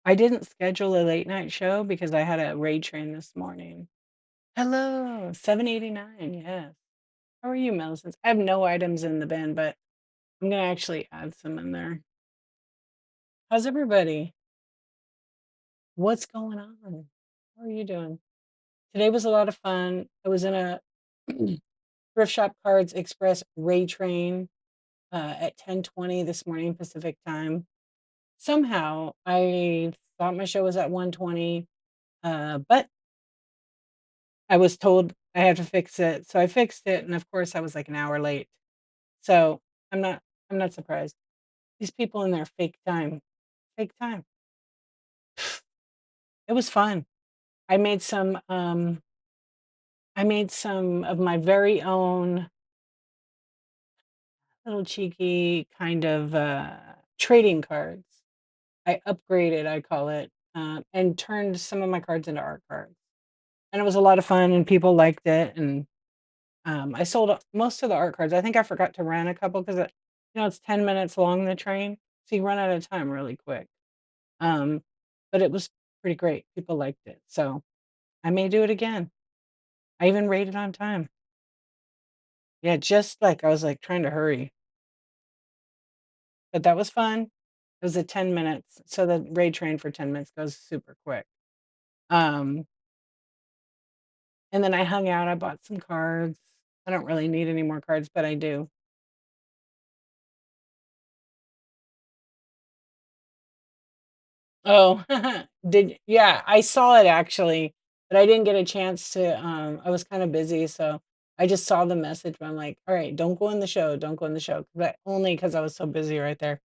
I didn't schedule a late night show because I had a raid train this morning. Hello, 789, yes. How are you, Millicent? I have no items in the bin, but I'm gonna actually add some in there. How's everybody? What's going on? How are you doing? Today was a lot of fun. I was in a Thrift Shop Cards Express raid train at 10:20 this morning Pacific time. Somehow I thought my show was at 1:20, but I was told I had to fix it, so I fixed it, and of course, I was, like, an hour late. So, I'm not I'm not surprised. These people in their fake time. It was fun. I made some, I made some of my very own little cheeky kind of, trading cards. I upgraded, I call it, and turned some of my cards into art cards, and it was a lot of fun, and people liked it, and I sold most of the art cards. I think I forgot to rent a couple because it's 10 minutes long, the train, so you run out of time really quick. Um, but it was pretty great. People liked it, so I may do it again. I even rated on time. Yeah, just like I was, like, trying to hurry, but that was fun. It was a 10 minutes, so the raid train for 10 minutes goes super quick. Um, and then I hung out, I bought some cards. I don't really need any more cards, but I do. Oh, yeah, I saw it actually, but I didn't get a chance to, I was kinda busy, so I just saw the message, but I'm like, "Alright, don't go in the show, don't go in the show," but only because I was so busy right there.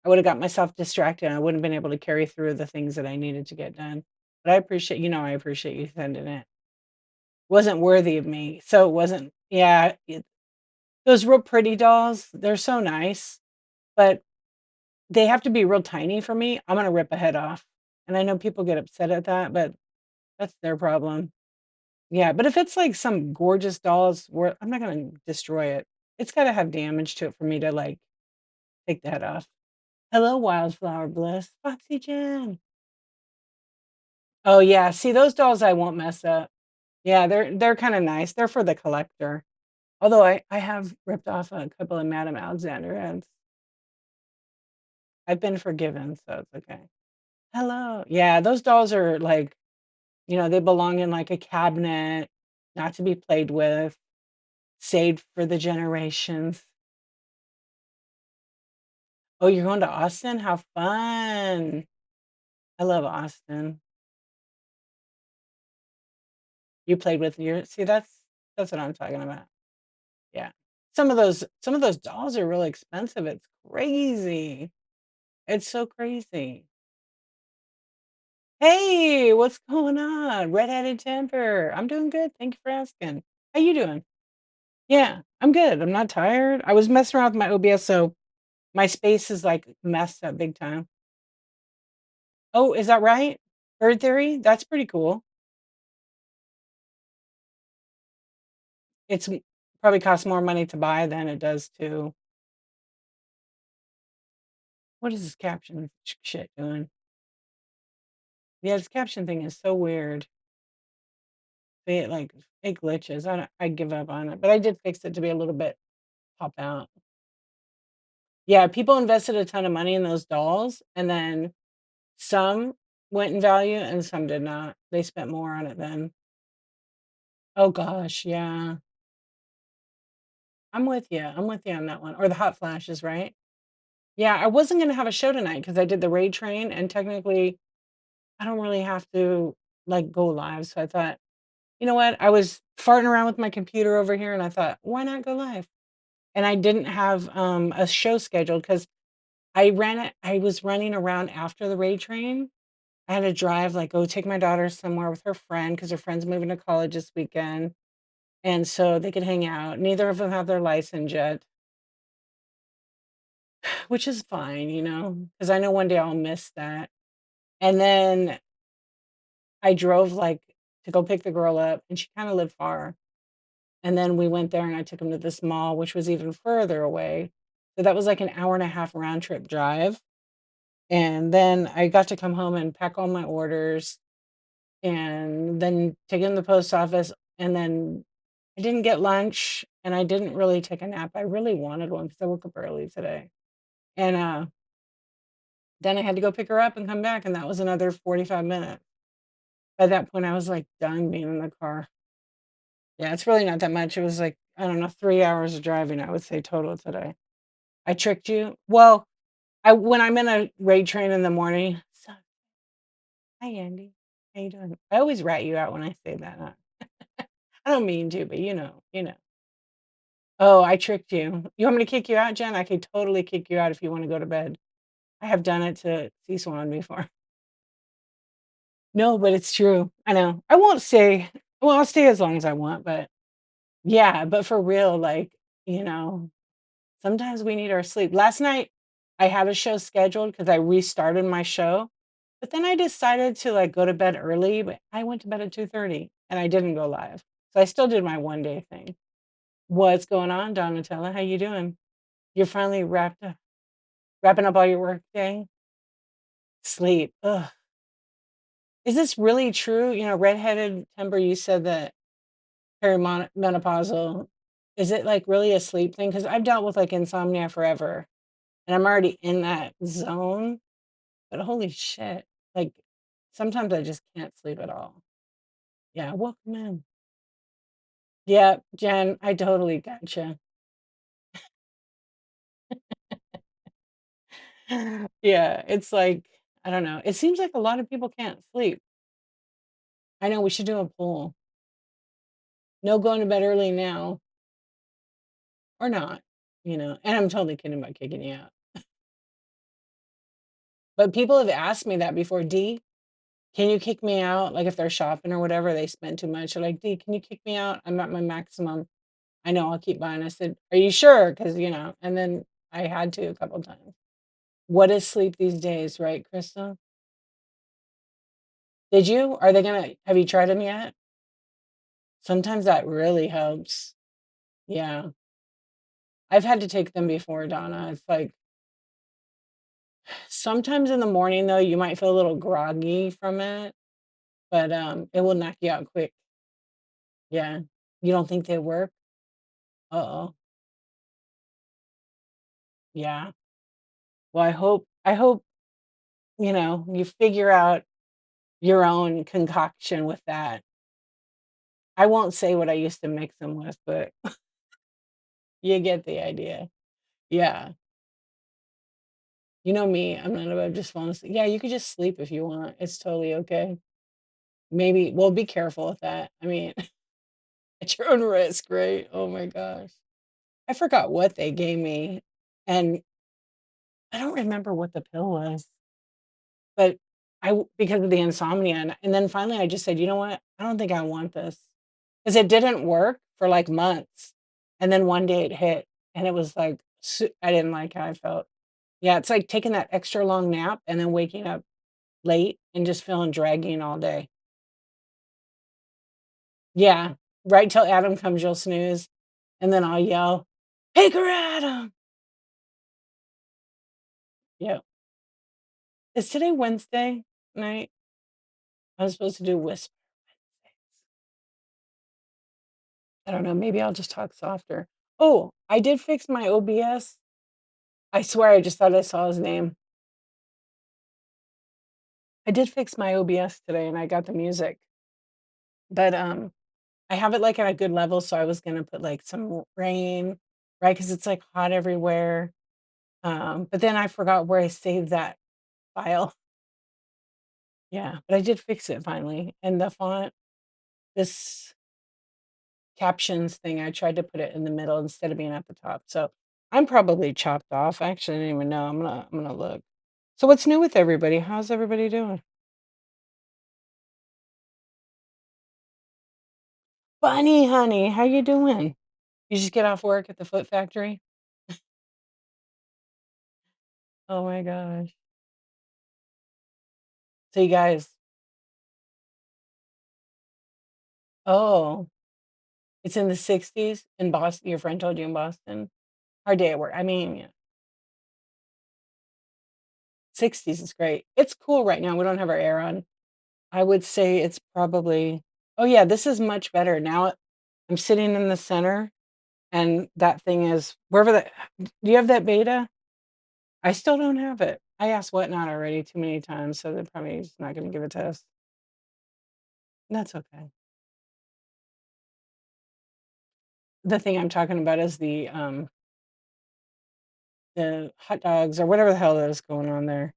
I woulda got myself distracted, and I wouldn't been able to carry through the things that I needed to get done. But I appreciate you sending it. Wasn't worthy of me, so it wasn't yeah, those real pretty dolls, they're so nice, but they have to be real tiny for me. I'm gonna rip a head off, and I know people get upset at that, but that's their problem. Yeah, but if it's, like, some gorgeous dolls where I'm not gonna destroy it. It's gotta have damage to it for me to, like, take the head off. Hello, Wildflower Bliss. Foxy Jen. Oh, yeah, see, those dolls I won't mess up. Yeah, they're kinda nice. They're for the collector. Although I have ripped off a couple of Madame Alexander heads. I've been forgiven, so it's okay. Hello. Yeah, those dolls are, like, they belong in, like, a cabinet, not to be played with, saved for the generations. Oh, you're going to Austin? How fun. I love Austin. You played with your see, that's what I'm talking about. Yeah. Some of those dolls are really expensive, it's crazy. It's so crazy. Hey, what's going on? Red-headed temper. I'm doing good, thank you for asking. How you doing? Yeah, I'm good, I'm not tired. I was messing around with my OBS, so my space is, like, messed up big time. Oh, is that right? Bird theory? That's pretty cool. It's probably costs more money to buy than it does to what is this caption shit doing? Yeah, this caption thing is so weird. It glitches. I give up on it, but I did fix it to be a little bit pop out. Yeah, people invested a ton of money in those dolls, and then some went in value and some did not. They spent more on it then. Oh gosh, yeah. I'm with you. I'm with you on that one. Or the hot flashes, right? Yeah, I wasn't gonna have a show tonight because I did the raid train, and technically, I don't really have to, like, go live, so I thought, "You know what?" I was farting around with my computer over here, and I thought, "Why not go live?" And I didn't have, a show scheduled because I was running around after the raid train. I had to drive, like, go take my daughter somewhere with her friend because her friend's moving to college this weekend, and so they could hang out. Neither of them have their license yet, which is fine, because I know one day I'll miss that. And then I drove, like, to go pick the girl up, and she kinda lived far, and then we went there, and I took him to this mall, which was even further away. So that was, like, an hour and a half round trip drive, And then I got to come home and pack all my orders and then take it in the post office, and then I didn't get lunch, and I didn't really take a nap. I really wanted one because I woke up early today. And, then I had to go pick her up and come back, and that was another 45 minutes. By that point, I was, like, done being in the car. Yeah, it's really not that much. It was, like, I don't know, 3 hours of driving, I would say, total today. I tricked you? Well, I when I'm in a raid train in the morning, "So hi, Andy. How you doing?" I always rat you out when I say that, I don't mean to, but you know. Oh, I tricked you. You want me to kick you out, Jen? I could totally kick you out if you wanna go to bed. I have done it to C-SWAN before. No, but it's true. I know. I won't stay well, I'll stay as long as I want, but yeah, but for real, like, you know, sometimes we need our sleep. Last night, I had a show scheduled because I restarted my show, but then I decided to, like, go to bed early, but I went to bed at 2:30 and I didn't go live. So I still did my one-day thing. What's going on, Donatella? How you doing? You're finally wrapping up all your work day? Sleep. Ugh. Is this really true? You know, redheaded Timber, you said that perimenopausal, is it, like, really a sleep thing? Because 'Cause I've dealt with, like, insomnia forever, and I'm already in that zone, but holy shit, like, sometimes I just can't sleep at all. Yeah, welcome in. Yeah, Jen, I totally gotcha. Yeah, it's like, I don't know, it seems like a lot of people can't sleep. I know we should do a poll. No going to bed early now or not, you know, and I'm totally kidding about kicking you out. But people have asked me that before, "D, can you kick me out?" Like, if they're shopping or whatever, they spend too much, they're like, "D, can you kick me out? I'm at my maximum. I know, I'll keep buying." I said, "Are you sure?" Because you know, and then I had to a couple times. What is sleep these days, right, Krista? Did you? Are they gonna have you tried them yet? Sometimes that really helps. Yeah. I've had to take them before, Donna. It's like sometimes in the morning, though, you might feel a little groggy from it, but, it will knock you out quick. Yeah. You don't think they work? Uh-oh. Yeah. Well, I hope, you know, you figure out your own concoction with that. I won't say what I used to mix them with, but you get the idea. Yeah. You know me, I'm not about just falling asleep. Yeah, you could just sleep if you want. It's totally okay. Maybe well, be careful with that. I mean, at your own risk, right? Oh my gosh. I forgot what they gave me, and I don't remember what the pill was. But because of the insomnia, and then finally I just said, "You know what? I don't think I want this, because it didn't work for, like, months, and then one day it hit, and it was like, I didn't like how I felt. Yeah, it's like taking that extra long nap and then waking up late and just feeling dragging all day. Yeah, right till Adam comes, you'll snooze, and then I'll yell, "Take her, Adam!" Yeah. Is today Wednesday night? I was supposed to do whisper. I don't know, maybe I'll just talk softer. Oh, I did fix my OBS. I swear I just thought I saw his name. I did fix my OBS today and I got the music, but, I have it, like, at a good level, so I was gonna put, like, some rain, right? Because it's, like, hot everywhere, but then I forgot where I saved that file. Yeah, but I did fix it finally, and the font, this captions thing, I tried to put it in the middle instead of being at the top, so I'm probably chopped off. I actually didn't even know. I'm gonna look. So what's new with everybody? How's everybody doing? Bunny, honey, how you doing? You just get off work at the foot factory? Oh my gosh. So you guys oh, it's in the 60s in Boston? Your friend told you in Boston? Hard day at work. I mean, yeah. 60s is great. It's cool right now, we don't have our air on. I would say it's probably oh, yeah, this is much better. Now I'm sitting in the center, and that thing is wherever the do you have that beta? I still don't have it. I asked Whatnot already too many times, so they're probably just not gonna give it to us. That's okay. The thing I'm talking about is the hot dogs or whatever the hell is going on there.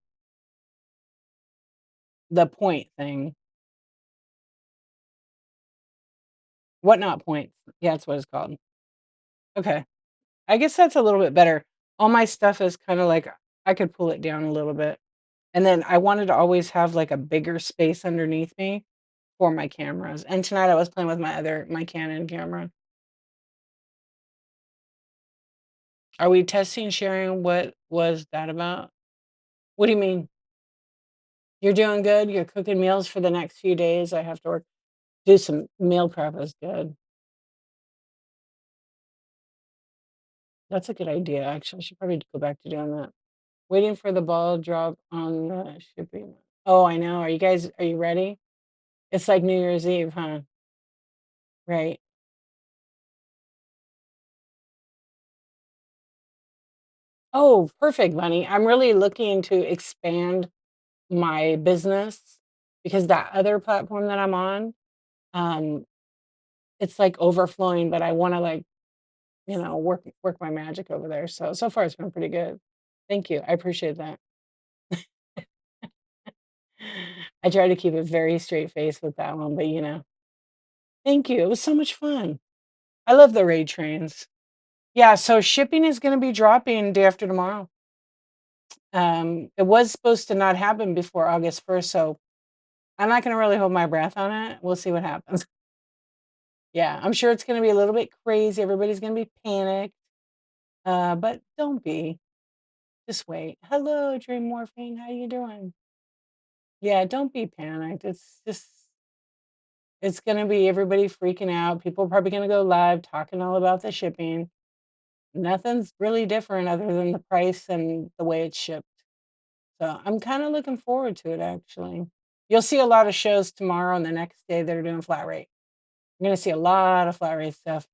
The point thing. Whatnot points. Yeah, that's what it's called. Okay. I guess that's a little bit better. All my stuff is kinda like I could pull it down a little bit. And then I wanted to always have, like, a bigger space underneath me for my cameras. And tonight I was playing with my Canon camera. Are we testing sharing? What was that about? What do you mean? You're doing good? You're cooking meals for the next few days? I have to do some meal prep is good. That's a good idea, actually. I should probably go back to doing that. Waiting for the ball drop on the shipping. Oh, I know. Are you ready? It's like New Year's Eve, huh? Right. Oh, perfect, Bunny. I'm really looking to expand my business because that other platform that I'm on, um, it's like overflowing, but I want to like, work my magic over there. So far it's been pretty good. Thank you. I appreciate that. I try to keep a very straight face with that one, but thank you. It was so much fun. I love the raid trains. Yeah, so shipping is going to be dropping day after tomorrow. It was supposed to not happen before August 1st, so I'm not going to really hold my breath on it. We'll see what happens. Yeah, I'm sure it's going to be a little bit crazy. Everybody's going to be panicked, but don't be. Just wait. Hello, Dream Morphine. How you doing? Yeah, don't be panicked. It's going to be everybody freaking out. People are probably going to go live talking all about the shipping. Nothing's really different other than the price and the way it's shipped. So I'm kind of looking forward to it actually. You'll see a lot of shows tomorrow and the next day that are doing flat rate. You're gonna see a lot of flat rate stuff.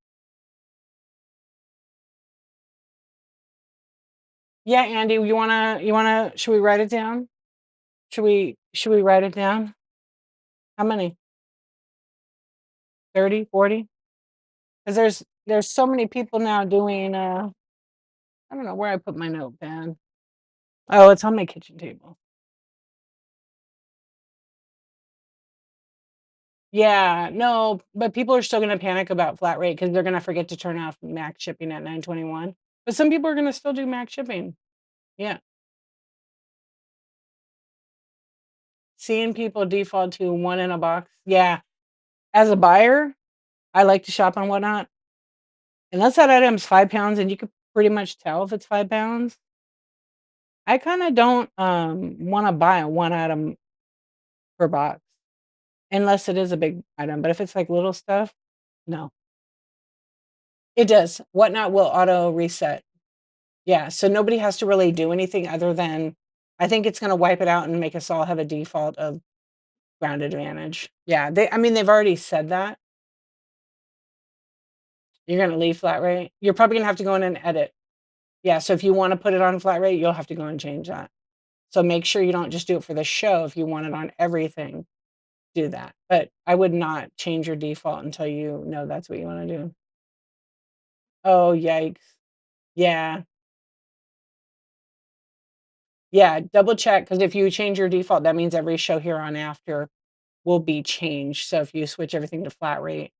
Yeah, Andy, you wanna should we write it down? Should we write it down? How many? 30, 40? Because there's so many people now doing I don't know where I put my notepad. Oh, it's on my kitchen table. Yeah, no, but people are still gonna panic about flat rate because they're gonna forget to turn off max shipping at 9/21. But some people are gonna still do max shipping. Yeah. Seeing people default to 1 in a box. Yeah. As a buyer, I like to shop on Whatnot. Unless that item's 5 pounds and you could pretty much tell if it's 5 pounds, I kinda don't, wanna buy 1 item per box, unless it is a big item, but if it's, like, little stuff, no. It does. Whatnot will auto reset. Yeah, so nobody has to really do anything other than I think it's gonna wipe it out and make us all have a default of ground advantage. Yeah, they've already said that. You're gonna leave flat rate? You're probably gonna have to go in and edit. Yeah, so if you wanna put it on flat rate, you'll have to go and change that. So make sure you don't just do it for the show. If you want it on everything, do that. But I would not change your default until you know that's what you wanna do. Oh, yikes. Yeah. Yeah, double check because if you change your default, that means every show here on after will be changed. So if you switch everything to flat rate,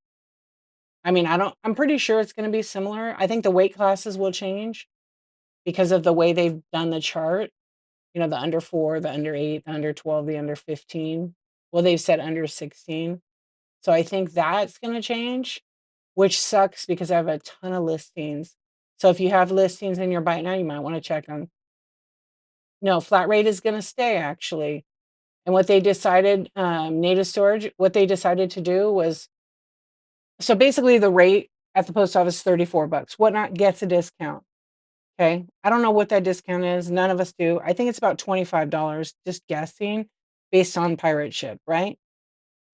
I mean, I'm pretty sure it's gonna be similar. I think the weight classes will change because of the way they've done the chart. The under 4, the under 8, the under 12, the under 15. Well, they've said under 16. So I think that's gonna change, which sucks because I have a ton of listings. So if you have listings in your bite now, you might wanna check them. No, flat rate is gonna stay actually. And what they decided, native storage, what they decided to do was so basically the rate at the post office is 34 bucks. Whatnot gets a discount. Okay. I don't know what that discount is. None of us do. I think it's about $25, just guessing based on pirate ship, right?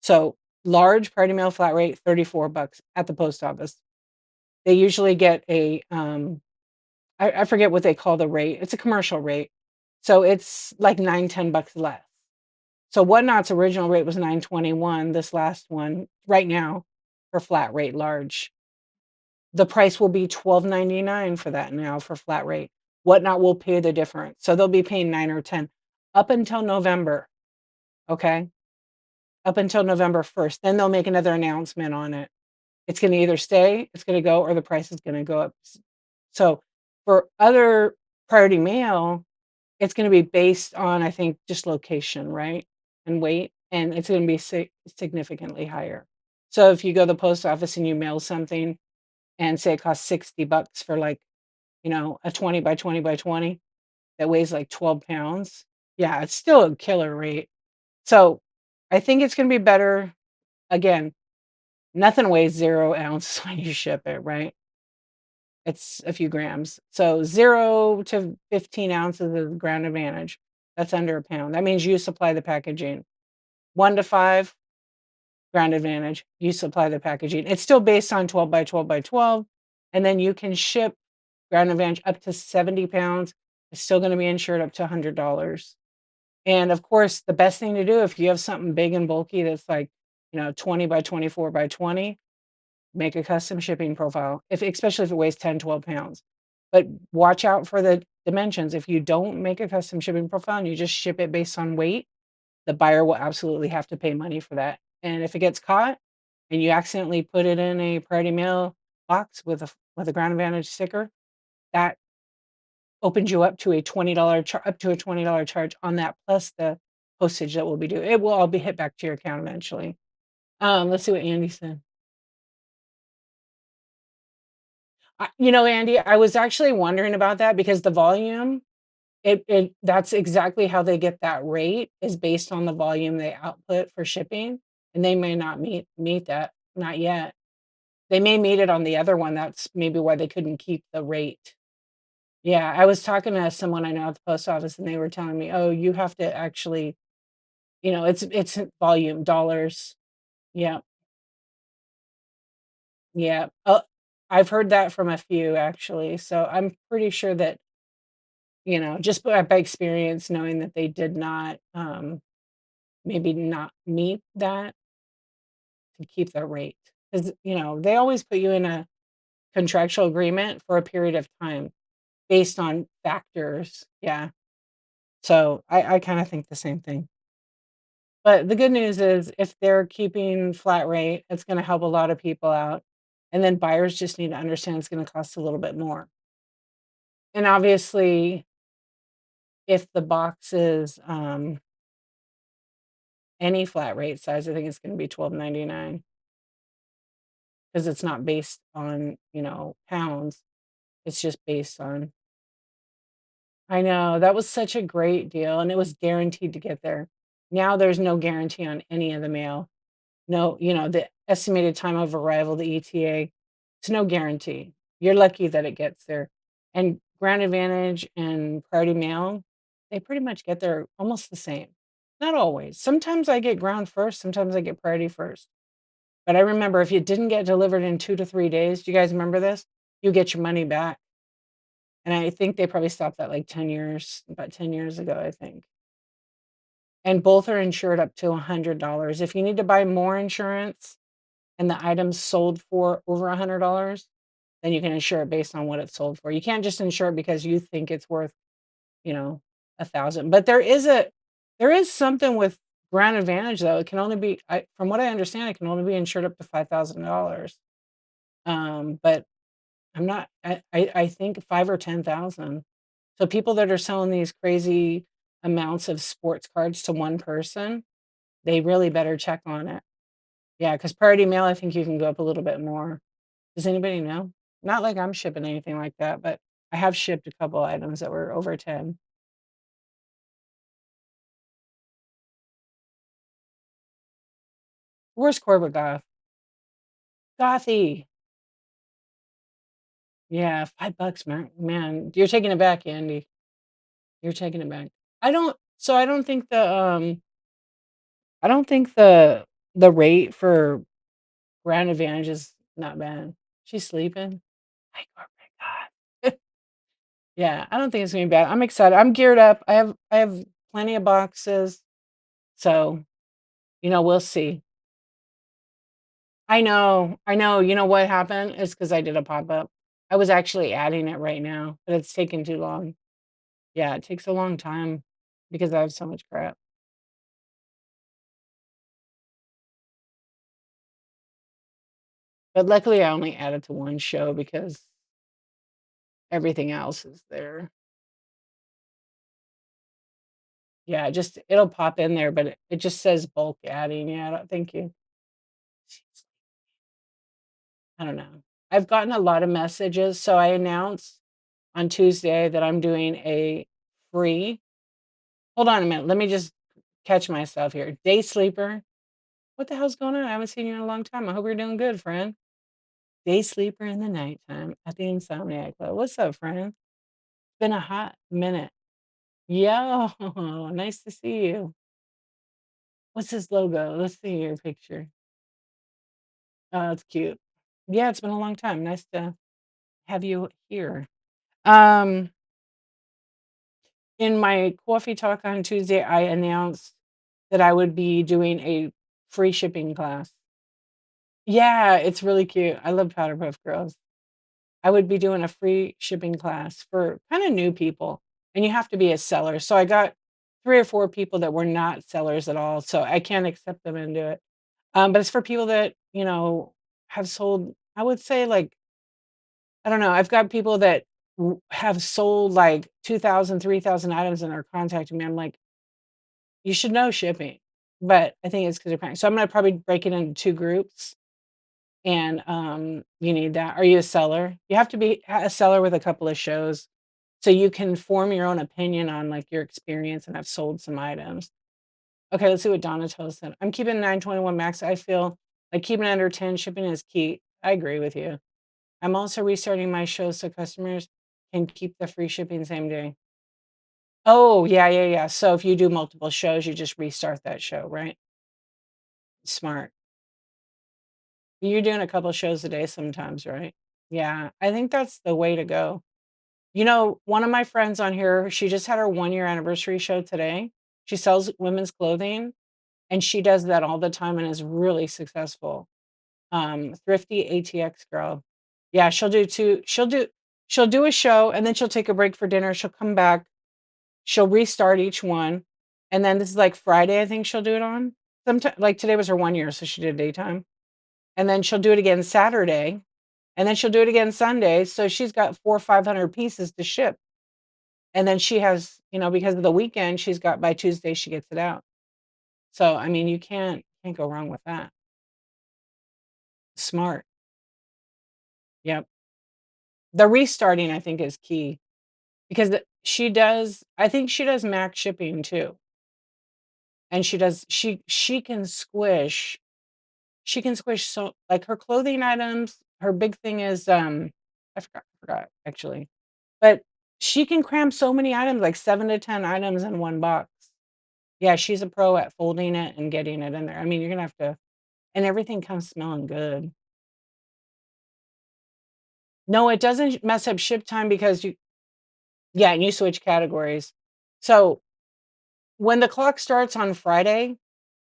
So large party mail flat rate, 34 bucks at the post office. They usually get a I forget what they call the rate. It's a commercial rate. So it's like 9, 10 bucks less. So Whatnot's original rate was 9.21. This last one right now for flat rate large. The price will be 12.99 for that now for flat rate. Whatnot will pay the difference. So they'll be paying 9 or 10 up until November, okay? Up until November 1st. Then they'll make another announcement on it. It's gonna either stay, it's gonna go, or the price is gonna go up. So for other priority mail, it's gonna be based on, I think, just location, right? And weight, and it's gonna be significantly higher. So if you go to the post office and you mail something and say it costs 60 bucks for like, a 20 by 20 by 20 that weighs like 12 pounds. Yeah, it's still a killer rate. So I think it's gonna be better. Again, nothing weighs 0 ounces when you ship it, right? It's a few grams. So 0 to 15 ounces is ground advantage. That's under a pound. That means you supply the packaging. 1 to 5, ground advantage. You supply the packaging. It's still based on 12 by 12 by 12. And then you can ship ground advantage up to 70 pounds. It's still going to be insured up to $100. And of course, the best thing to do if you have something big and bulky that's like, 20 by 24 by 20, make a custom shipping profile, if especially if it weighs 10, 12 pounds. But watch out for the dimensions. If you don't make a custom shipping profile and you just ship it based on weight, the buyer will absolutely have to pay money for that. And if it gets caught and you accidentally put it in a priority mail box with a ground advantage sticker, that opens you up to a $20 charge on that, plus the postage that will be due. It will all be hit back to your account eventually. Let's see what Andy said. Andy, I was actually wondering about that because the volume, it that's exactly how they get that rate is based on the volume they output for shipping, and they may not meet that, not yet. They may meet it on the other one, that's maybe why they couldn't keep the rate. Yeah, I was talking to someone I know at the post office, and they were telling me, "Oh, you have to actually, it's volume, dollars." Yeah, yeah. I've heard that from a few actually, so I'm pretty sure that, just by experience knowing that they did not, maybe not meet that to keep their rate. Because they always put you in a contractual agreement for a period of time based on factors. Yeah. So I kinda think the same thing. But the good news is if they're keeping flat rate, it's gonna help a lot of people out, and then buyers just need to understand it's gonna cost a little bit more. And obviously, if the box is, any flat rate size, I think it's gonna be 12.99 because it's not based on, pounds. It's just based on. I know, that was such a great deal, and it was guaranteed to get there. Now there's no guarantee on any of the mail. No, the estimated time of arrival, the ETA, it's no guarantee. You're lucky that it gets there. And Ground Advantage and Priority Mail, they pretty much get there almost the same. Not always. Sometimes I get ground first, sometimes I get priority first. But I remember if you didn't get delivered in 2 to 3 days, do you guys remember this? You get your money back. And I think they probably stopped that like 10 years, about 10 years ago, I think. And both are insured up to $100. If you need to buy more insurance and the item's sold for over $100, then you can insure it based on what it's sold for. You can't just insure it because you think it's worth, you know, 1,000. But there is something with Ground Advantage though. It can only be from what I understand, it can only be insured up to $5,000. But I'm not I think 5 or 10,000. So people that are selling these crazy amounts of sports cards to one person, they really better check on it. Yeah, because priority mail, I think you can go up a little bit more. Does anybody know? Not like I'm shipping anything like that, but I have shipped a couple items that were over 10. Where's Corbett Goth? Gothy. Yeah, $5, man, you're taking it back, Andy. You're taking it back. I don't think the rate for Grand Advantage is not bad. She's sleeping? Like, oh my god. Yeah, I don't think it's gonna be bad. I'm excited. I'm geared up. I have plenty of boxes, so, we'll see. I know. You know what happened? It's because I did a pop-up. I was actually adding it right now, but it's taking too long. Yeah, it takes a long time because I have so much crap. But luckily, I only added to 1 show because everything else is there. Yeah, just it'll pop in there, but it just says bulk adding. Yeah, thank you. Jeez, I don't know. I've gotten a lot of messages, so I announced on Tuesday that I'm doing a free hold on a minute, let me just catch myself here. Day sleeper. What the hell's going on? I haven't seen you in a long time. I hope you're doing good, friend. Day sleeper in the nighttime at the iNsOmNiAc Club. What's up, friend? Been a hot minute. Yo, nice to see you. What's this logo? Let's see your picture. Oh, it's cute. Yeah, it's been a long time. Nice to have you here. Um, in my coffee talk on Tuesday, I announced that I would be doing a free shipping class. Yeah, it's really cute. I love Powder Puff Girls. I would be doing a free shipping class for kind of new people, and you have to be a seller. So I got 3 or 4 people that were not sellers at all, so I can't accept them into it. But it's for people that, have sold, I would say, like, I don't know, I've got people that have sold like 2,000, 3,000 items and are contacting me. I'm like, you should know shipping. But I think it's because they're paying. So I'm going to probably break it into 2 groups. And you need that. Are you a seller? You have to be a seller with a couple of shows so you can form your own opinion on like your experience. And I've sold some items. Okay, let's see what Donatello said. I'm keeping 921 max. I feel like keeping it under 10 shipping is key. I agree with you. I'm also restarting my shows so customers can keep the free shipping same day. Oh, yeah, yeah, yeah. So if you do multiple shows, you just restart that show, right? Smart. You're doing a couple shows a day sometimes, right? Yeah, I think that's the way to go. One of my friends on here, she just had her 1-year anniversary show today. She sells women's clothing, and she does that all the time and is really successful. Thrifty ATX girl. Yeah, she'll do a show, and then she'll take a break for dinner. She'll come back. She'll restart each one, and then this is like Friday, I think she'll do it on. Sometime like today was her 1 year, so she did daytime, and then she'll do it again Saturday, and then she'll do it again Sunday. So she's got 400 or 500 pieces to ship, and then she has, because of the weekend, she's got by Tuesday she gets it out. So I mean, you can't go wrong with that. Smart. Yep. The restarting, I think, is key because I think she does max shipping too. And she can squish so like her clothing items, her big thing is I forgot actually. But she can cram so many items, like 7 to 10 items in one box. Yeah, she's a pro at folding it and getting it in there. I mean, you're gonna have to and everything comes smelling good. No, it doesn't mess up ship time because yeah, and you switch categories. So when the clock starts on Friday,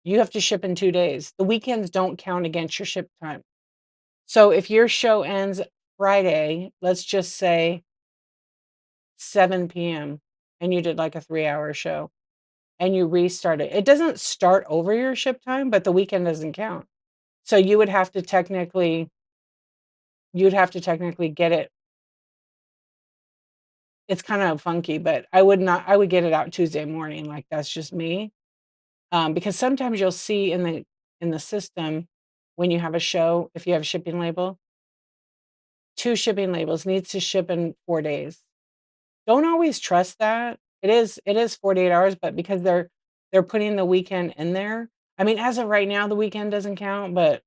you have to ship in 2 days. The weekends don't count against your ship time. So if your show ends Friday, let's just say 7 p.m., and you did like a 3-hour show and you restart it, it doesn't start over your ship time, but the weekend doesn't count. So you'd have to technically get it. It's kind of funky, but I would get it out Tuesday morning. Like that's just me. Because sometimes you'll see in the system when you have a show, if you have a shipping label, 2 shipping labels needs to ship in 4 days. Don't always trust that. It is 48 hours, but because they're putting the weekend in there. I mean, as of right now, the weekend doesn't count, but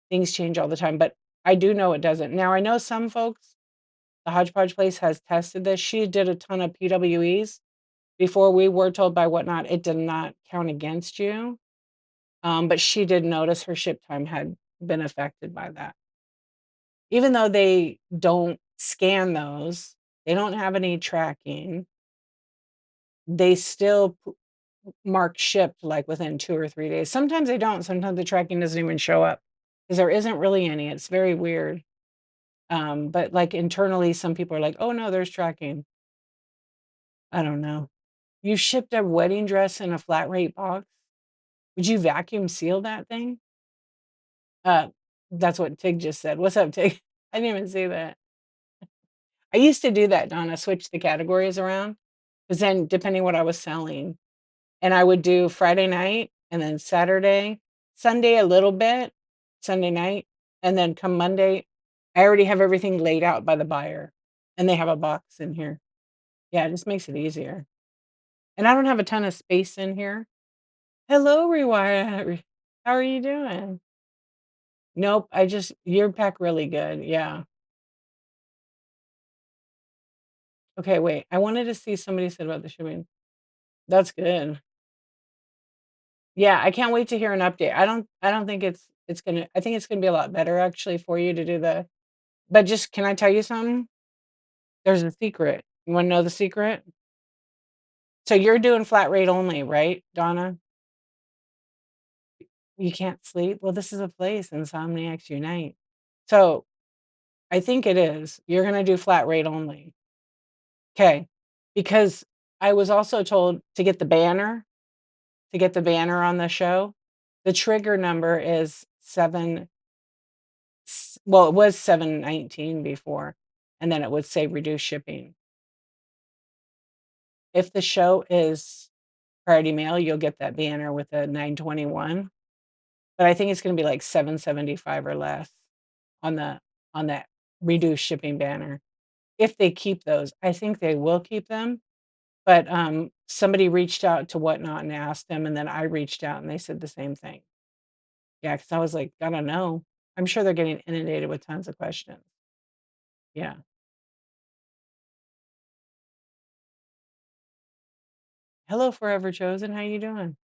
things change all the time. But I do know it doesn't. Now I know some folks, the Hodgepodge place has tested this. She did a ton of PWEs before we were told by Whatnot it did not count against you. But she did notice her ship time had been affected by that. Even though they don't scan those, they don't have any tracking, they still mark shipped like within 2 or 3 days. Sometimes they don't. Sometimes the tracking doesn't even show up because there isn't really any. It's very weird. But like internally, some people are like, "Oh no, there's tracking." I don't know. You shipped a wedding dress in a flat rate box? Would you vacuum seal that thing? Uh, that's what Tig just said. What's up, Tig? I didn't even see that. I used to do that, Donna, switch the categories around, because then depending what I was selling, and I would do Friday night and then Saturday, Sunday a little bit, Sunday night, and then come Monday, I already have everything laid out by the buyer, and they have a box in here. Yeah, it just makes it easier. And I don't have a ton of space in here. Hello, Rewire. How are you doing? Nope, I just you're packed really good. Yeah. Okay, wait. I wanted to see somebody said about the shipping. That's good. Yeah, I can't wait to hear an update. I don't think it's gonna I think it's gonna be a lot better actually for you to do the but just can I tell you something? There's a secret. You wanna know the secret? So you're doing flat rate only, right, Donna? You can't sleep? Well, this is a place, iNsOmNiAcs Unite. So I think it is. You're gonna do flat rate only. Okay. Because I was also told to get the banner on the show, the trigger number is 7 well, it was 719 before, and then it would say reduce shipping. If the show is priority mail, you'll get that banner with a 921, but I think it's gonna be like 775 or less on the on that reduced shipping banner. If they keep those, I think they will keep them, but, somebody reached out to Whatnot and asked them, and then I reached out and they said the same thing. Yeah, because I was like, "I don't know." I'm sure they're getting inundated with tons of questions. Yeah. Hello, Forever Chosen, how you doing?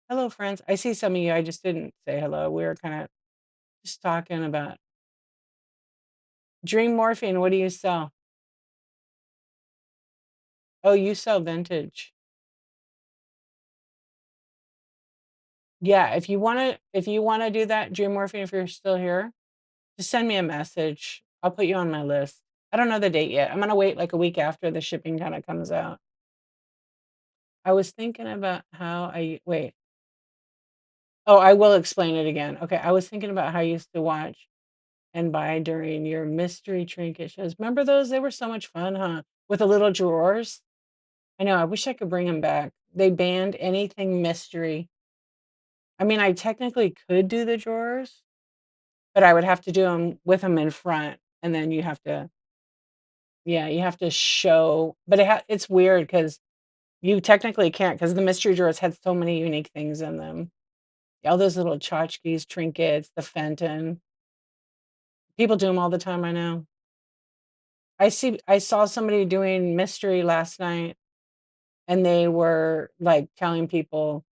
Hello, friends. I see some of you, I just didn't say hello. We were kinda just talking about Dream Morphine, what do you sell? Oh, you sell vintage. Yeah, if you wanna do that, Dream Morphine, if you're still here, just send me a message. I'll put you on my list. I don't know the date yet. I'm gonna wait like a week after the shipping kinda comes out. I was thinking about how I wait. Oh, I will explain it again. Okay, I was thinking about how I used to watch and buy during your mystery trinket shows. Remember those? They were so much fun, huh? With the little drawers. I know, I wish I could bring them back. They banned anything mystery. I mean, I technically could do the drawers, but I would have to do them with them in front, and then you have to yeah, you have to show but it's weird because you technically can't not because the mystery drawers had so many unique things in them. All those little tchotchkes, trinkets, the Fenton. People do them all the time, I know. I saw somebody doing mystery last night, and they were, like, telling people,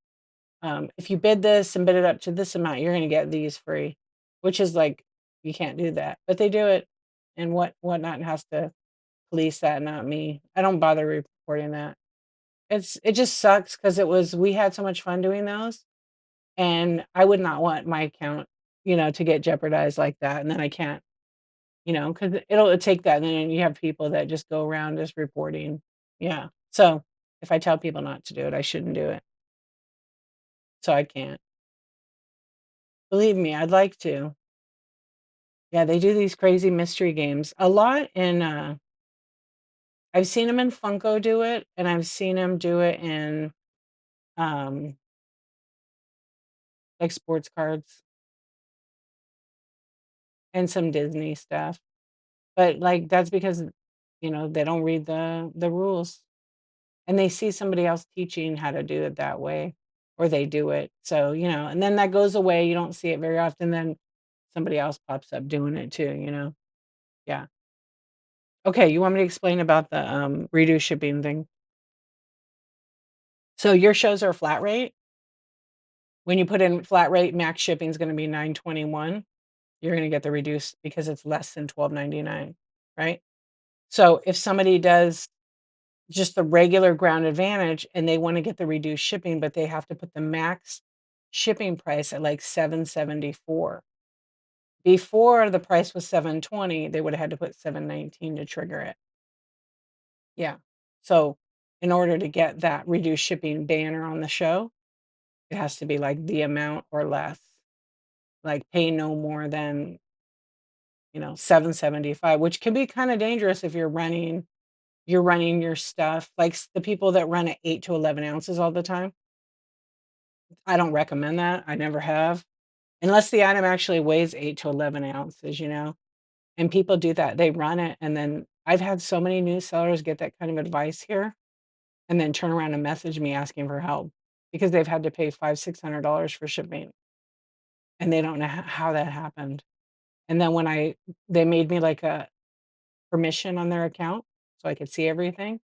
"If you bid this and bid it up to this amount, you're gonna get these free," which is, like, you can't do that, but they do it, and Whatnot has to police that, not me. I don't bother reporting that. It just sucks because we had so much fun doing those, and I would not want my account, to get jeopardized like that, and then I can't, because it'll take that, and then you have people that just go around just reporting. Yeah. So, if I tell people not to do it, I shouldn't do it. So I can't. Believe me, I'd like to. Yeah, they do these crazy mystery games. A lot in, I've seen them in Funko do it, and I've seen them do it in, um, like, sports cards and some Disney stuff. But, like, that's because, they don't read the rules, and they see somebody else teaching how to do it that way, or they do it. So, and then that goes away, you don't see it very often, then somebody else pops up doing it too, you know? Yeah. Okay, you want me to explain about the, reduced shipping thing? So your shows are flat rate. When you put in flat rate, max shipping is gonna be $9.21. You're gonna get the reduced because it's less than $12.99, right? So if somebody does just the regular Ground Advantage and they wanna get the reduced shipping, but they have to put the max shipping price at, like, $7.74. Before the price was $7.20, they woulda had to put $7.19 to trigger it. Yeah. So, in order to get that reduced shipping banner on the show, it has to be, like, the amount or less. Like, pay no more than, $7.75, which can be kinda dangerous if you're running your stuff, like, the people that run at 8 to 11 ounces all the time. I don't recommend that, I never have, unless the item actually weighs 8 to 11 ounces, and people do that, they run it, and then I've had so many new sellers get that kind of advice here, and then turn around and message me asking for help, because they've had to pay $600 for shipping, and they don't know how that happened, and then when they made me, like, a permission on their account, so I could see everything,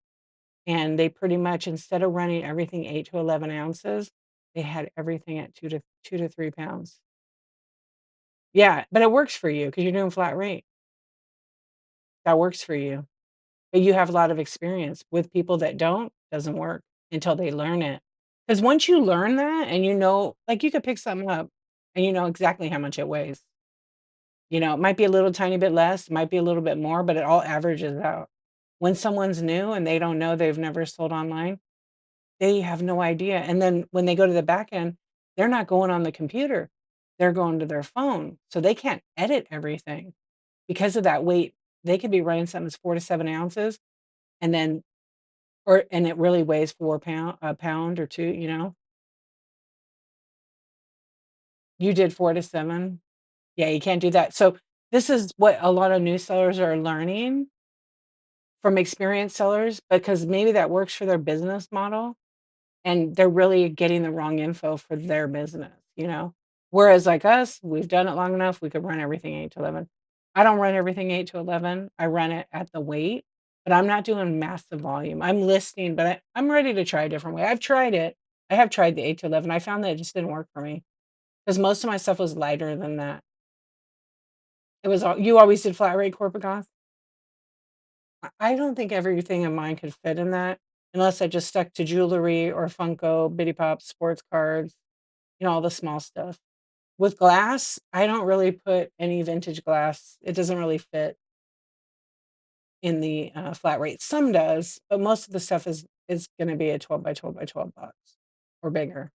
and they pretty much, instead of running everything 8 to 11 ounces, they had everything at 2 to 3 pounds. Yeah, but it works for you because 'cause you're doing flat rate. That works for you, but you have a lot of experience. With people that don't, doesn't work until they learn it. Because once you learn that and like, you could pick something up and you know exactly how much it weighs. It might be a little tiny bit less, might be a little bit more, but it all averages out. When someone's new and they don't know, they've never sold online, they have no idea, and then when they go to the back end, they're not going on the computer, they're going to their phone, so they can't edit everything. Because of that weight, they could be running something that's 4 to 7 ounces, and then and it really weighs 4 a pound or 2, you know? You did 4 to 7? Yeah, you can't do that. So, this is what a lot of new sellers are learning from experienced sellers because maybe that works for their business model, and they're really getting the wrong info for their business? Whereas, like us, we've done it long enough, we could run everything 8 to 11. I don't run everything 8 to 11, I run it at the weight, but I'm not doing massive volume. I'm listing, but I'm ready to try a different way. I've tried it. I have tried the 8 to 11. I found that it just didn't work for me because most of my stuff was lighter than that. It was all you always did flat rate corporate goth? I don't think everything of mine could fit in that unless I just stuck to jewelry or Funko, Bitty Pop, sports cards, all the small stuff. With glass, I don't really put any vintage glass. It doesn't really fit in the, flat rate. Some does, but most of the stuff is gonna be a 12 by 12 by 12 box or bigger.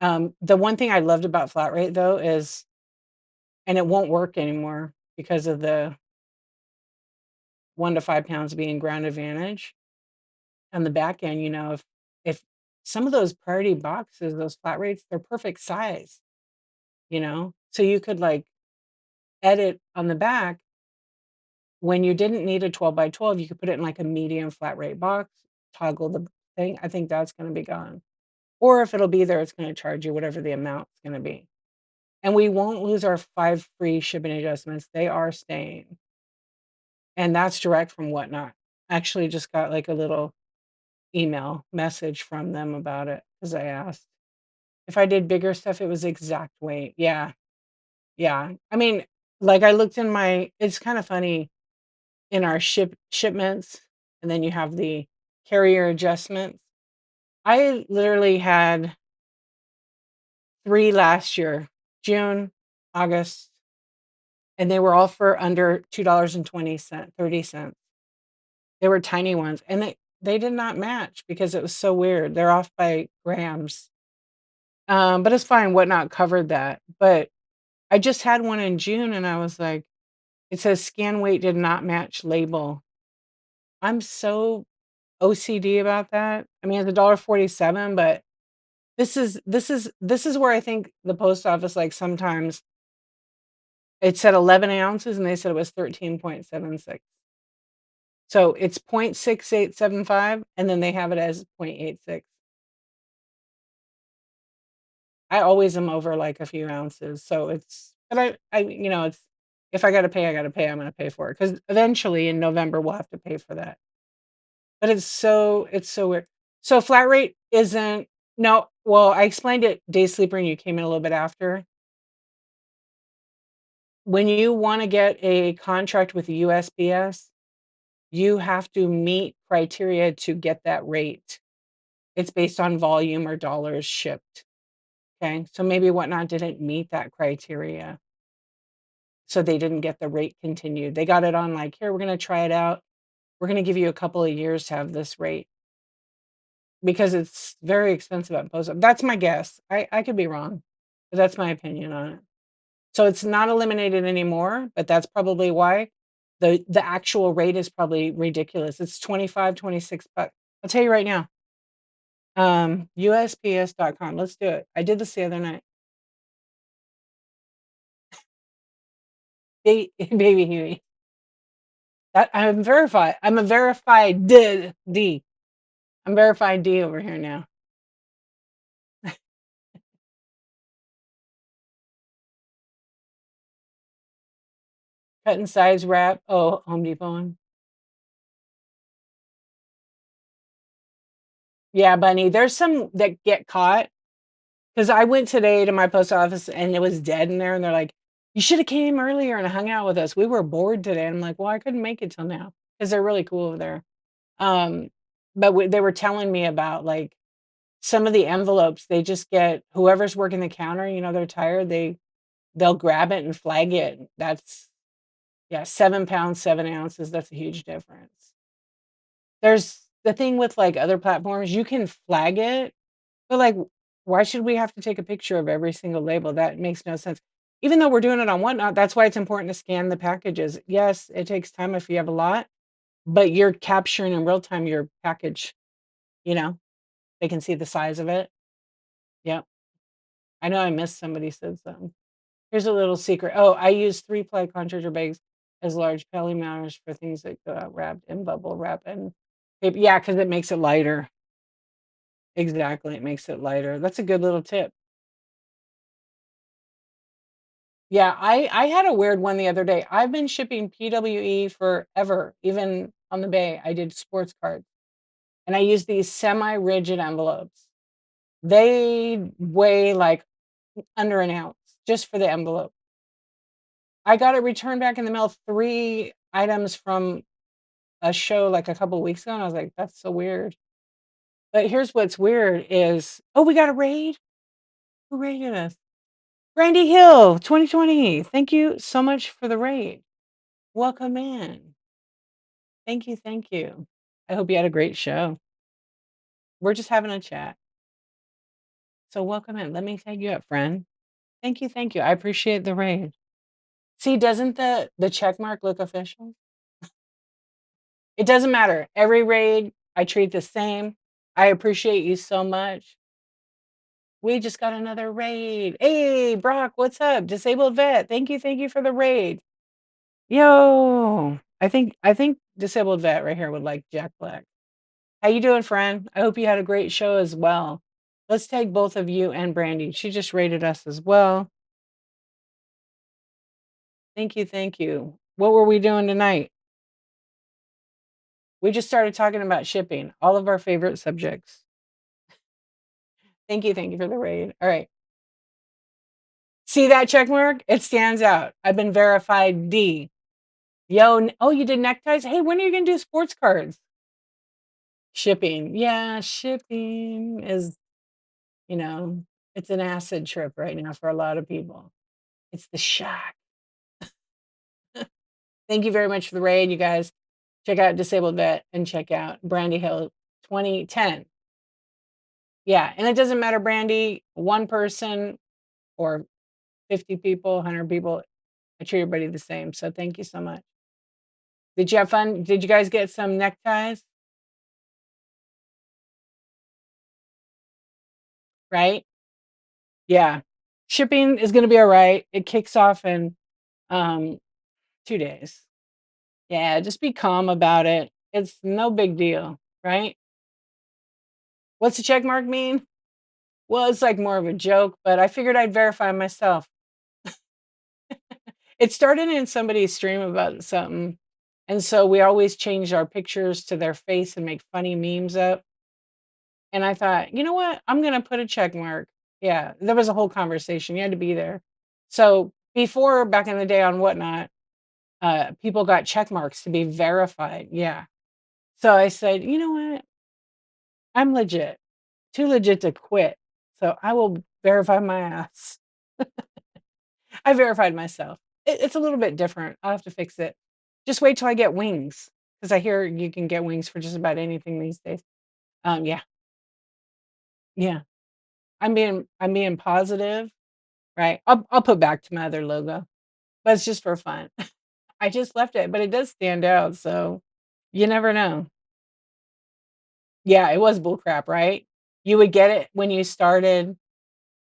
The one thing I loved about flat rate though is and it won't work anymore because of the 1 to 5 pounds being ground advantage. On the back end, if some of those priority boxes, those flat rates, they're perfect size? So you could, like, edit on the back when you didn't need a 12 by 12, you could put it in, like, a medium flat rate box, toggle the thing. I think that's gonna be gone. Or if it'll be there, it's gonna charge you whatever the amount's gonna be. And we won't lose our 5 free shipping adjustments. They are staying. And that's direct from Whatnot. Actually just got, like, a little email message from them about it because I asked. If I did bigger stuff, it was exact weight. Yeah, yeah. I mean, like, I looked in my it's kinda funny in our shipments, and then you have the carrier adjustments. I literally had 3 last year, June, August, and they were all for under $2.20 30 cents. They were tiny ones, and they did not match because it was so weird. They're off by grams. But it's fine, Whatnot covered that. But I just had one in June, and I was like, it says scan weight did not match label. I'm so OCD about that. I mean, it's $1.47, but this is where I think the post office, like, sometimes it said 11 ounces, and they said it was 13.76. So it's 0.6875, and then they have it as 0.86. I always am over, like, a few ounces, so it's but it's if I gotta pay, I gotta pay, I'm gonna pay for it because eventually in November, we'll have to pay for that. But it's so weird. So flat rate isn't no, well, I explained it day sleeper and you came in a little bit after. When you wanna get a contract with the USPS, you have to meet criteria to get that rate. It's based on volume or dollars shipped, okay? So maybe Whatnot didn't meet that criteria, so they didn't get the rate continued. They got it on like, "Here, we're gonna try it out. We're gonna give you a couple of years to have this rate," because it's very expensive at post that's my guess. I could be wrong, but that's my opinion on it. So it's not eliminated anymore, but that's probably why. The actual rate is probably ridiculous. It's 25, 26 bucks. I'll tell you right now, USPS.com. Let's do it. I did this the other night. Baby Huey. That I'm verified. I'm a verified D. I'm verified D over here now. Cut and size wrap. Oh, Home Depot one. Yeah, Bunny. There's some that get caught. Because I went today to my post office and it was dead in there, and they're like, "You should have came earlier and hung out with us. We were bored today." And I'm like, "Well, I couldn't make it till now because they're really cool over there." Um, but they were telling me about like some of the envelopes. They just get whoever's working the counter. They're tired. They'll grab it and flag it. That's yeah, 7 pounds, 7 ounces. That's a huge difference. There's the thing with like other platforms, you can flag it. But, like, why should we have to take a picture of every single label? That makes no sense. Even though we're doing it on Whatnot, that's why it's important to scan the packages. Yes, it takes time if you have a lot, but you're capturing in real time your package, you know? They can see the size of it. Yep. I know I missed somebody said something. Here's a little secret. Oh, I use 3-ply contractor bags as large pelly mounters for things that go out wrapped in bubble wrap and tape. Yeah, because it makes it lighter. Exactly, it makes it lighter. That's a good little tip. Yeah, I had a weird one the other day. I've been shipping PWE forever, even on the Bay. I did sports cards, and I use these semi-rigid envelopes. They weigh like under an ounce just for the envelope. I got it returned back in the mail 3 items from a show like a couple weeks ago, and I was like, "That's so weird." But here's what's weird is, oh, we got a raid. Who raided us? Brandy Hill, 2020. Thank you so much for the raid. Welcome in. Thank you, thank you. I hope you had a great show. We're just having a chat. So welcome in. Let me tag you up, friend. Thank you, thank you. I appreciate the raid. See, doesn't the check mark look official? It doesn't matter. Every raid I treat the same. I appreciate you so much. We just got another raid. Hey, Brock, what's up? Disabled vet. Thank you for the raid. Yo, I think disabled vet right here would like Jack Black. How you doing, friend? I hope you had a great show as well. Let's tag both of you and Brandy. She just rated us as well. Thank you, thank you. What were we doing tonight? We just started talking about shipping, all of our favorite subjects. Thank you for the raid. All right. See that check mark? It stands out. I've been verified D. Yo, oh, you did neckties? Hey, when are you gonna do sports cards? Shipping. Yeah, shipping is, you know, it's an acid trip right now for a lot of people. It's the shock. Thank you very much for the raid, you guys. Check out Disabled Vet and check out Brandy Hill 2010. Yeah, and it doesn't matter, Brandy, one person or 50 people, 100 people. I treat everybody the same. So thank you so much. Did you have fun? Did you guys get some neckties? Right? Yeah. Shipping is going to be all right. It kicks off in um 2 days. Yeah, just be calm about it. It's no big deal, right? What's the check mark mean? Well, it's like more of a joke, but I figured I'd verify myself. It started in somebody's stream about something, and so we always changed our pictures to their face and make funny memes up, and I thought, "You know what? I'm gonna put a check mark." Yeah, there was a whole conversation, you had to be there. So, before back in the day on Whatnot, people got check marks to be verified, yeah. So I said, "You know what? I'm legit, too legit to quit, so I will verify my ass." I verified myself. It's a little bit different. I'll have to fix it. Just wait till I get wings, because I hear you can get wings for just about anything these days. Yeah, yeah. I'm being positive, right? I'll put back to my other logo, but it's just for fun. I just left it, but it does stand out, so you never know. Yeah, it was bullcrap, right? You would get it when you started.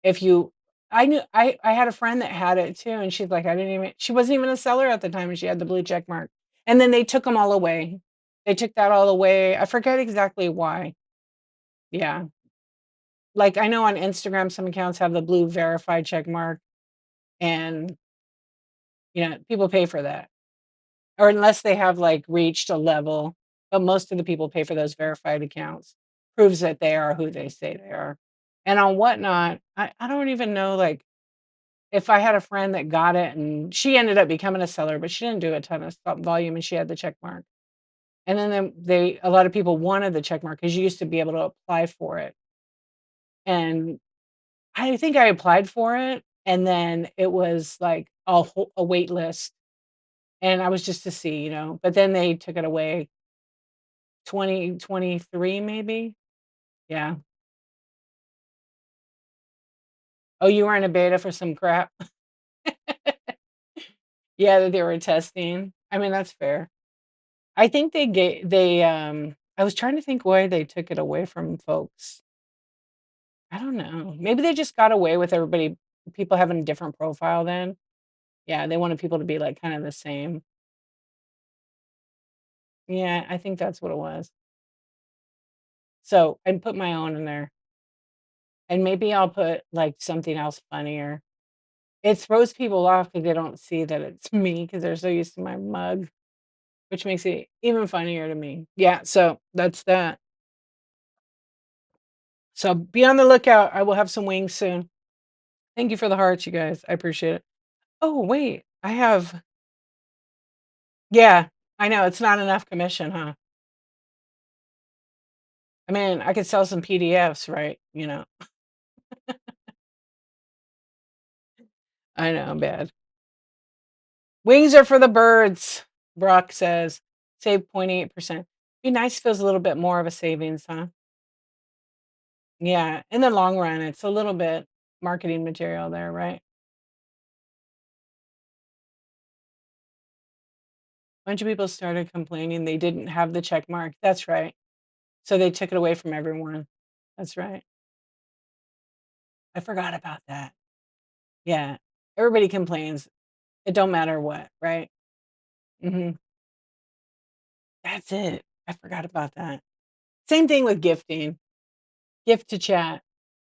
If you I knew I had a friend that had it too, and she's like, "I didn't even" she wasn't even a seller at the time, and she had the blue check mark. And then they took them all away. They took that all away. I forget exactly why. Yeah. Like, I know on Instagram, some accounts have the blue verified check mark, and, people pay for that. Or unless they have, like, reached a level, but most of the people pay for those verified accounts. Proves that they are who they say they are. And on Whatnot, I don't even know, like, if I had a friend that got it and she ended up becoming a seller, but she didn't do a ton of volume and she had the check mark. And then they a lot of people wanted the check mark because you used to be able to apply for it. And I think I applied for it, and then it was like a wait list, and I was just to see, but then they took it away 2023 maybe. Yeah. Oh, you were in a beta for some crap? Yeah, that they were testing. I mean, that's fair. I think I was trying to think why they took it away from folks. I don't know. Maybe they just got away with everybody people having a different profile then. Yeah, they wanted people to be, like, kinda the same. Yeah, I think that's what it was. So, and put my own in there, and maybe I'll put, like, something else funnier. It throws people off because they don't see that it's me because 'cause they're so used to my mug, which makes it even funnier to me. Yeah, so that's that. So be on the lookout. I will have some wings soon. Thank you for the hearts, you guys. I appreciate it. Oh, wait. Yeah, I know, it's not enough commission, huh? I mean, I could sell some PDFs, right? I know, I'm bad. Wings are for the birds, Brock says. Save 0.8%. Be nice if it was a little bit more of a savings, huh? Yeah, in the long run, it's a little bit marketing material there, right? Bunch of people started complaining they didn't have the check mark. That's right. So they took it away from everyone. That's right. I forgot about that. Yeah. Everybody complains. It don't matter what, right? Mhm. That's it. I forgot about that. Same thing with gifting. Gift to chat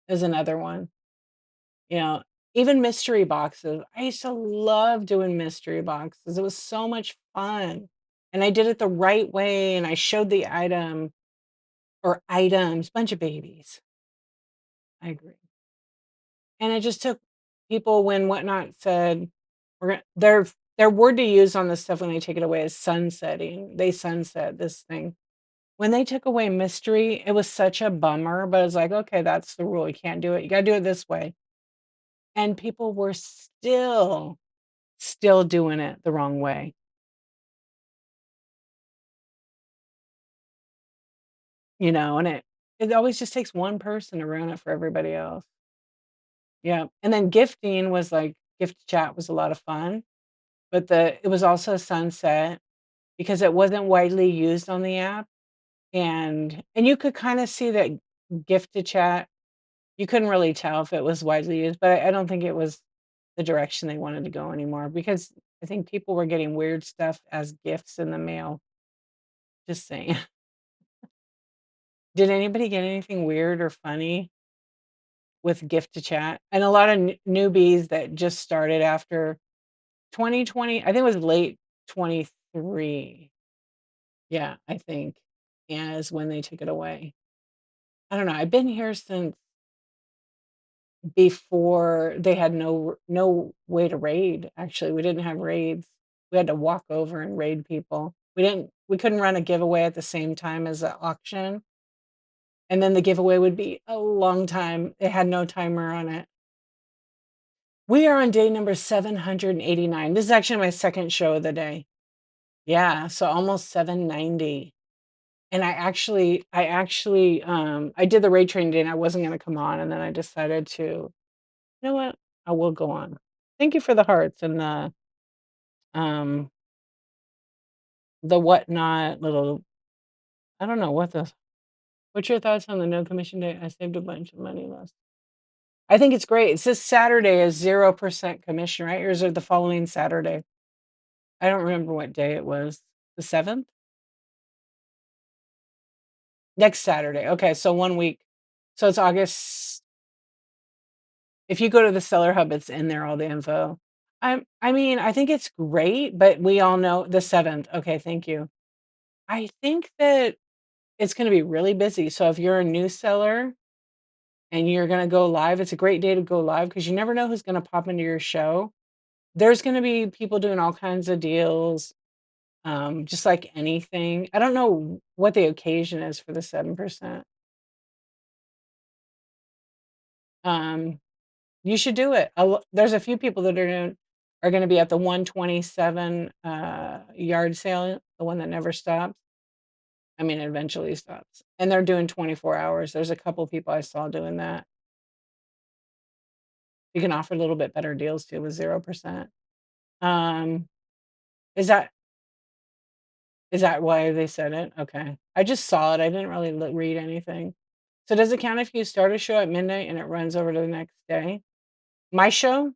is another one. You know, even mystery boxes. I used to love doing mystery boxes. It was so much fun. And I did it the right way and I showed the item or items, bunch of babies. I agree. And it just took people when Whatnot said we're gonna their word to use on this stuff when they take it away is sunsetting. They sunset this thing. When they took away mystery, it was such a bummer, but it's like, okay, that's the rule. You can't do it. You gotta do it this way. And people were still doing it the wrong way, and it always just takes one person to ruin it for everybody else. Yeah. And then gifting was like gift chat was a lot of fun, but it was also sunset because it wasn't widely used on the app. And you could kind of see that gift to chat. You couldn't really tell if it was widely used, but I don't think it was the direction they wanted to go anymore because I think people were getting weird stuff as gifts in the mail. Just saying. Did anybody get anything weird or funny? with gift to chat, and a lot of newbies that just started after 2020. I think it was late 23. Yeah, I think, is when they took it away. I don't know, I've been here since before they had no way to raid, actually. We didn't have raids. We had to walk over and raid people. We couldn't run a giveaway at the same time as the auction, and then the giveaway would be a long time. It had no timer on it. We are on day number 789. This is actually my second show of the day. Yeah, so almost 790. And I did the raid training day and I wasn't gonna come on, and then I decided to, "You know what? I will go on." Thank you for the hearts and um, the whatnot little I don't know what the what's your thoughts on the no commission day? I saved a bunch of money last I think it's great. It says Saturday is 0% commission, right? Or is it the following Saturday? I don't remember what day it was. The 7th? Next Saturday. Okay, so 1 week. So it's August. If you go to the Seller Hub, it's in there, all the info. I mean, I think it's great, but we all know the 7th. Okay, thank you. I think that it's gonna be really busy. So if you're a new seller and you're gonna go live, it's a great day to go live because you never know who's gonna pop into your show. There's gonna be people doing all kinds of deals, just like anything. I don't know what the occasion is for the 7%. Um, you should do it. There's a few people that are gonna be at the 127 yard sale, the one that never stops. I mean, it eventually stops. And they're doing 24 hours. There's a couple people I saw doing that. You can offer a little bit better deals too with 0%. Um, is that is that why they said it? Okay. I just saw it. I didn't really read anything. So does it count if you start a show at midnight and it runs over to the next day? My show?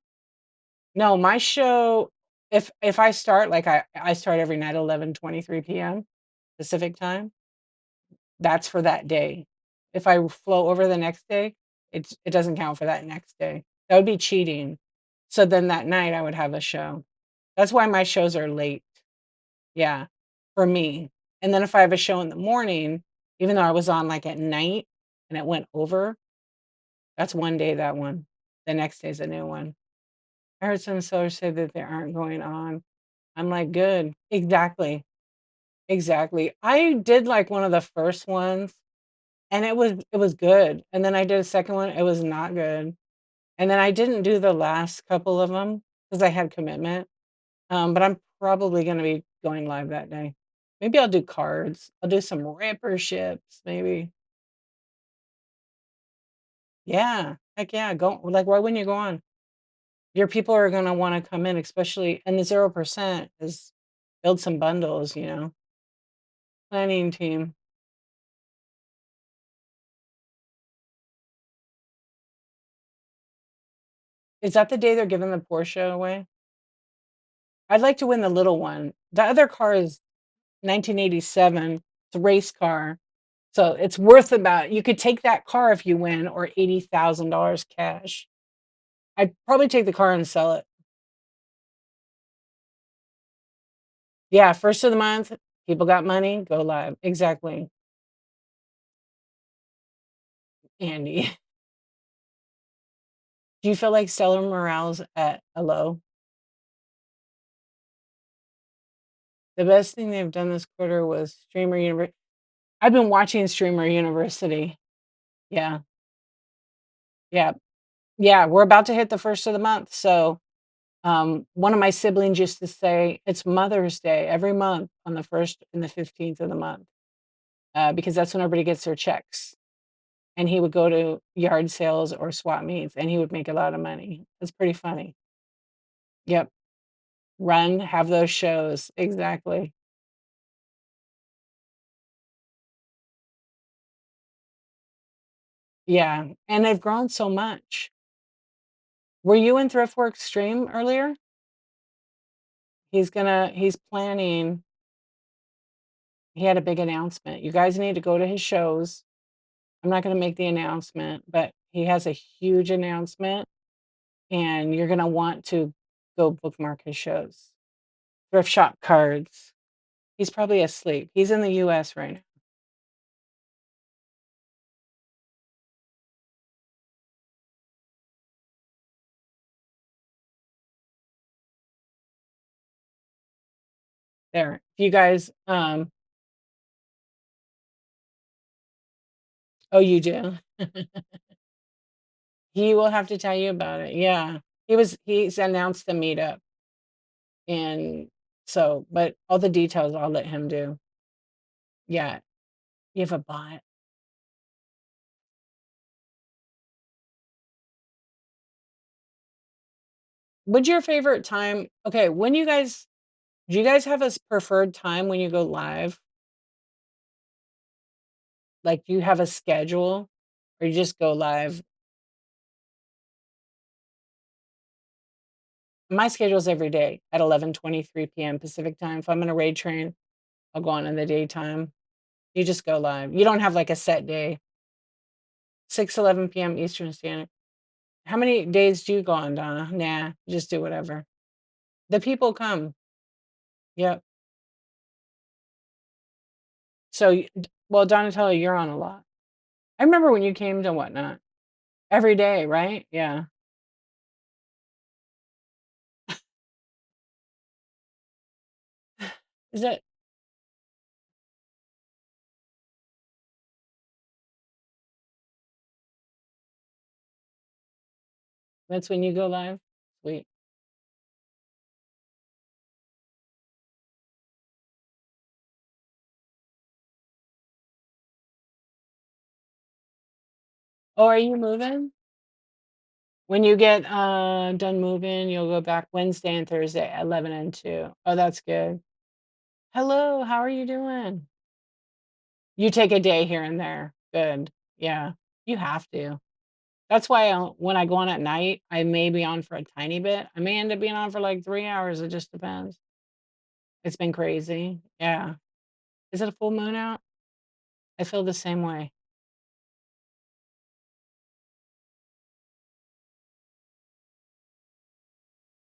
No, my show, if I start like I start every night 11:23 p.m. Pacific time, that's for that day. If I flow over the next day, it doesn't count for that next day. That would be cheating. So then that night I would have a show. That's why my shows are late. Yeah, for me. And then if I have a show in the morning, even though I was on like at night and it went over, that's one day, that one. The next day's a new one. I heard some sellers say that they aren't going on. I'm like, good. Exactly. Exactly. I did like one of the first ones and it was good. And then I did a second one, it was not good. And then I didn't do the last couple of them because I had commitment. But I'm probably gonna be going live that day. Maybe I'll do cards. I'll do some ripper ships, maybe. Yeah. Heck yeah. Go like, why wouldn't you go on? Your people are gonna wanna come in, especially and the 0% is build some bundles, you know? Planning team. Is that the day they're giving the Porsche away? I'd like to win the little one. The other car is 1987. It's a race car. So it's worth about you could take that car if you win or $80,000 cash. I'd probably take the car and sell it. Yeah, first of the month, people got money, go live. Exactly. Andy, do you feel like seller morale's at a low? The best thing they've done this quarter was Streamer University. I've been watching Streamer University. Yeah. Yeah. Yeah, we're about to hit the first of the month. So, one of my siblings used to say it's Mother's Day every month on the 1st and the 15th of the month, because that's when everybody gets their checks. And he would go to yard sales or swap meets, and he would make a lot of money. It's pretty funny. Yep. Run, have those shows. Exactly. Yeah, and they've grown so much. Were you in Thriftworks stream earlier? He's planning he had a big announcement. You guys need to go to his shows. I'm not gonna make the announcement, but He has a huge announcement, and you're gonna want to go bookmark his shows. Thrift shop cards. He's probably asleep. He's in the US right now. There. If you guys, oh, you do? He will have to tell you about it, yeah. He's announced the meetup, and so but all the details I'll let him do. Yeah. You have a bot. What's your favorite time okay, when you guys do you guys have a preferred time when you go live? Like, do you have a schedule, or you just go live? My schedule's every day at 11:23 PM Pacific time. If I'm in a raid train, I'll go on in the daytime. You just go live. You don't have, like, a set day. 6:11 PM Eastern Standard. How many days do you go on, Donna? Nah, just do whatever. The people come. Yep. So, well, Donatello, you're on a lot. I remember when you came to Whatnot. Every day, right? Yeah. Is it that's when you go live? Sweet. Oh, are you moving? When you get, done moving, you'll go back Wednesday and Thursday at 11 and 2. Oh, that's good. Hello, how are you doing? You take a day here and there. Good. Yeah, you have to. That's why, when I go on at night, I may be on for a tiny bit. I may end up being on for, like, 3 hours, it just depends. It's been crazy. Yeah. Is it a full moon out? I feel the same way.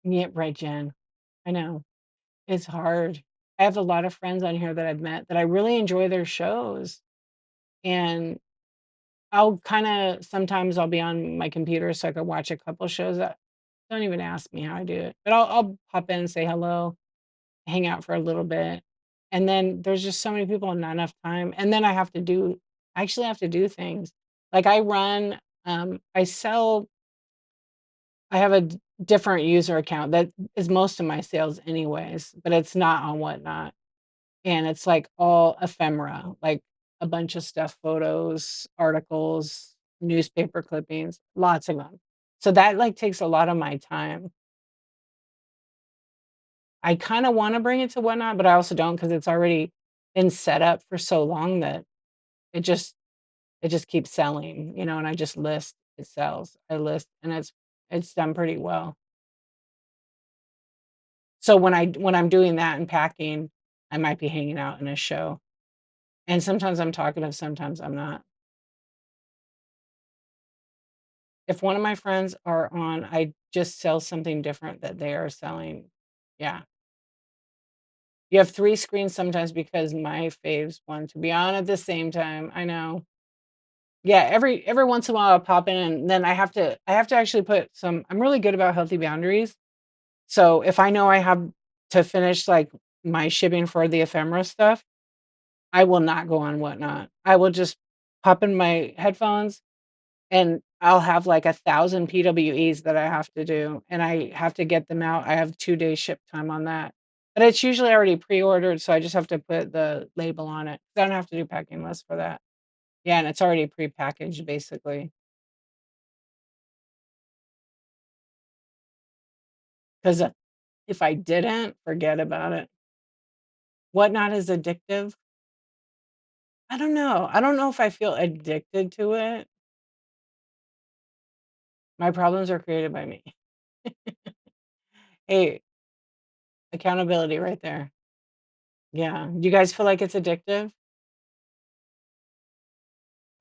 Yeah, right, Jen. I know. It's hard. I have a lot of friends on here that I've met that I really enjoy their shows, and I'll kinda sometimes I'll be on my computer so I could watch a couple shows that don't even ask me how I do it, but I'll pop in and say hello, hang out for a little bit, and then there's just so many people and not enough time, and then I actually have to do things. Like I run, I sell I have a different user account that is most of my sales anyways, but it's not on Whatnot. And it's, like, all ephemera, like, a bunch of stuff, photos, articles, newspaper clippings, lots of them. So that, like, takes a lot of my time. I kinda wanna bring it to Whatnot, but I also don't not because it's already been set up for so long that it just it just keeps selling, and I just list, it sells. I list, and it's done pretty well. So when I'm doing that and packing, I might be hanging out in a show, and sometimes I'm talkative, sometimes I'm not. If one of my friends are on, I just sell something different that they are selling. Yeah. You have 3 screens sometimes because my faves want to be on at the same time. I know. Yeah, every once in a while I'll pop in and then I have to actually put some I'm really good about healthy boundaries. So if I know I have to finish like my shipping for the ephemera stuff, I will not go on Whatnot. I will just pop in my headphones. And I'll have, like, 1,000 PWEs that I have to do, and I have to get them out. I have 2 days ship time on that. But it's usually already pre-ordered, so I just have to put the label on it. I don't have to do packing list for that. Yeah, and it's already prepackaged basically. 'Cause, if I didn't, forget about it. Whatnot is addictive? I don't know. I don't know if I feel addicted to it. My problems are created by me. Hey, accountability right there. Yeah. Do you guys feel like it's addictive?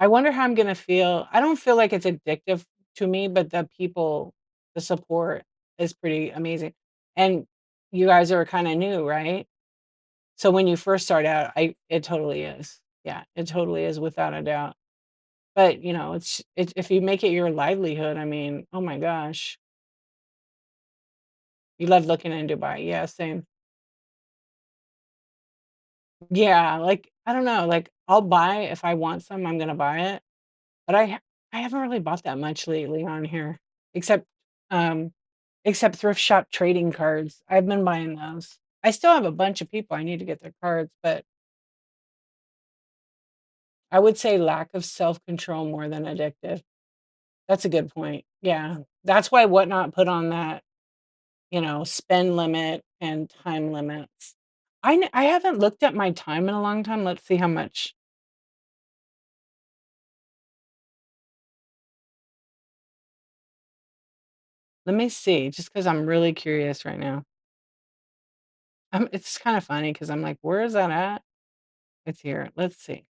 I wonder how I'm gonna feel. I don't feel like it's addictive to me, but the support is pretty amazing. And you guys are kinda new, right? So when you first start out, I it totally is. Yeah, it totally is without a doubt. But, it's if you make it your livelihood, I mean, oh my gosh. You love looking in Dubai. Yeah, same. Yeah, like, I don't know, like, I'll buy if I want some, I'm gonna buy it, but I haven't really bought that much lately on here, except, um except thrift shop trading cards. I've been buying those. I still have a bunch of people I need to get their cards, but I would say lack of self-control more than addictive. That's a good point. Yeah. That's why Whatnot put on that, spend limit and time limits. I haven't looked at my time in a long time. Let's see how much. Let me see, just because 'cause I'm really curious right now. It's kinda funny because 'cause I'm like, "Where is that at?" It's here. Let's see.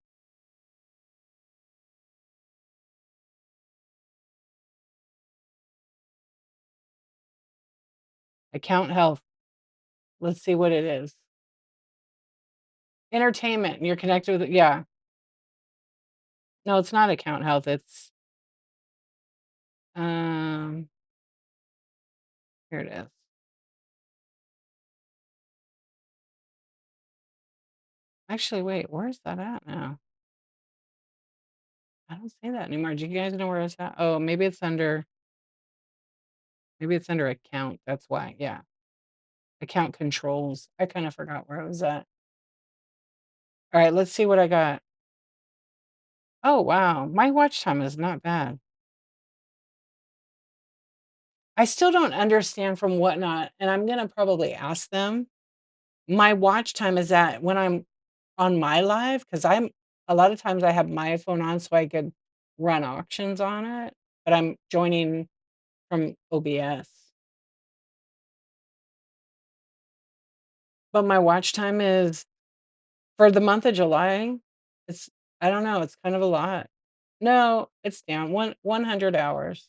Account health. Let's see what it is. Entertainment, and you're connected with it, yeah. No, it's not account health, um, here it is. Actually, wait, where's that at now? I don't see that anymore. Do you guys know where it's at? Oh, maybe it's under account, that's why, yeah. Account controls. I kinda forgot where it was at. Alright, let's see what I got. Oh, wow, my watch time is not bad. I still don't understand from Whatnot, and I'm gonna probably ask them. My watch time is at when I'm on my live, because I'm a lot of times I have my phone on so I could run auctions on it, but I'm joining from OBS. But my watch time is for the month of July, it's I don't know, it's kind of a lot. No, it's down 100 hours.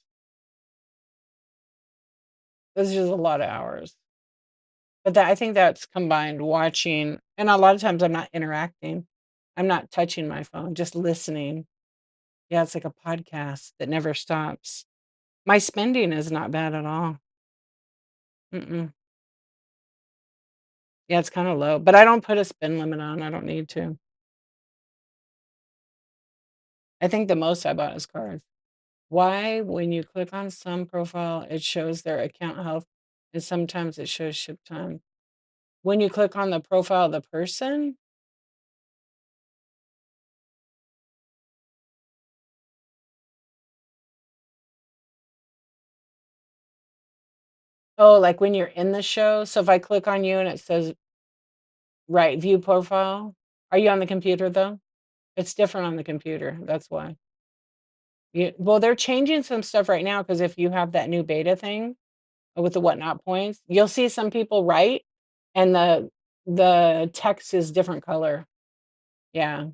This is just a lot of hours. But that I think that's combined watching, and a lot of times I'm not interacting. I'm not touching my phone, just listening. Yeah, it's like a podcast that never stops. My spending is not bad at all. Mm-mm. Yeah, it's kinda low, but I don't put a spend limit on, I don't need to. I think the most I bought is cars. Why, when you click on some profile, it shows their account health, and sometimes it shows ship time? When you click on the profile of the person? Oh, like when you're in the show? So if I click on you and it says right, view profile? Are you on the computer, though? It's different on the computer, that's why. Well, they're changing some stuff right now because if you have that new beta thing with the whatnot points, you'll see some people write, and the text is different color. Yeah.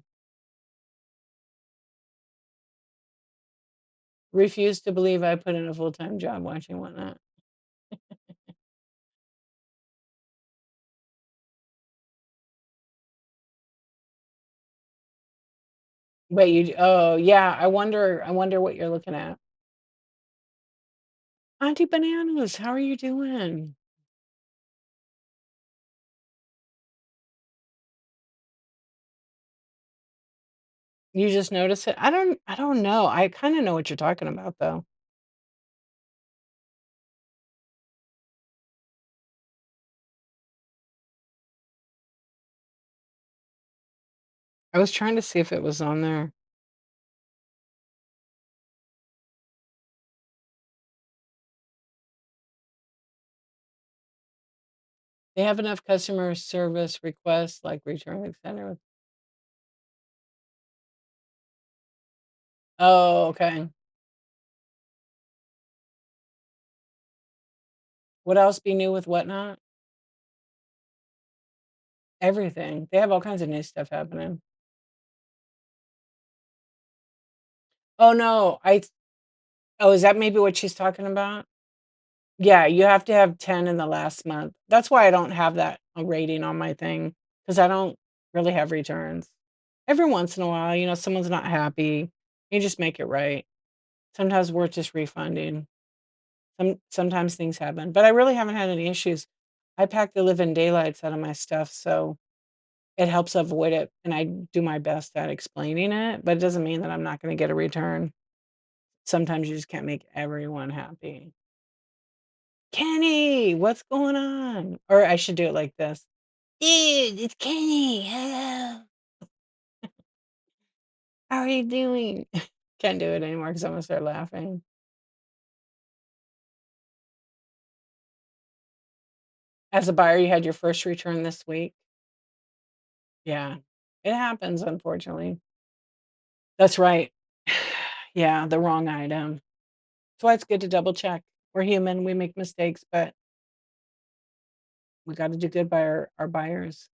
Refuse to believe I put in a full-time job watching whatnot. Wait, oh, yeah, I wonder what you're looking at. Auntie Bananas, how are you doing? You just notice it? I don't know. I kinda know what you're talking about, though. I was trying to see if it was on there. They have enough customer service requests, like return, etcetera. Oh, okay. What else be new with Whatnot? Everything. They have all kinds of new stuff happening. Oh, no, oh, is that maybe what she's talking about? Yeah, you have to have 10 in the last month. That's why I don't have that rating on my thing, because I don't really have returns. Every once in a while, someone's not happy, you just make it right. Sometimes worth just refunding. Sometimes things happen, but I really haven't had any issues. I pack the living daylights out of my stuff, so it helps avoid it, and I do my best at explaining it, but it doesn't mean that I'm not gonna get a return. Sometimes you just can't make everyone happy. "Kenny, what's going on?" Or I should do it like this. "Dude, it's Kenny. Hello. How are you doing?" Can't do it anymore because 'cause I'm gonna start laughing. As a buyer, you had your first return this week? Yeah. It happens, unfortunately. That's right. Yeah, the wrong item. That's why it's good to double check. We're human, we make mistakes, but we gotta do good by our buyers.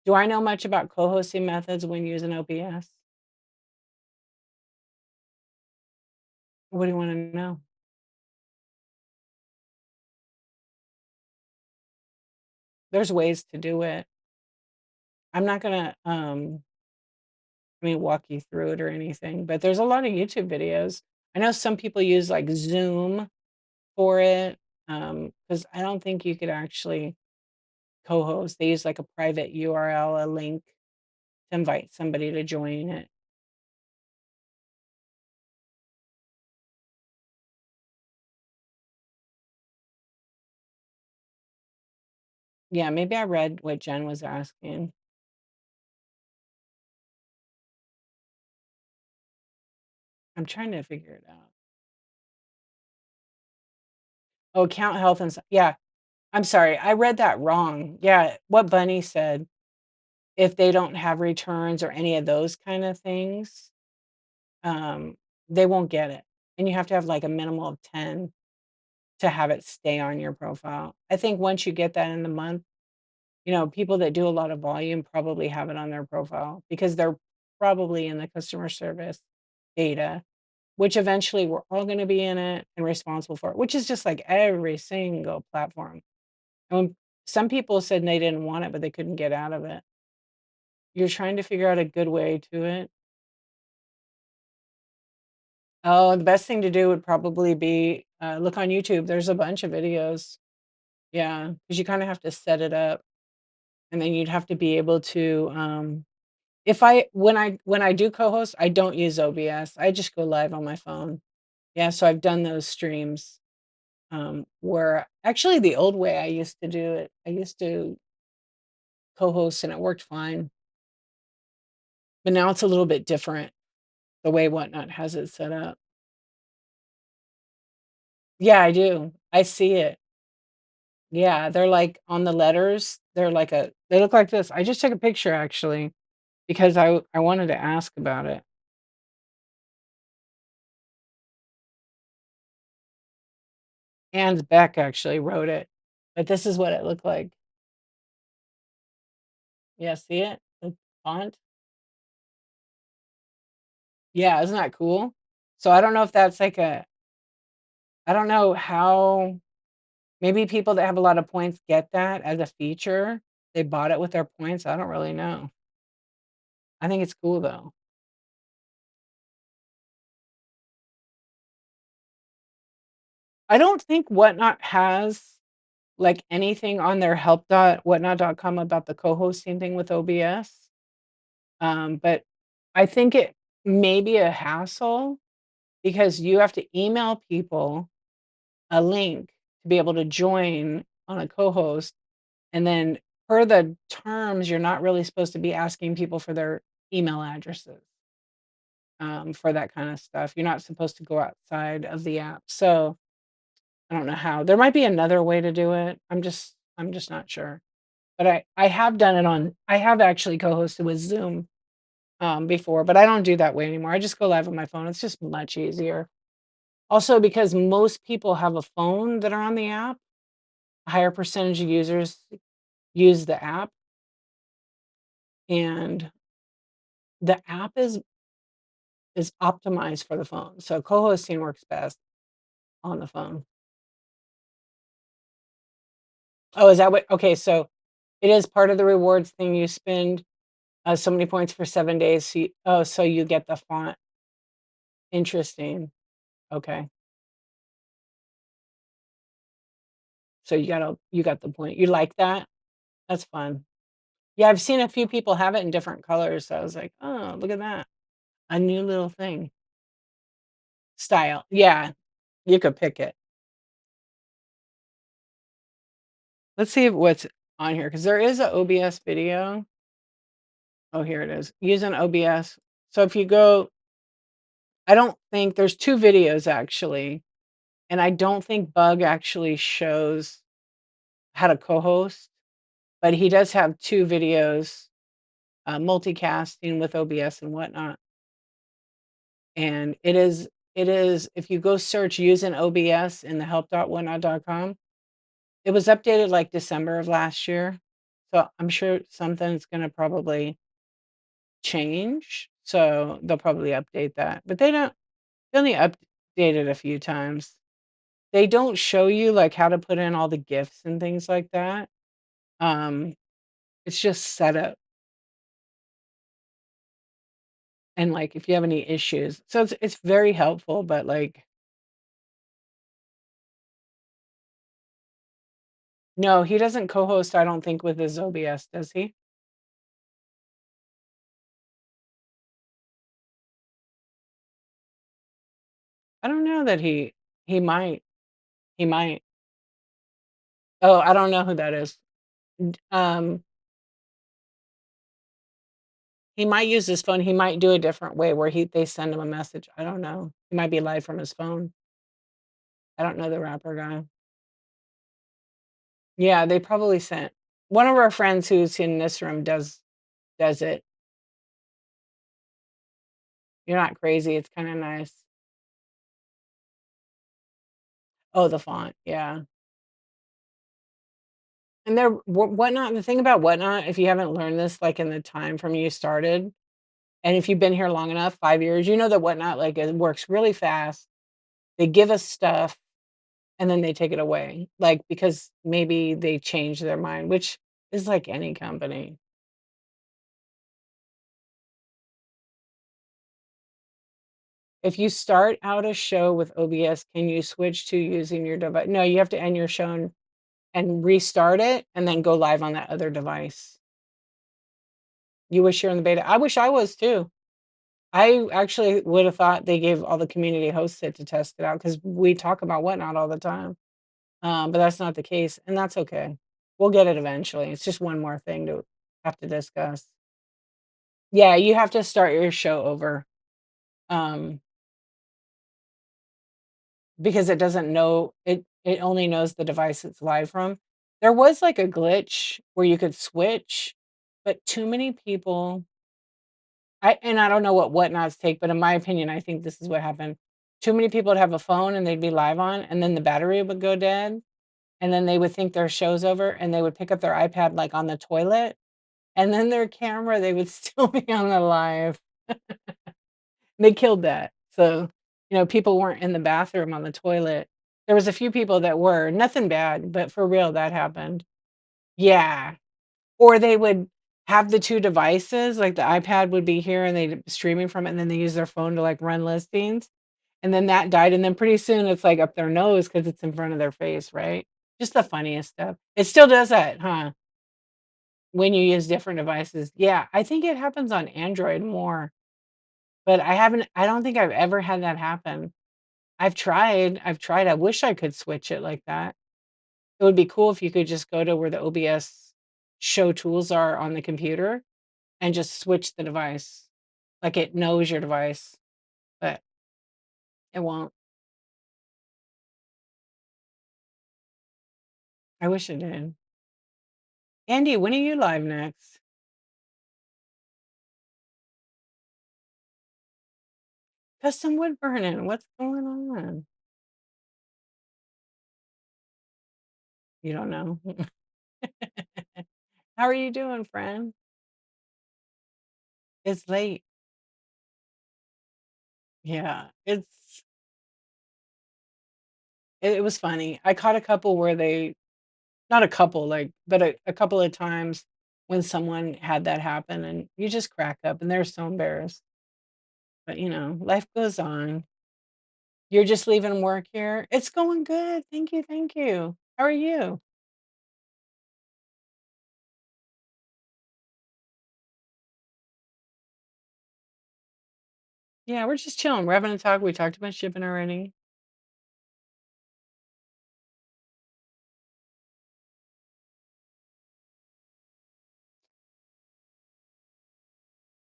Do I know much about co-hosting methods when using OBS? What do you wanna know? There's ways to do it. I'm not gonna, walk you through it or anything, but there's a lot of YouTube videos. I know some people use, like, Zoom for it, because I don't think you could actually co-host. They use, like, a private URL, a link to invite somebody to join it. Yeah, maybe I read what Jen was asking. I'm trying to figure it out. Oh, account health and yeah, I'm sorry, I read that wrong. Yeah, what Bunny said, if they don't have returns or any of those kind of things, um, they won't get it, and you have to have, like, a minimum of 10 to have it stay on your profile. I think once you get that in the month, people that do a lot of volume probably have it on their profile because they're probably in the customer service data, which eventually we're all gonna be in it and responsible for it, which is just like every single platform. And when some people said they didn't want it, but they couldn't get out of it. You're trying to figure out a good way to it. Oh, the best thing to do would probably be, look on YouTube. There's a bunch of videos. Yeah, because you kinda have to set it up, and then you'd have to be able to, if I when I do co-host, I don't use OBS. I just go live on my phone. Yeah, so I've done those streams, where actually the old way I used to do it, I used to co-host and it worked fine, but now it's a little bit different, the way Whatnot has it set up. Yeah, I do. I see it. Yeah, they're like on the letters, they look like this. I just took a picture actually because I wanted to ask about it. Anne's Beck actually wrote it, but this is what it looked like. Yeah, see it? The font? Yeah, isn't that cool? So I don't know if that's like a I don't know how maybe people that have a lot of points get that as a feature. They bought it with their points. I don't really know. I think it's cool though. I don't think Whatnot has like anything on their help.whatnot.com about the co-hosting thing with OBS. But I think it may be a hassle because you have to email people a link to be able to join on a co-host. And then per the terms, you're not really supposed to be asking people for their email addresses, for that kind of stuff. You're not supposed to go outside of the app. So I don't know how. There might be another way to do it. I'm just not sure. But I have done it on I have actually co-hosted with Zoom before, but I don't do that way anymore. I just go live on my phone. It's just much easier. Also, because most people have a phone that are on the app, a higher percentage of users use the app, and the app is is optimized for the phone. So co-hosting works best on the phone. Oh, is that what okay, so it is part of the rewards thing you spend, so many points for 7 days, so you get the font. Interesting. Okay. So you got the point. You like that? That's fun. Yeah, I've seen a few people have it in different colors, so I was like, "Oh, look at that. A new little thing." Style. Yeah, you could pick it. Let's see what's on here because there is a OBS video. Oh, here it is. Using OBS. So if you go I don't think there's 2 videos actually, and I don't think Bug actually shows how to co-host, but he does have 2 videos, multicasting with OBS and whatnot. And it is if you go search using OBS in the help.whatnot.com, it was updated like December of last year. So I'm sure something's gonna probably change. So they'll probably update that. But they only update it a few times. They don't show you like how to put in all the gifts and things like that. Um, it's just setup and like if you have any issues. So it's very helpful, but like no, he doesn't co-host, I don't think, with his OBS, does he? I don't know that he might. He might. Oh, I don't know who that is. He might use his phone. He might do a different way where they send him a message. I don't know. He might be live from his phone. I don't know the rapper guy. Yeah, they probably sent one of our friends who's in this room does it. You're not crazy. It's kind of nice. Oh, the font. Yeah. And they're whatnot. The thing about whatnot, if you haven't learned this, like in the time from you started, and if you've been here long enough, 5 years, you know that whatnot like it works really fast. They give us stuff and then they take it away, like because maybe they change their mind, which is like any company. If you start out a show with OBS, can you switch to using your device? No, you have to end your show and restart it and then go live on that other device. You wish you're in the beta. I wish I was too. I actually would have thought they gave all the community hosts it to test it out because we talk about whatnot all the time. But that's not the case, and that's okay. We'll get it eventually. It's just one more thing to have to discuss. Yeah, you have to start your show over, um, because it doesn't know it only knows the device it's live from. There was, like, a glitch where you could switch, but too many people I don't know what whatnots take, but in my opinion, I think this is what happened. Too many people would have a phone and they'd be live on, and then the battery would go dead, and then they would think their show's over, and they would pick up their iPad, like, on the toilet, and then their camera, they would still be on the live. They killed that. So, people weren't in the bathroom on the toilet. There was a few people that were, nothing bad, but for real, that happened. Yeah. Or they would have the 2 devices, like, the iPad would be here and they'd streaming from it, and then they use their phone to, like, run listings, and then that died, and then pretty soon it's, like, up their nose because it's in front of their face, right? Just the funniest stuff. It still does that, huh? When you use different devices. Yeah, I think it happens on Android more, but I don't think I've ever had that happen. I've tried, I wish I could switch it like that. It would be cool if you could just go to where the OBS show tools are on the computer and just switch the device. Like, it knows your device, but it won't. I wish it did. Andy, when are you live next? Custom wood burning, what's going on? You don't know? How are you doing, friend? It's late. Yeah, it was funny. I caught a couple where they not a couple, like, but a couple of times when someone had that happen, and you just crack up, and they're so embarrassed. But, life goes on. You're just leaving work here? It's going good. Thank you, thank you. How are you? Yeah, we're just chilling. We're having a talk. We talked about shipping already.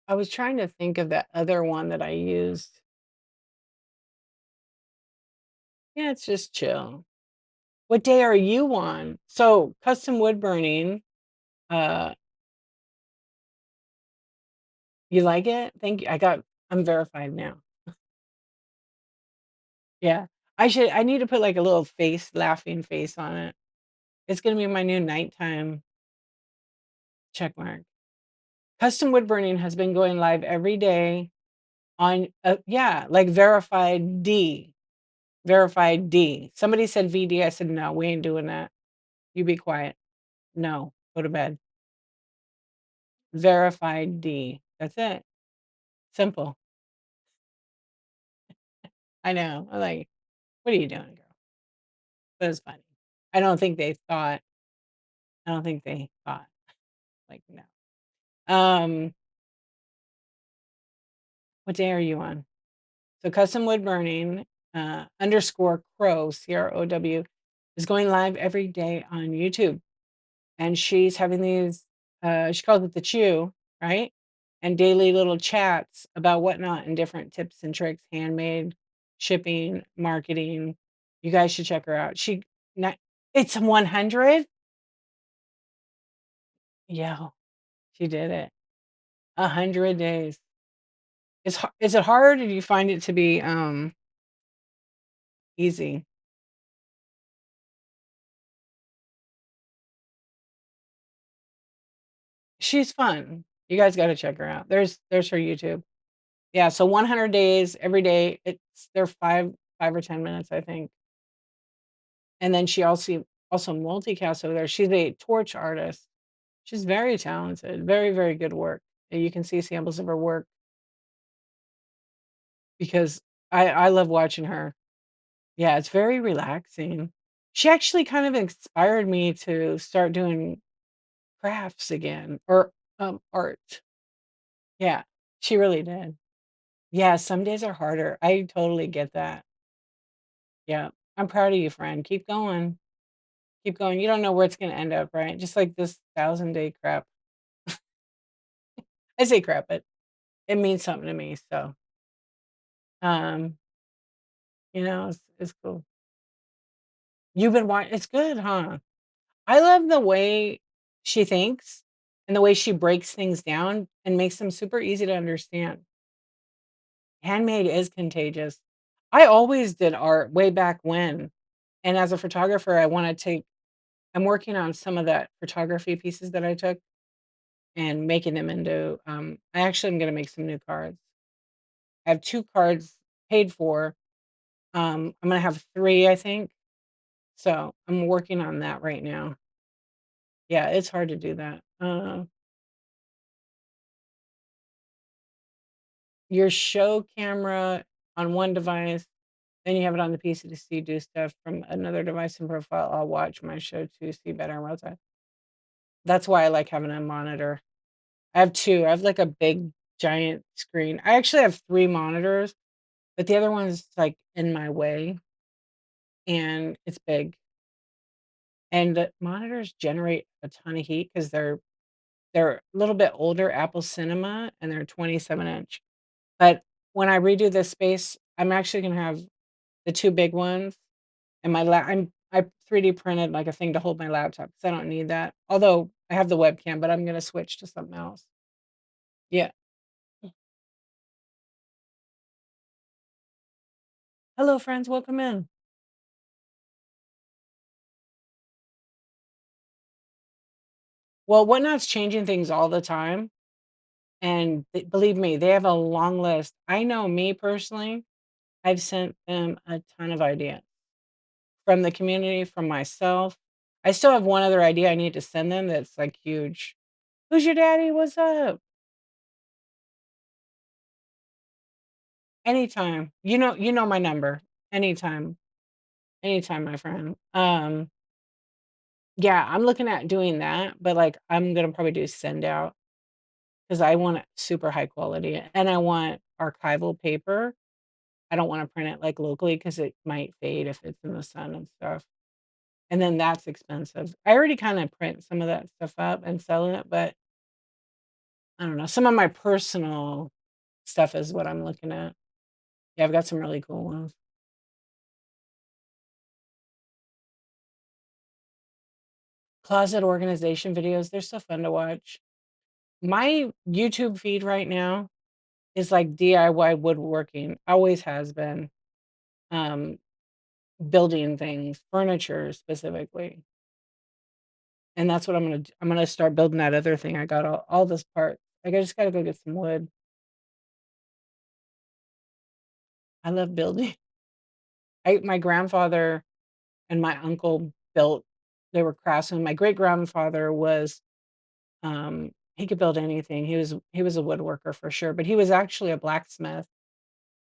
I was trying to think of that other one that I used. Yeah, it's just chill. What day are you on? So, custom wood burning, uh, you like it? Thank you. I'm verified now. Yeah. I need to put like a little face, laughing face on it. It's gonna be my new nighttime check mark. Custom wood burning has been going live every day on, yeah, like verified D. Verified D. Somebody said VD. I said, no, we ain't doing that. You be quiet. No, go to bed. Verified D. That's it. Simple. I know. I'm like, what are you doing, girl? But it's funny. I don't think they thought, I don't think they thought, like, no. Um, what day are you on? So custom wood burning, underscore crow, CROW, is going live every day on YouTube. And she's having these, she calls it the chew, right? And daily little chats about whatnot and different tips and tricks, handmade, shipping, marketing. You guys should check her out. Not, it's 100. Yeah, she did it. 100 days. Is it hard, or do you find it to be easy? She's fun. You guys got to check her out. There's her YouTube. Yeah, so 100 days every day. They're 5 or 10 minutes, I think. And then she also multicasts over there. She's a torch artist. She's very talented, very, very good work. And you can see samples of her work because I love watching her. Yeah, it's very relaxing. She actually kind of inspired me to start doing crafts again, or art. Yeah, she really did. Yeah, some days are harder. I totally get that. Yeah. I'm proud of you, friend. Keep going. Keep going. You don't know where it's gonna end up, right? Just like this 1,000-day crap. I say crap, but it means something to me. So, um, it's cool. You've been watching. It's good, huh? I love the way she thinks and the way she breaks things down and makes them super easy to understand. Handmade is contagious. I always did art way back when. And as a photographer, I'm working on some of that photography pieces that I took and making them into, I actually am gonna make some new cards. I have 2 cards paid for. I'm gonna have 3, I think. So, I'm working on that right now. Yeah, it's hard to do that. Your show camera on one device, then you have it on the PC to see do stuff from another device and profile. I'll watch my show to see better in real time. That's why I like having a monitor. I have 2. I have, like, a big giant screen. I actually have 3 monitors, but the other one's, like, in my way, and it's big. And the monitors generate a ton of heat because they're a little bit older Apple Cinema, and they're 27-inch. But when I redo this space, I'm actually gonna have the 2 big ones, and I 3D printed, like, a thing to hold my laptop because I don't need that. Although I have the webcam, but I'm gonna switch to something else. Yeah. Hello, friends, welcome in. Well, Whatnot's changing things all the time, and believe me, they have a long list. I know me personally, I've sent them a ton of ideas from the community, from myself. I still have one other idea I need to send them that's, like, huge. "Who's your daddy? What's up?" Anytime. You know my number. Anytime. Anytime, my friend. Yeah, I'm looking at doing that, but, like, I'm gonna probably do send out because I want it super high quality, and I want archival paper. I don't wanna print it, like, locally because it might fade if it's in the sun and stuff, and then that's expensive. I already kinda print some of that stuff up and sell it, but I don't know, some of my personal stuff is what I'm looking at. Yeah, I've got some really cool ones. Closet organization videos, they're so fun to watch. My YouTube feed right now is, like, DIY woodworking, always has been, um, building things, furniture specifically, and that's what I'm gonna start building that other thing. I got all this parts. Like, I just gotta go get some wood. I love building. I my grandfather and my uncle built they were craftsmen. My great-grandfather was, he could build anything. He was a woodworker for sure, but he was actually a blacksmith,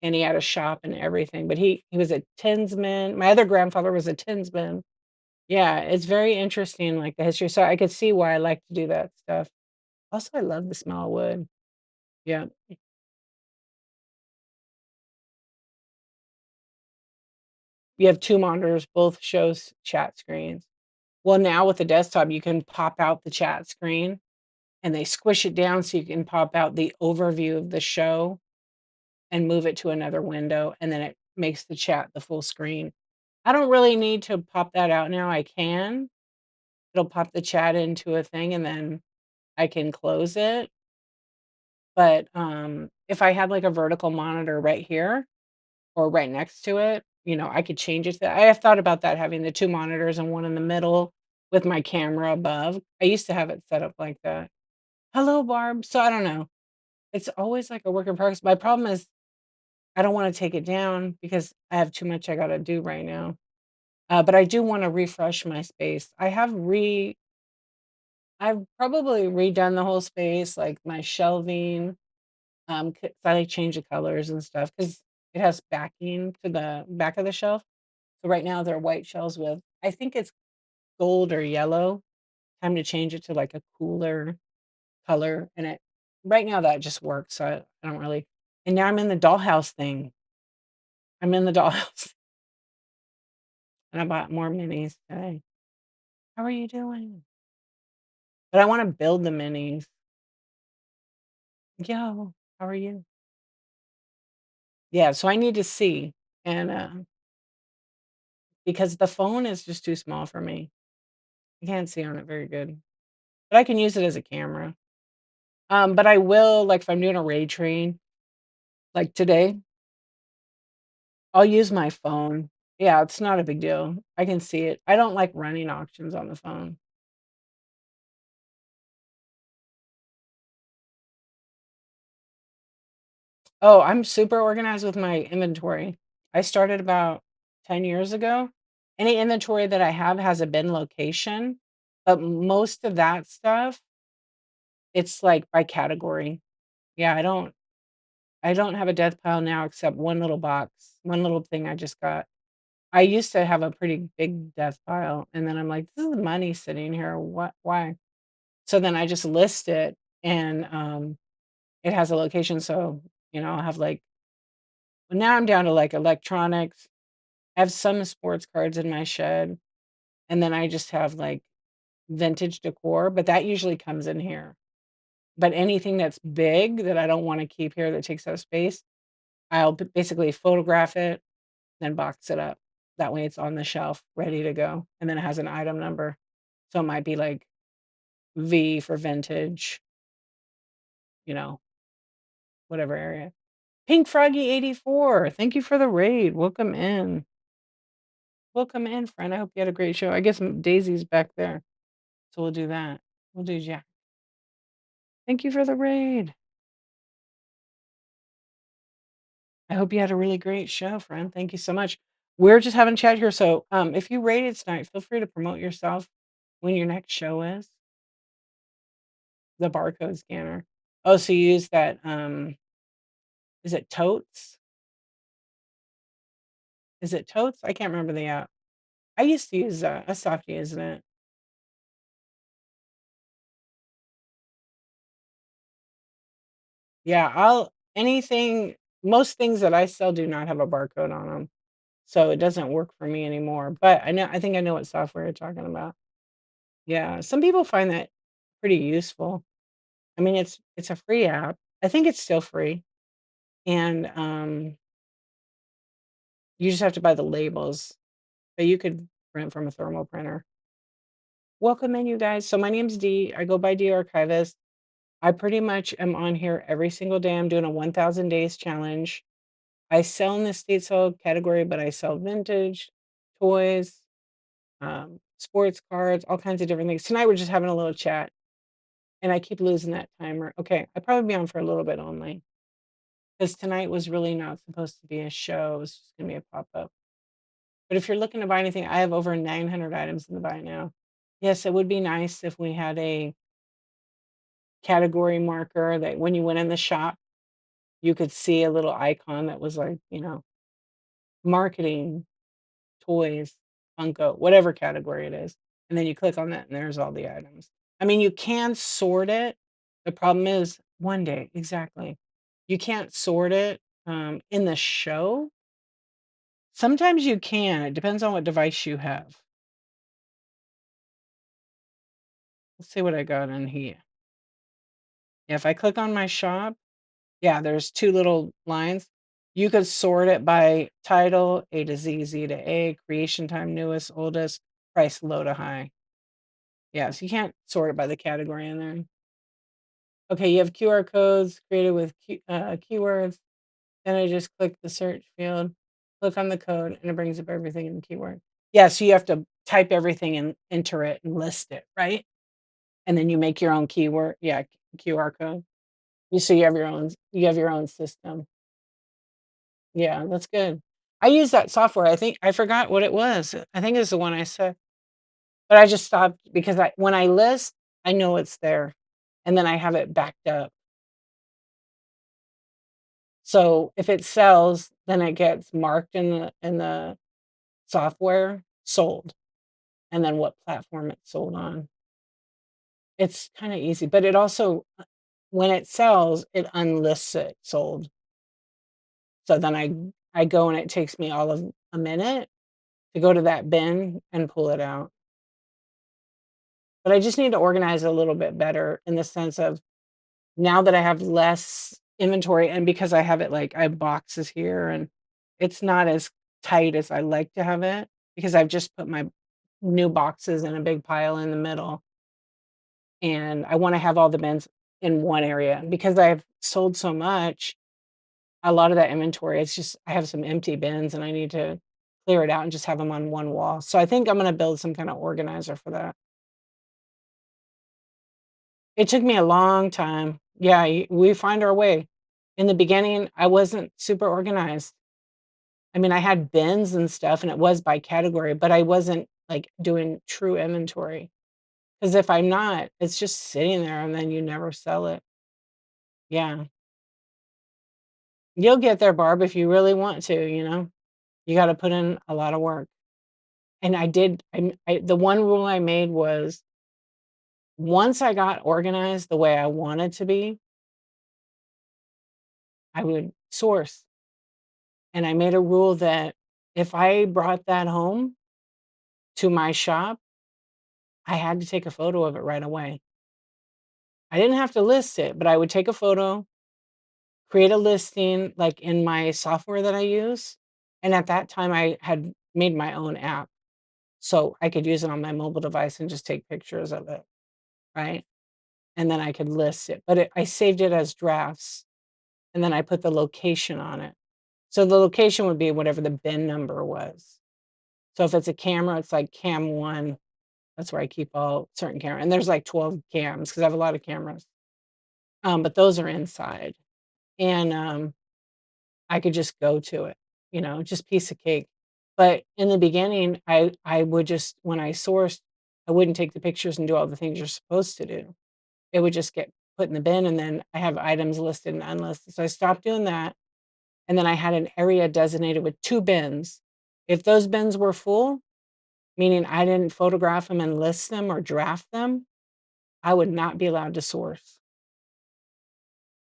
and he had a shop and everything, but he was a tinsman. My other grandfather was a tinsman. Yeah, it's very interesting, like, the history, so I could see why I like to do that stuff. Also, I love the smell of wood. Yeah. You have 2 monitors, both shows chat screens. Well, now with the desktop, you can pop out the chat screen, and they squish it down so you can pop out the overview of the show and move it to another window, and then it makes the chat the full screen. I don't really need to pop that out now, I can. It'll pop the chat into a thing, and then I can close it, but, if I had, like, a vertical monitor right here or right next to it, I could change it to I have thought about that, having the 2 monitors and 1 in the middle with my camera above. I used to have it set up like that. "Hello, Barb." So, I don't know. It's always like a work in progress. My problem is I don't wanna take it down because I have too much I gotta do right now. But I do wanna refresh my space. I've probably redone the whole space, like my shelving, 'cause I like change the colors and stuff because it has backing to the back of the shelf. So right now they're white shelves with I think it's gold or yellow. Time to change it to like a cooler color, and it right now that just works, so I don't really and now I'm in the dollhouse thing. I'm in the dollhouse, and I bought more minis today. How are you doing? But I wanna build the minis. Yo, how are you? Yeah, so I need to see, and, because the phone is just too small for me. I can't see on it very good, but I can use it as a camera. But I will, like, if I'm doing a raid train, like today, I'll use my phone. Yeah, it's not a big deal. I can see it. I don't like running auctions on the phone. Oh, I'm super organized with my inventory. I started about 10 years ago. Any inventory that I have has a bin location, but most of that stuff, it's, like, by category. Yeah, I don't have a death pile now except one little box, one little thing I just got. I used to have a pretty big death pile, and then I'm like, "This is money sitting here. What why?" So then I just list it, and, it has a location, so, I'll have, like well, now I'm down to, like, electronics. I have some sports cards in my shed, and then I just have, like, vintage decor, but that usually comes in here. But anything that's big that I don't wanna keep here that takes up space, I'll b basically photograph it, then box it up. That way it's on the shelf ready to go, and then it has an item number. So it might be, like, V for vintage, you know, whatever area. Pink Froggy 84, thank you for the raid. Welcome in. Welcome in, friend. I hope you had a great show. I guess Daisy's back there, so we'll do that. We'll do Jack. Thank you for the raid. I hope you had a really great show, friend. Thank you so much. We're just having a chat here, so, if you rate it tonight, feel free to promote yourself when your next show is, the barcode scanner. Oh, so you use that, is it Totes? Is it Totes? I can't remember the app. I used to use that. I stopped using it. Yeah, I'll anything most things that I sell do not have a barcode on them, so it doesn't work for me anymore, but I think I know what software you're talking about. Yeah, some people find that pretty useful. I mean, it's a free app. I think it's still free, and, you just have to buy the labels, but you could print from a thermal printer. Welcome in, you guys. So my name's Dee. I go by Dee Archivist. I pretty much am on here every single day. I'm doing a 1,000 days challenge. I sell in the estate sale category, but I sell vintage, toys, sports cards, all kinds of different things. Tonight we're just having a little chat, and I keep losing that timer. Okay, I'll probably be on for a little bit only because tonight was really not supposed to be a show. It was just gonna be a pop up. But if you're looking to buy anything, I have over 900 items in the buy now. Yes, it would be nice if we had a category marker that when you went in the shop, you could see a little icon that was like, marketing, toys, Funko, whatever category it is. And then you click on that and there's all the items. I mean, you can sort it. The problem is one day, exactly. You can't sort it in the show. Sometimes you can. It depends on what device you have. Let's see what I got in here. Yeah, if I click on my shop, yeah, there's 2 little lines. You could sort it by title, A to Z, Z to A, creation time, newest, oldest, price low to high. Yeah, so you can't sort it by the category in there. Okay, you have QR codes created with keywords. Then I just click the search field, click on the code, and it brings up everything in the keyword. Yeah, so you have to type everything and enter it and list it, right? And then you make your own keyword, yeah, QR code. You have your own system. Yeah, that's good. I use that software. I think I forgot what it was. I think it's the one I said, but I just stopped because I when I list, I know it's there, and then I have it backed up. So if it sells, then it gets marked in the software sold, and then what platform it's sold on. It's kind of easy, but it also when it sells, it unlists it sold. So then I go and it takes me all of a minute to go to that bin and pull it out. But I just need to organize a little bit better in the sense of now that I have less inventory and because I have it like I have boxes here and it's not as tight as I like to have it because I've just put my new boxes in a big pile in the middle and I want to have all the bins in one area. Because I've sold so much, a lot of that inventory, it's just I have some empty bins and I need to clear it out and just have them on one wall. So I think I'm going to build some kind of organizer for that. It took me a long time. Yeah, we find our way. In the beginning, I wasn't super organized. I mean, I had bins and stuff and it was by category, but I wasn't like doing true inventory. Because if I'm not, it's just sitting there and then you never sell it. Yeah. You'll get there, Barb, if you really want to. You got to put in a lot of work. And I did, the one rule I made was once I got organized the way I wanted to be, I would source. And I made a rule that if I brought that home to my shop, I had to take a photo of it right away. I didn't have to list it, but I would take a photo, create a listing like in my software that I use. And at that time, I had made my own app. So I could use it on my mobile device and just take pictures of it. Right. And then I could list it. But I saved it as drafts and then I put the location on it. So the location would be whatever the bin number was. So if it's a camera, it's like cam one. That's where I keep all certain camera and there's like 12 cams because I have a lot of cameras. But those are inside. And I could just go to it, just piece of cake. But in the beginning, I would just when I sourced, I wouldn't take the pictures and do all the things you're supposed to do. It would just get put in the bin, and then I have items listed and unlisted. So I stopped doing that, and then I had an area designated with 2 bins. If those bins were full, meaning I didn't photograph them and list them or draft them, I would not be allowed to source.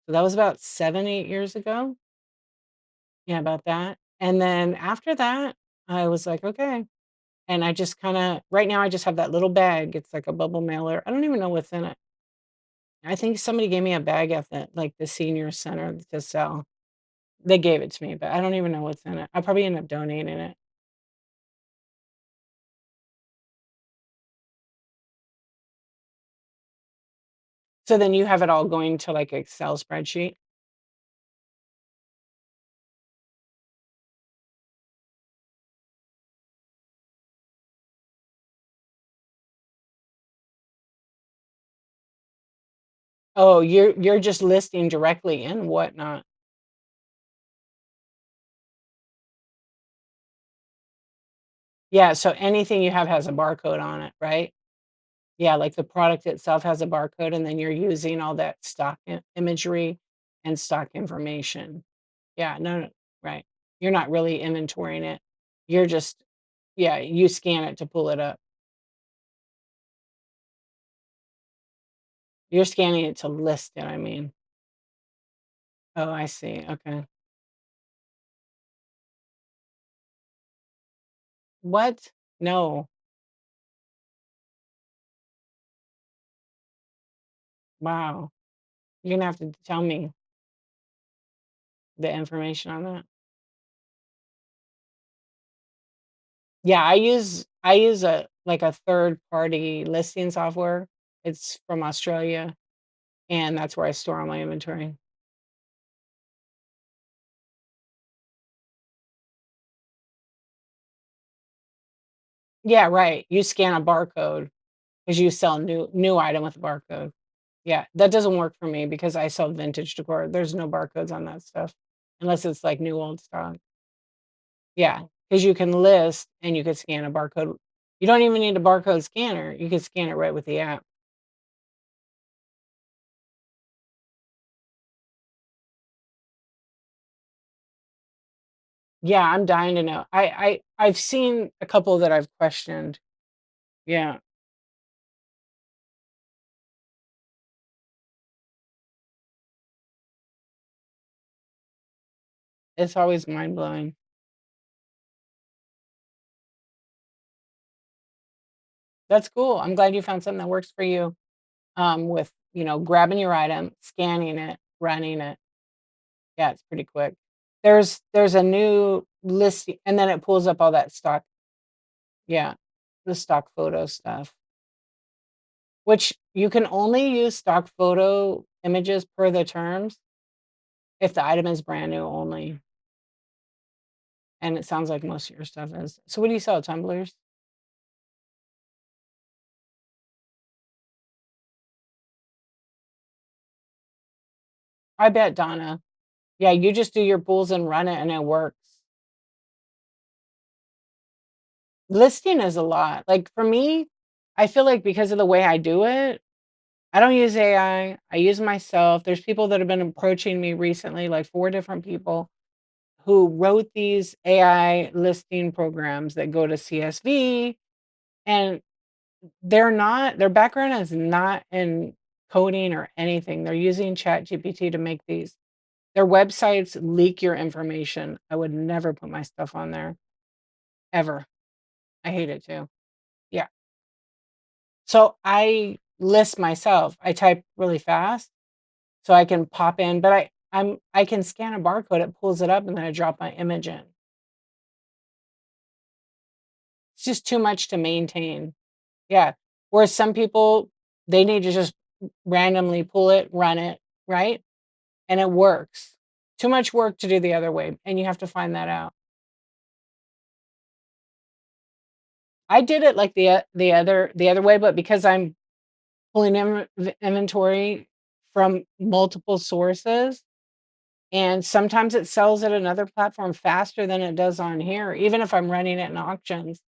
So that was about 7, 8 years ago. Yeah, about that. And then after that, I was like, "Okay." And I just kinda right now, I just have that little bag. It's like a bubble mailer. I don't even know what's in it. I think somebody gave me a bag at the senior center to sell. They gave it to me, but I don't even know what's in it. I'll probably end up donating it. So then you have it all going to, like, Excel spreadsheet? Oh, you're just listing directly in Whatnot. Yeah, so anything you have has a barcode on it, right? Yeah, like the product itself has a barcode, and then you're using all that stock imagery and stock information. Yeah, no, no, right. You're not really inventorying it. You're just yeah, you scan it to pull it up. You're scanning it to list it, I mean. Oh, I see, okay. What? No. Wow. You're gonna have to tell me the information on that. Yeah, I use a like a third party listing software. It's from Australia, and that's where I store all my inventory. Yeah, right. You scan a barcode because you sell new item with a barcode. Yeah, that doesn't work for me because I sell vintage decor. There's no barcodes on that stuff unless it's like new old stock. Yeah, because you can list and you could scan a barcode. You don't even need a barcode scanner. You can scan it right with the app. Yeah, I'm dying to know. I've seen a couple that I've questioned. Yeah, it's always mind blowing. That's cool. I'm glad you found something that works for you. With grabbing your item, scanning it, running it. Yeah, it's pretty quick. There's a new list, and then it pulls up all that stock. Yeah, the stock photo stuff, which you can only use stock photo images per the terms if the item is brand new only. And it sounds like most of your stuff is. So what do you sell? Tumblers? I bet, Donna. Yeah, you just do your pools and run it and it works. Listing is a lot. Like for me, I feel like because of the way I do it, I don't use AI. I use myself. There's people that have been approaching me recently, like 4 different people who wrote these AI listing programs that go to CSV, and their background is not in coding or anything. They're using ChatGPT to make these. Their websites leak your information. I would never put my stuff on there, ever. I hate it too. Yeah. So I list myself. I type really fast so I can pop in, but I can scan a barcode, it pulls it up, and then I drop my image in. It's just too much to maintain. Yeah. Whereas some people, they need to just randomly pull it, run it, right? And it works. Too much work to do the other way, and you have to find that out. I did it like the other way, but because I'm pulling inventory from multiple sources, and sometimes it sells at another platform faster than it does on here, even if I'm running it in auctions.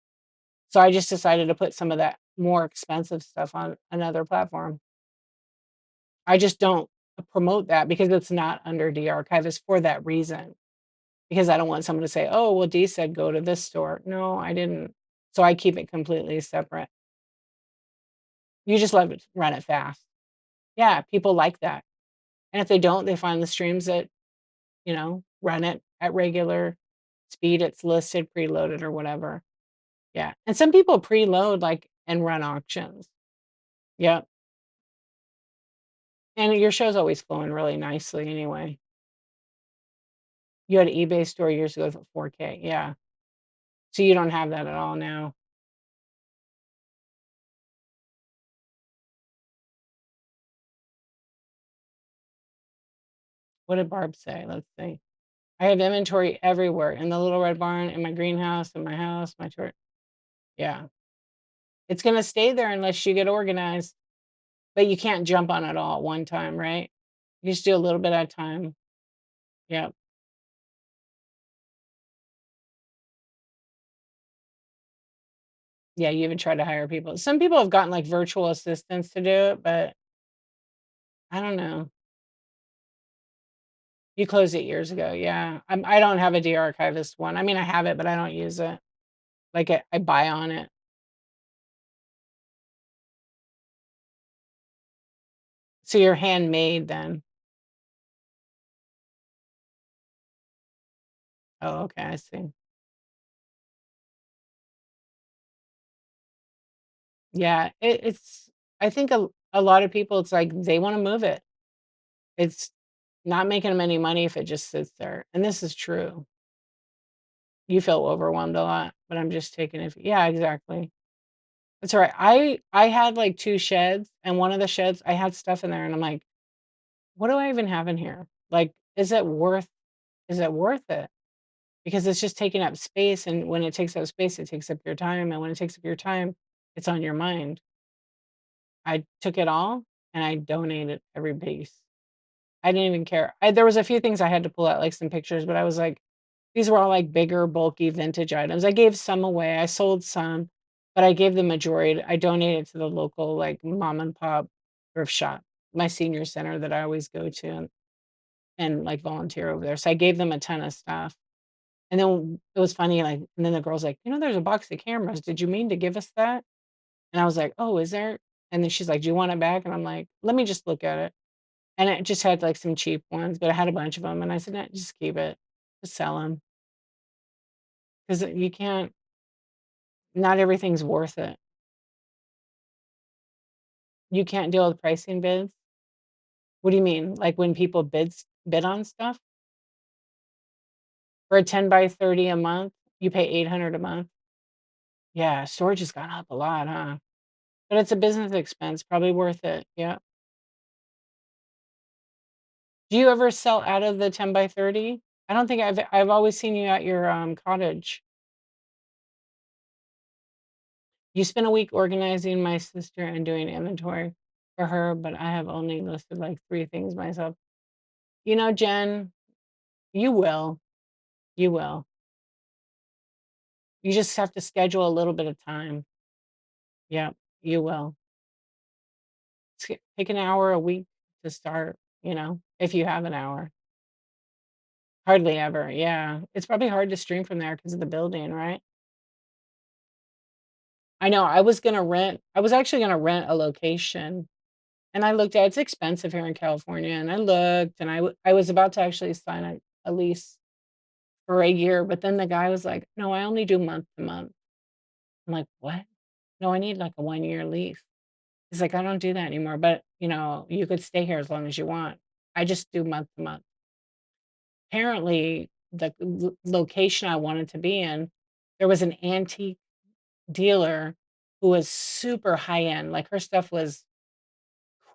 So I just decided to put some of that more expensive stuff on another platform. I just don't promote that because it's not under de-archivist for that reason, because I don't want someone to say, "Oh, well, Dee said go to this store." No, I didn't. So I keep it completely separate. You just let it run it fast. Yeah, people like that. And if they don't, they find the streams that, run it at regular speed. It's listed, preloaded, or whatever. Yeah. And some people preload like and run auctions. Yep. And your show's always flowing really nicely anyway. You had an eBay store years ago for 4K. Yeah. So you don't have that at all now. What did Barb say? Let's see. I have inventory everywhere in the little red barn, in my greenhouse, in my house, my church. Yeah. It's gonna stay there unless you get organized, but you can't jump on it all at one time, right? You just do a little bit at a time. Yep. Yeah, you even try to hire people. Some people have gotten like virtual assistants to do it, but I don't know. You closed it years ago. Yeah. I don't have a de-archivist one. I mean, I have it, but I don't use it. Like I buy on it. So you're handmade then. Oh, okay. I see. Yeah. I think a lot of people, it's like they want to move it. It's not making them any money if it just sits there. And this is true. You feel overwhelmed a lot, but I'm just taking it. Yeah, exactly. That's all right. I had like 2 sheds, and one of the sheds, I had stuff in there, and I'm like, "What do I even have in here? Like, is it worth it?" Because it's just taking up space, and when it takes up space, it takes up your time, and when it takes up your time, it's on your mind. I took it all, and I donated every piece. I didn't even care. There was a few things I had to pull out, like some pictures, but I was like, these were all like bigger, bulky vintage items. I gave some away. I sold some, but I gave the majority. I donated to the local like mom and pop thrift shop, my senior center that I always go to and like volunteer over there. So I gave them a ton of stuff. And then it was funny, like, and then the girl's like, there's a box of cameras. Did you mean to give us that? And I was like, oh, is there? And then she's like, do you want it back? And I'm like, let me just look at it. And it just had like some cheap ones, but I had a bunch of them. And I said, "Nah, just keep it, just sell them. Because you can't, not everything's worth it. You can't deal with pricing bids? What do you mean? Like when people bid on stuff? For a 10 by 30 a month, you pay 800 a month? Yeah, storage has gone up a lot, huh? But it's a business expense, probably worth it, yeah. Do you ever sell out of the 10 by 30? I don't think I've always seen you at your, cottage. You spent a week organizing my sister and doing inventory for her, but I have only listed, like, 3 things myself. Jen, you will, you will. You just have to schedule a little bit of time. Yep, you will. Take an hour a week to start, if you have an hour. Hardly ever, yeah. It's probably hard to stream from there because of the building, right? I know, I was actually gonna rent a location, and I looked at it's expensive here in California, and I looked, and I was about to actually sign a lease for a year, but then the guy was like, "No, I only do month to month." I'm like, "What? No, I need like a 1-year lease." He's like, "I don't do that anymore, but, you could stay here as long as you want. I just do month to month." Apparently, the location I wanted to be in, there was an antique dealer who was super high end, like, her stuff was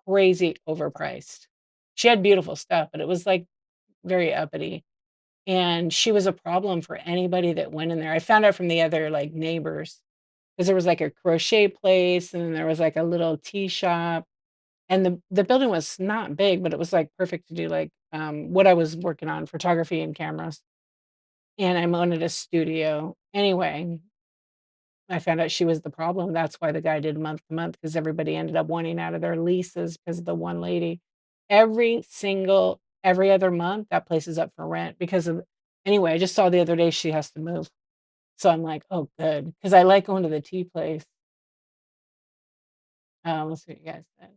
crazy overpriced. She had beautiful stuff, but it was, like, very uppity, and she was a problem for anybody that went in there. I found out from the other, like, neighbors, because there was, like, a crochet place, and then there was, like, a little tea shop, and the building was not big, but it was, like, perfect to do, like, what I was working on, photography and cameras, and I wanted a studio. Anyway, I found out she was the problem. That's why the guy did month to month because everybody ended up wanting out of their leases because of the one lady. Every other month, that place is up for rent because of anyway, I just saw the other day she has to move. So I'm like, "Oh, good," because I like going to the tea place. Let's see what you guys said.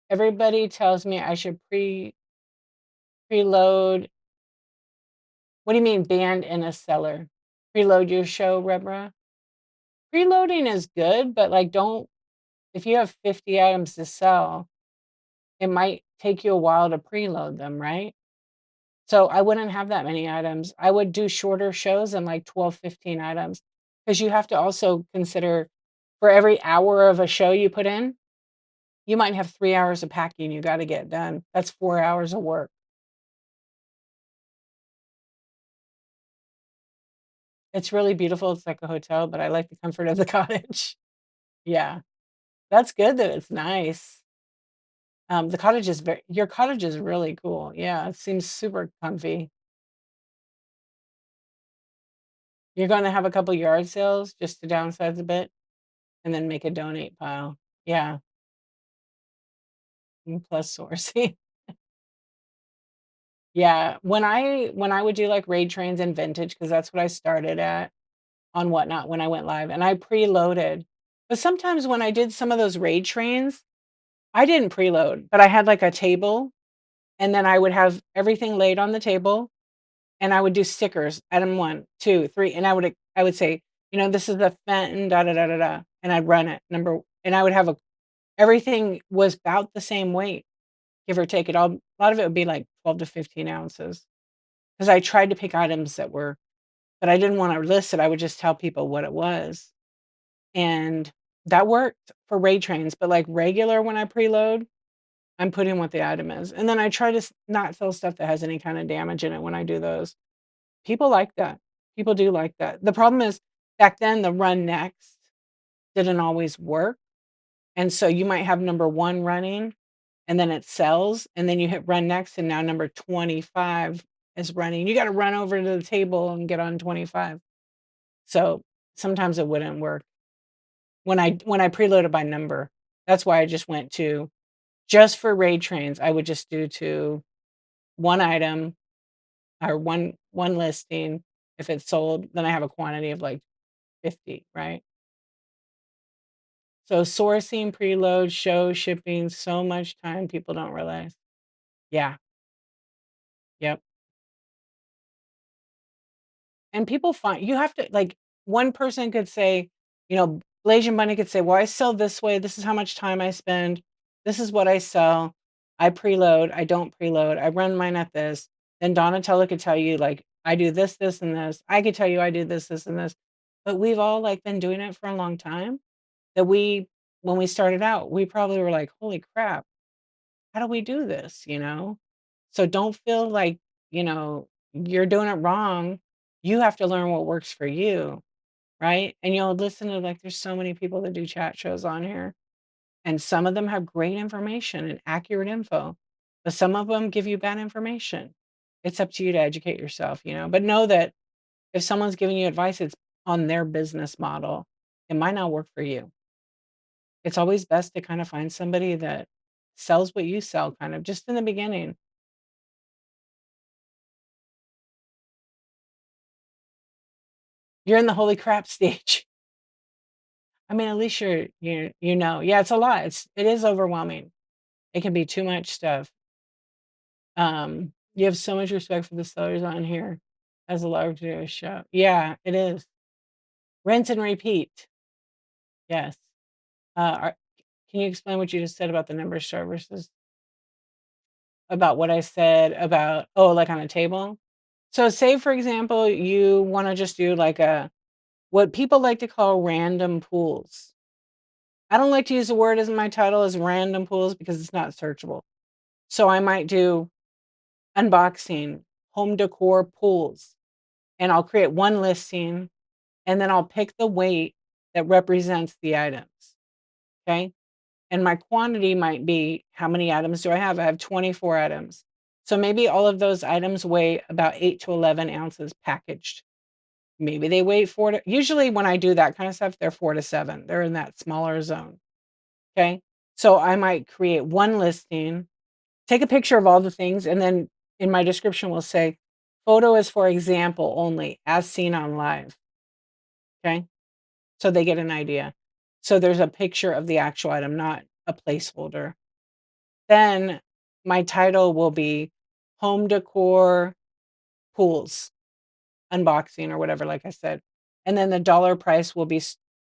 Everybody tells me I should preload. What do you mean banned in a cellar? Preload your show, Rebra? Preloading is good, but, like, don't if you have 50 items to sell, it might take you a while to preload them, right? So, I wouldn't have that many items. I would do shorter shows and, like, 12, 15 items, because you have to also consider for every hour of a show you put in, you might have 3 hours of packing you gotta get done. That's 4 hours of work. It's really beautiful, it's like a hotel, but I like the comfort of the cottage. Yeah. That's good that it's nice. The cottage is very your cottage is really cool. Yeah, it seems super comfy. You're gonna have a couple yard sales just to downsize a bit and then make a donate pile. Yeah, plus sourcing. Yeah, when I would do, like, raid trains and vintage, because that's what I started at on Whatnot when I went live, and I preloaded. But sometimes when I did some of those raid trains, I didn't preload, but I had, like, a table, and then I would have everything laid on the table. And I would do stickers, item 1, 2, 3, and I would say, "This is the Fenton da da da da da," and I'd run it, and I would have everything was about the same weight, give or take. A lot of it would be like 12 to 15 ounces, because I tried to pick items but I didn't wanna list it, I would just tell people what it was, and that worked for raid trains, but, like, regular when I preload, I'm putting what the item is, and then I try to not sell stuff that has any kinda damage in it when I do those. People like that. People do like that. The problem is, back then, the run next didn't always work, and so you might have number 1 running, and then it sells, and then you hit run next, and now number 25 is running. You gotta run over to the table and get on 25. So, sometimes it wouldn't work when I preloaded by number. That's why I just went to just for raid trains, I would just do to 1 item or one listing. If it's sold, then I have a quantity of, like, 50, right? So sourcing, preload, show, shipping, so much time people don't realize. Yeah, yep. And people find you have to like one person could say, Blasian Bunny could say, "Well, I sell this way. This is how much time I spend. This is what I sell. I preload. I don't preload. I run mine at this." Then Donatella could tell you, like, "I do this, this, and this." I could tell you I do this, this, and this. But we've all like been doing it for a long time. That when we started out, we probably were like, "Holy crap, how do we do this?" So don't feel like, you're doing it wrong. You have to learn what works for you, right? And you'll listen to like there's so many people that do chat shows on here, and some of them have great information and accurate info, but some of them give you bad information. It's up to you to educate yourself, but know that if someone's giving you advice, it's on their business model. It might not work for you. It's always best to kind of find somebody that sells what you sell kind of just in the beginning. You're in the holy crap stage. I mean, at least you know. Yeah, it's a lot. It is overwhelming. It can be too much stuff. You have so much respect for the sellers on here as a larger show. Yeah, it is. Rinse and repeat. Yes. Can you explain what you just said about the number services? About what I said about like on a table? So say for example, you want to just do like a what people like to call random pools. I don't like to use the word as my title as random pools because it's not searchable. So I might do unboxing, home decor pools, and I'll create one listing and then I'll pick the weight that represents the items. Okay. and my quantity might be how many items do I have? I have 24 items. So maybe all of those items weigh about 8 to 11 ounces packaged. Maybe they weigh 4 to usually when I do that kind of stuff, they're 4 to 7. They're in that smaller zone, okay? So I might create one listing, take a picture of all the things, and then in my description will say, "Photo is for example only, as seen on live," okay? So they get an idea. So there's a picture of the actual item, not a placeholder. Then my title will be home decor pools, unboxing or whatever, like I said. And then the dollar price will be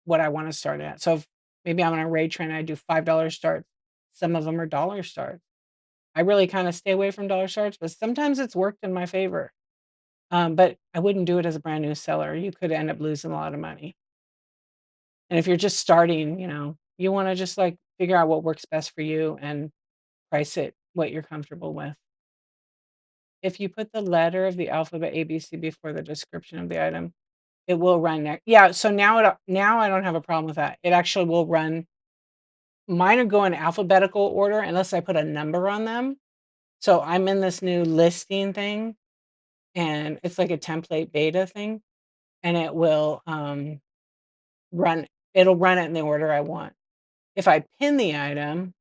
what I want to start at. So if maybe I'm on a raid train, I do $5 starts. Some of them are dollar starts. I really kind of stay away from dollar starts, but sometimes it's worked in my favor. But I wouldn't do it as a brand new seller. You could end up losing a lot of money. And if you're just starting, you want to just like figure out what works best for you and price it what you're comfortable with. If you put the letter of the alphabet ABC before the description of the item, it will run next. Yeah, so now I don't have a problem with that. It actually will run. Mine are going alphabetical order unless I put a number on them. So I'm in this new listing thing, and it's like a template beta thing, and it will run. It'll run it in the order I want. If I pin the item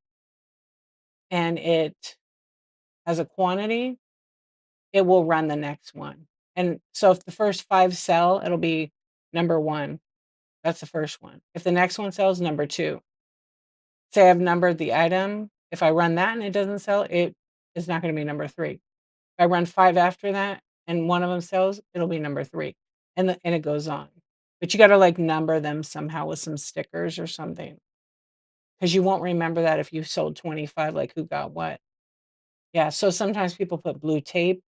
and it has a quantity, it will run the next one. And so if the first 5 sell, it'll be number 1. That's the first one. If the next one sells, number 2. Say I've numbered the item, if I run that and it doesn't sell, it is not gonna be number 3. If I run 5 after that and one of them sells, it'll be number 3, and it goes on. But you gotta, like, number them somehow with some stickers or something, because you won't remember that if you sold 25, like, who got what. Yeah, so sometimes people put blue tape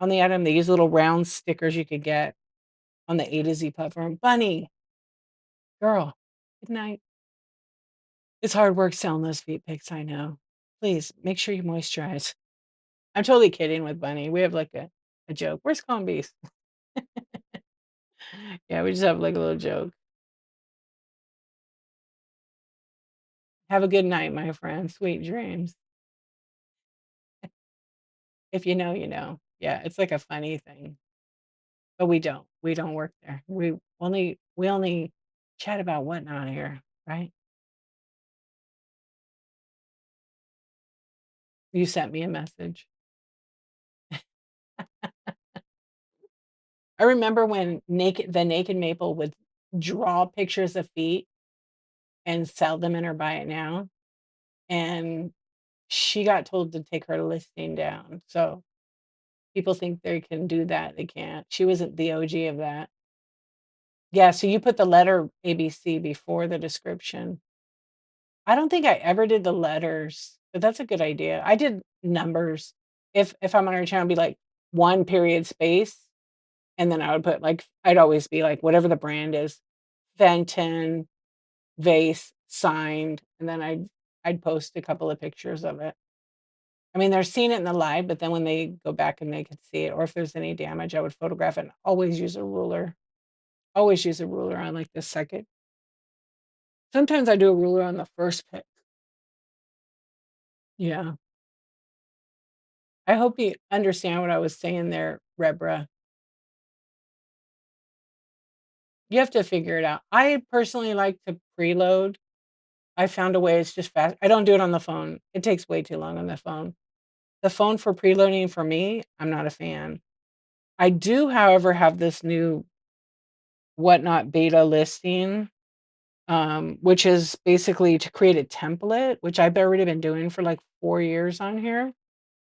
on the item. They use little round stickers you could get on the A to Z platform. Bunny, girl, good night. It's hard work selling those feet pics, I know. Please make sure you moisturize. I'm totally kidding with Bunny. We have like a joke. Where's Combies? Yeah, we just have like a little joke. Have a good night, my friend. Sweet dreams. If you know, you know. Yeah, it's like a funny thing. But we don't. We don't work there. We only chat about whatnot here, right? You sent me a message. I remember when Naked Maple would draw pictures of feet and sell them in her Buy It Now, and she got told to take her listing down. So people think they can do that. They can't. She wasn't the OG of that. Yeah, so you put the letter ABC before the description. I don't think I ever did the letters, but that's a good idea. I did numbers. If I'm on her channel, it'd be like 1 period space, and then I would put like I'd always be like whatever the brand is, Fenton, vase, signed, and then I'd post a couple of pictures of it. I mean, they're seeing it in the live, but then when they go back and they could see it, or if there's any damage, I would photograph it and always use a ruler. Always use a ruler on like the second. Sometimes I do a ruler on the first pick. Yeah. I hope you understand what I was saying there, Rebra. You have to figure it out. I personally like to preload. I found a way, it's just fast. I don't do it on the phone. It takes way too long on the phone. The phone for preloading for me, I'm not a fan. I do, however, have this new Whatnot beta listing, which is basically to create a template, which I've already been doing for like 4 years on here,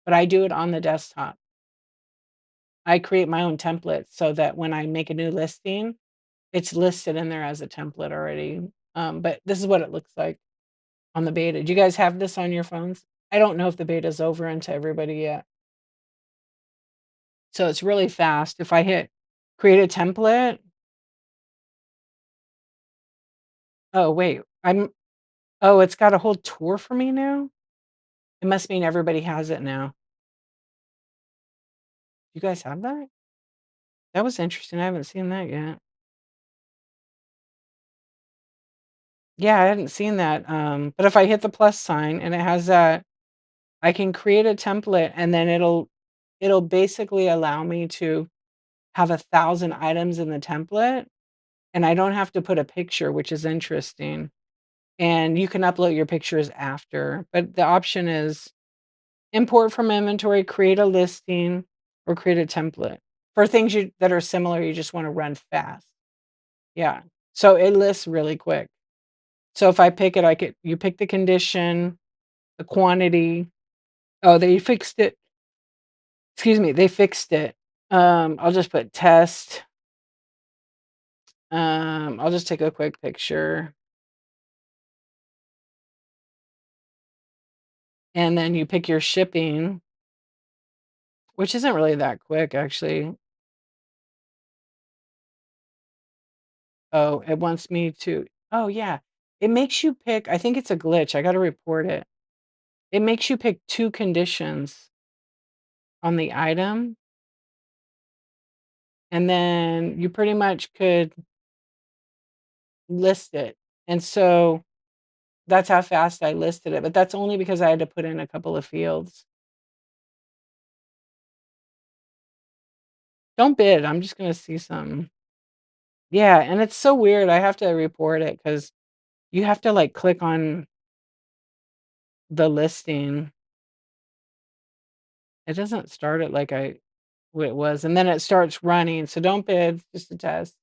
but I do it on the desktop. I create my own template so that when I make a new listing, it's listed in there as a template already. But this is what it looks like on the beta. Do you guys have this on your phones? I don't know if the beta is over into everybody yet. So it's really fast. If I hit create a template, oh wait, oh, it's got a whole tour for me now? It must mean everybody has it now. You guys have that? That was interesting. I haven't seen that yet. Yeah, I hadn't seen that, but if I hit the plus sign and it has that, I can create a template and then it'll basically allow me to have 1,000 items in the template, and I don't have to put a picture, which is interesting, and you can upload your pictures after, but the option is import from inventory, create a listing, or create a template. For things you that are similar, you just wanna run fast. Yeah. So it lists really quick. So if I pick it, I could you pick the condition, the quantity. Oh, they fixed it. Excuse me, they fixed it. I'll just put test. I'll just take a quick picture, and then you pick your shipping, which isn't really that quick, actually. Oh, it wants me to oh, yeah. It makes you pick I think it's a glitch, I gotta report it. It makes you pick 2 conditions on the item, and then you pretty much could list it. And so, that's how fast I listed it, but that's only because I had to put in a couple of fields. Don't bid, I'm just gonna see something. Yeah, and it's so weird, I have to report it because you have to, like, click on the listing. It doesn't start it like it was, and then it starts running, so don't bid, just a test.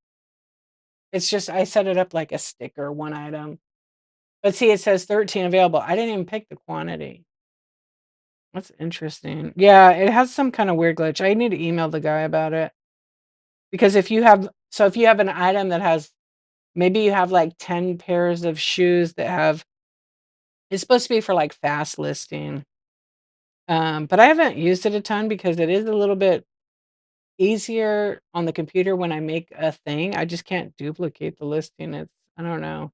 It's just I set it up like a sticker, 1 item. But see, it says 13 available. I didn't even pick the quantity. That's interesting. Yeah, it has some kinda weird glitch. I need to email the guy about it, because if you have an item that has maybe you have, like, 10 pairs of shoes that have it's supposed to be for, like, fast listing, but I haven't used it a ton because it is a little bit easier on the computer when I make a thing. I just can't duplicate the listing. I don't know.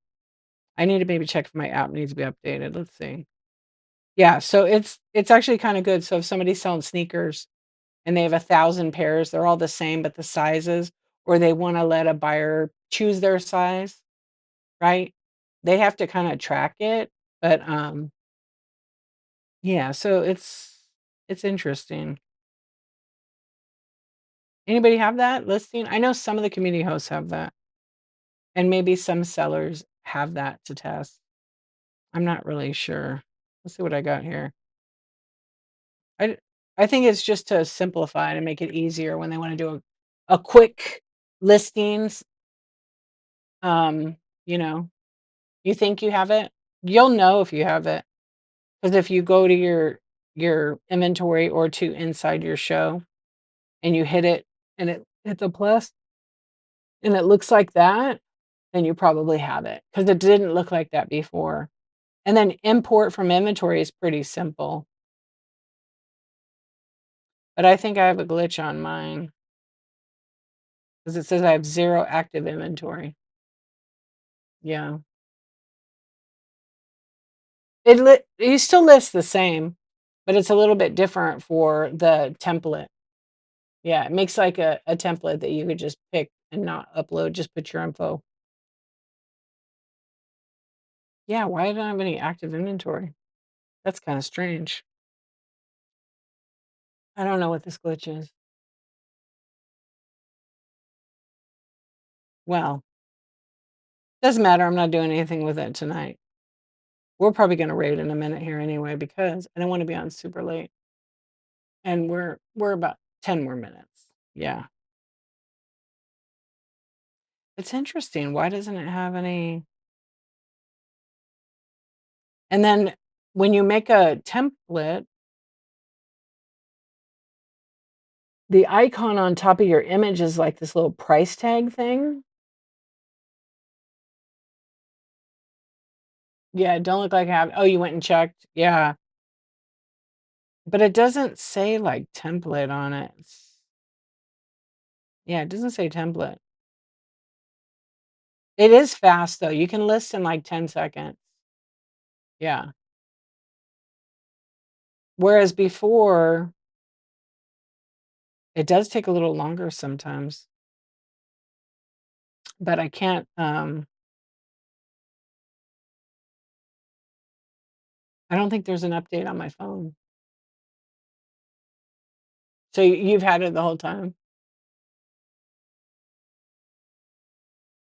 I need to maybe check if my app needs to be updated. Let's see. Yeah, so it's actually kinda good. So if somebody's selling sneakers and they have 1,000 pairs, they're all the same, but the sizes, or they wanna let a buyer choose their size, right? They have to kinda track it, but, yeah, so it's interesting. Anybody have that listing? I know some of the community hosts have that, and maybe some sellers have that to test. I'm not really sure. Let's see what I got here. I I think it's just to simplify it and make it easier when they wanna do a quick listings, um, you know, you think you have it? You'll know if you have it, because if you go to your inventory or to inside your show and you hit it and it hits a plus and it looks like that, then you probably have it because it didn't look like that before. And then import from inventory is pretty simple, but I think I have a glitch on mine because it says I have 0 active inventory. Yeah. You still list the same, but it's a little bit different for the template. Yeah, it makes like a template that you could just pick and not upload, just put your info. Yeah, why don't I have any active inventory? That's kinda strange. I don't know what this glitch is. Well, doesn't matter, I'm not doing anything with it tonight. We're probably gonna raid in a minute here anyway because I don't wanna be on super late, and we're about 10 more minutes. Yeah. It's interesting, why doesn't it have any and then when you make a template, the icon on top of your image is like this little price tag thing. Yeah, it don't look like I have oh, you went and checked? Yeah, but it doesn't say, like, template on it. Yeah, it doesn't say template. It is fast, though, you can list in, like, 10 seconds. Yeah. Whereas before, it does take a little longer sometimes, but I can't, I don't think there's an update on my phone. So you've had it the whole time?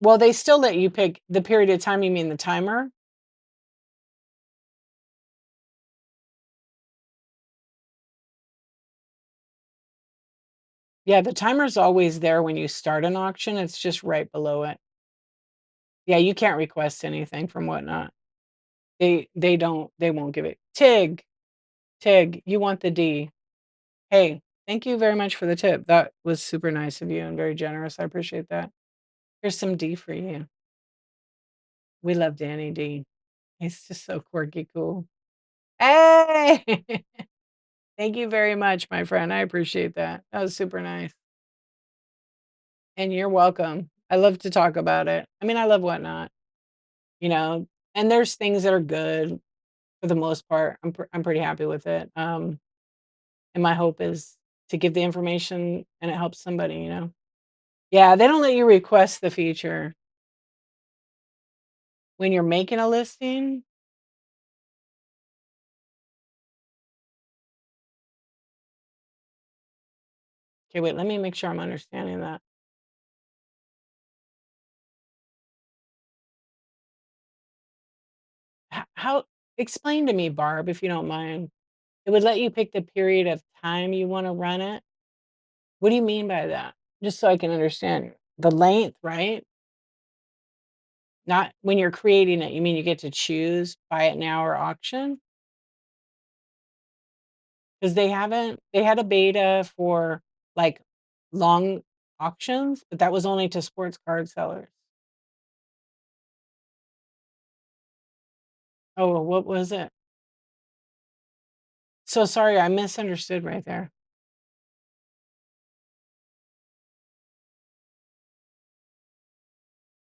Well, they still let you pick the period of time, you mean the timer? Yeah, the timer's always there when you start an auction, it's just right below it. Yeah, you can't request anything from Whatnot. They won't give it. Tig, you want the D. Hey, thank you very much for the tip. That was super nice of you and very generous. I appreciate that. Here's some D for you. We love Danny D. He's just so quirky cool. Hey! Thank you very much, my friend. I appreciate that. That was super nice. And you're welcome. I love to talk about it. I mean, I love Whatnot, you know, and there's things that are good for the most part. I'm pretty happy with it. And my hope is to give the information and it helps somebody, you know. Yeah, they don't let you request the feature when you're making a listing. Okay, wait, let me make sure I'm understanding that. How explain to me, Barb, if you don't mind. It would let you pick the period of time you want to run it. What do you mean by that? Just so I can understand. The length, right? Not when you're creating it, you mean you get to choose buy it now or auction? Because they had a beta for like long auctions, but that was only to sports card sellers. Oh, what was it? So sorry, I misunderstood right there.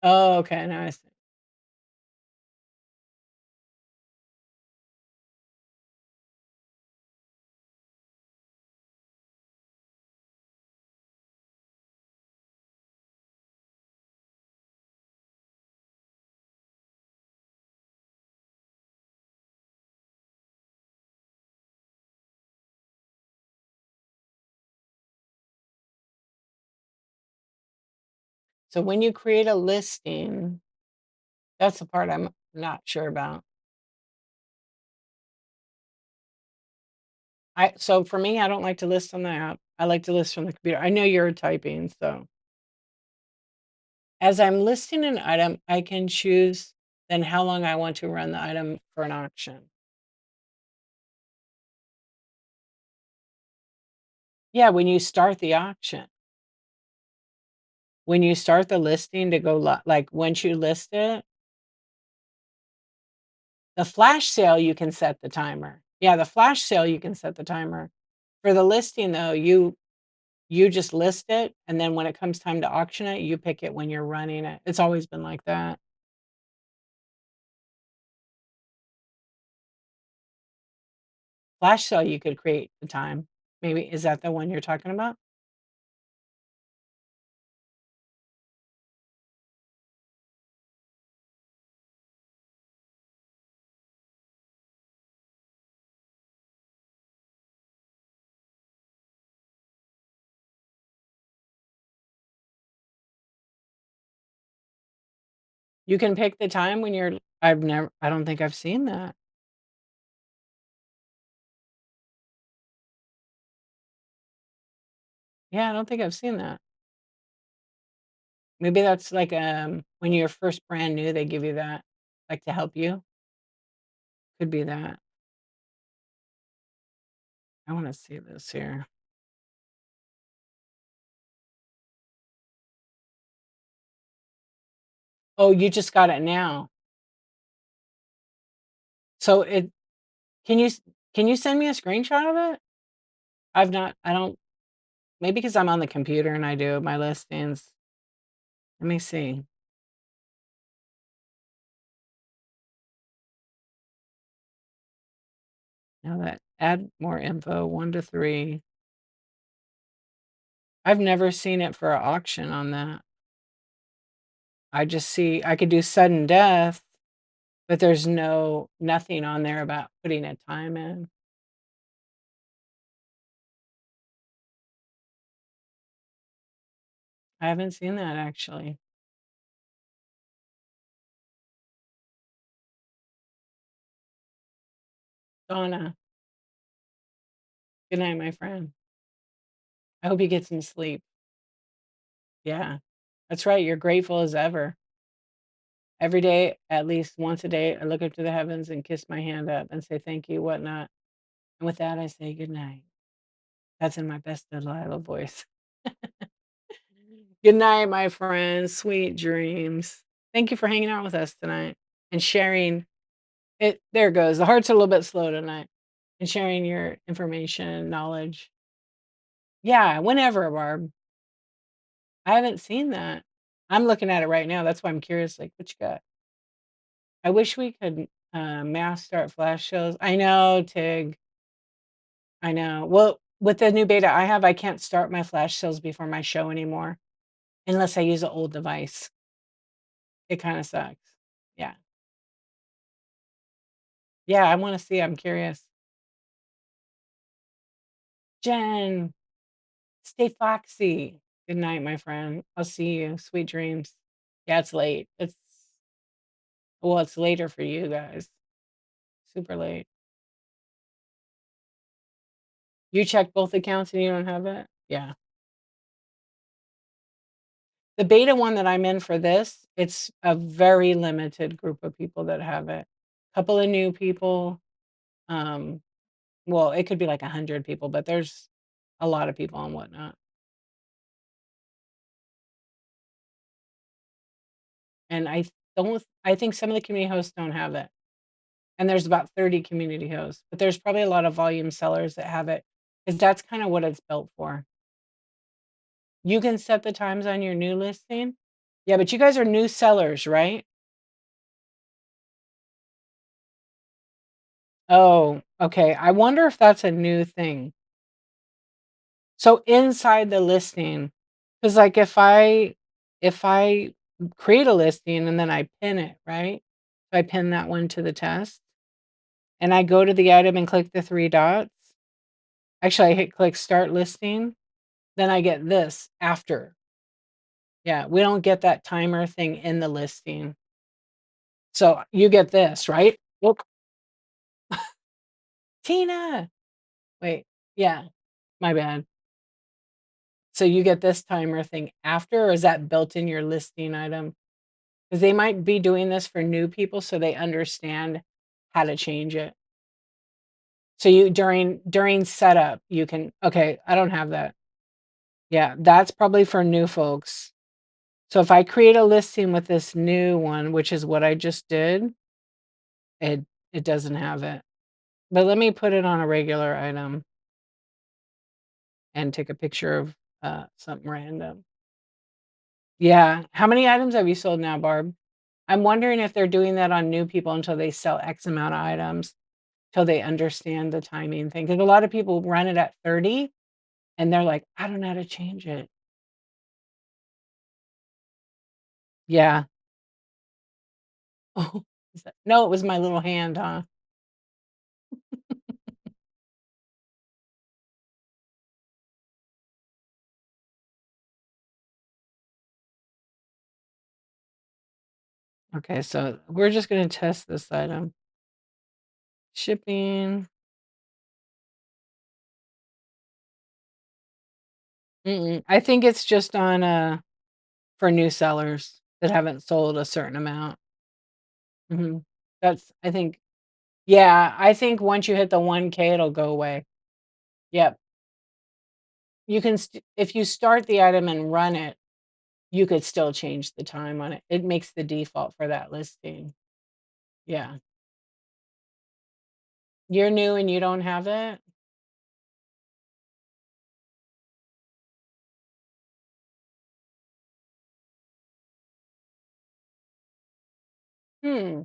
Oh, okay, now I see. So when you create a listing, that's the part I'm not sure about. So for me, I don't like to list on the app. I like to list from the computer. I know you're typing, so as I'm listing an item, I can choose then how long I want to run the item for an auction. Yeah, when you start the auction. When you start the listing to go like once you list it, the flash sale you can set the timer. Yeah, the flash sale you can set the timer. For the listing though, you just list it and then when it comes time to auction it, you pick it when you're running it. It's always been like that. Flash sale you could create the time. Maybe is that the one you're talking about? You can pick the time when you're I don't think I've seen that. Yeah, I don't think I've seen that. Maybe that's like, when you're first brand new, they give you that, like, to help you? Could be that. I wanna see this here. Oh, you just got it now. So it can you s can you send me a screenshot of it? I don't maybe because 'cause I'm on the computer and I do my listings. Let me see. Now that add more info, 1 to 3. I've never seen it for a auction on that. I just see I could do sudden death. but there's nothing on there about putting a time in. I haven't seen that actually. Donna, good night, my friend. I hope you get some sleep. Yeah, that's right. You're grateful as ever. Every day, at least once a day, I look up to the heavens and kiss my hand up and say thank you, whatnot. And with that, I say good night. That's in my best Delilah voice. Good night, my friends. Sweet dreams. Thank you for hanging out with us tonight and sharing it. There it goes. The heart's a little bit slow tonight and sharing your information, knowledge. Yeah, whenever, Barb. I haven't seen that. I'm looking at it right now. That's why I'm curious. Like, what you got? I wish we could mass start flash shows. I know, Tig. I know. Well, with the new beta I have, I can't start my flash sales before my show anymore unless I use an old device. It kind of sucks. Yeah. Yeah, I want to see. I'm curious. Jen, stay foxy. Good night, my friend. I'll see you. Sweet dreams. Yeah, it's late. It's later for you guys. Super late. You check both accounts and you don't have it? Yeah. The beta one that I'm in for this, it's a very limited group of people that have it. Couple of new people. Um, well, it could be like 100 people, but there's a lot of people and whatnot. And I think some of the community hosts don't have it. And there's about 30 community hosts, but there's probably a lot of volume sellers that have it because that's kind of what it's built for. You can set the times on your new listing. Yeah, but you guys are new sellers, right? Oh, okay. I wonder if that's a new thing. So inside the listing, because like if I create a listing and then I pin it, right? So I pin that one to the test and I go to the item and click the three dots. Actually, I hit click start listing. Then I get this after. Yeah, we don't get that timer thing in the listing. So you get this, right? Look, Tina. Wait, yeah, my bad. So you get this timer thing after, or is that built in your listing item? Because they might be doing this for new people so they understand how to change it. So you during setup, you can okay, I don't have that. Yeah, that's probably for new folks. So if I create a listing with this new one, which is what I just did, it it doesn't have it. But let me put it on a regular item and take a picture of something random. Yeah. How many items have you sold now, Barb? I'm wondering if they're doing that on new people until they sell X amount of items, till they understand the timing thing. Because a lot of people run it at 30 and they're like, I don't know how to change it. Yeah. Oh, no, it was my little hand, huh? Okay, so we're just gonna test this item. Shipping. I think it's just on for new sellers that haven't sold a certain amount. Mhm. That's I think yeah, I think once you hit the 1K, it'll go away. Yep. You can if you start the item and run it, you could still change the time on it. It makes the default for that listing. Yeah. You're new and you don't have it? Hmm.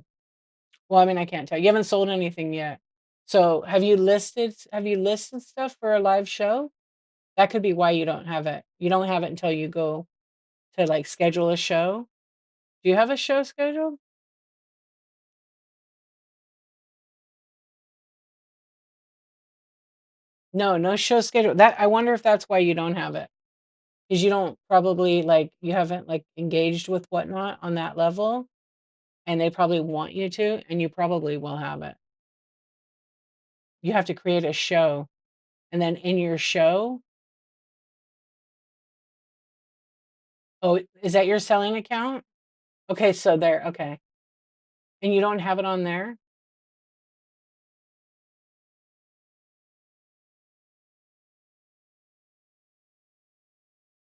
Well, I mean, I can't tell. You haven't sold anything yet. So, have you listed stuff for a live show? That could be why you don't have it. You don't have it until you go to, like, schedule a show. Do you have a show scheduled? No, no show schedule. That I wonder if that's why you don't have it. Because you don't probably, like, you haven't, like, engaged with Whatnot on that level, and they probably want you to, and you probably will have it. You have to create a show, and then in your show oh, is that your selling account? Okay, so there okay. And you don't have it on there?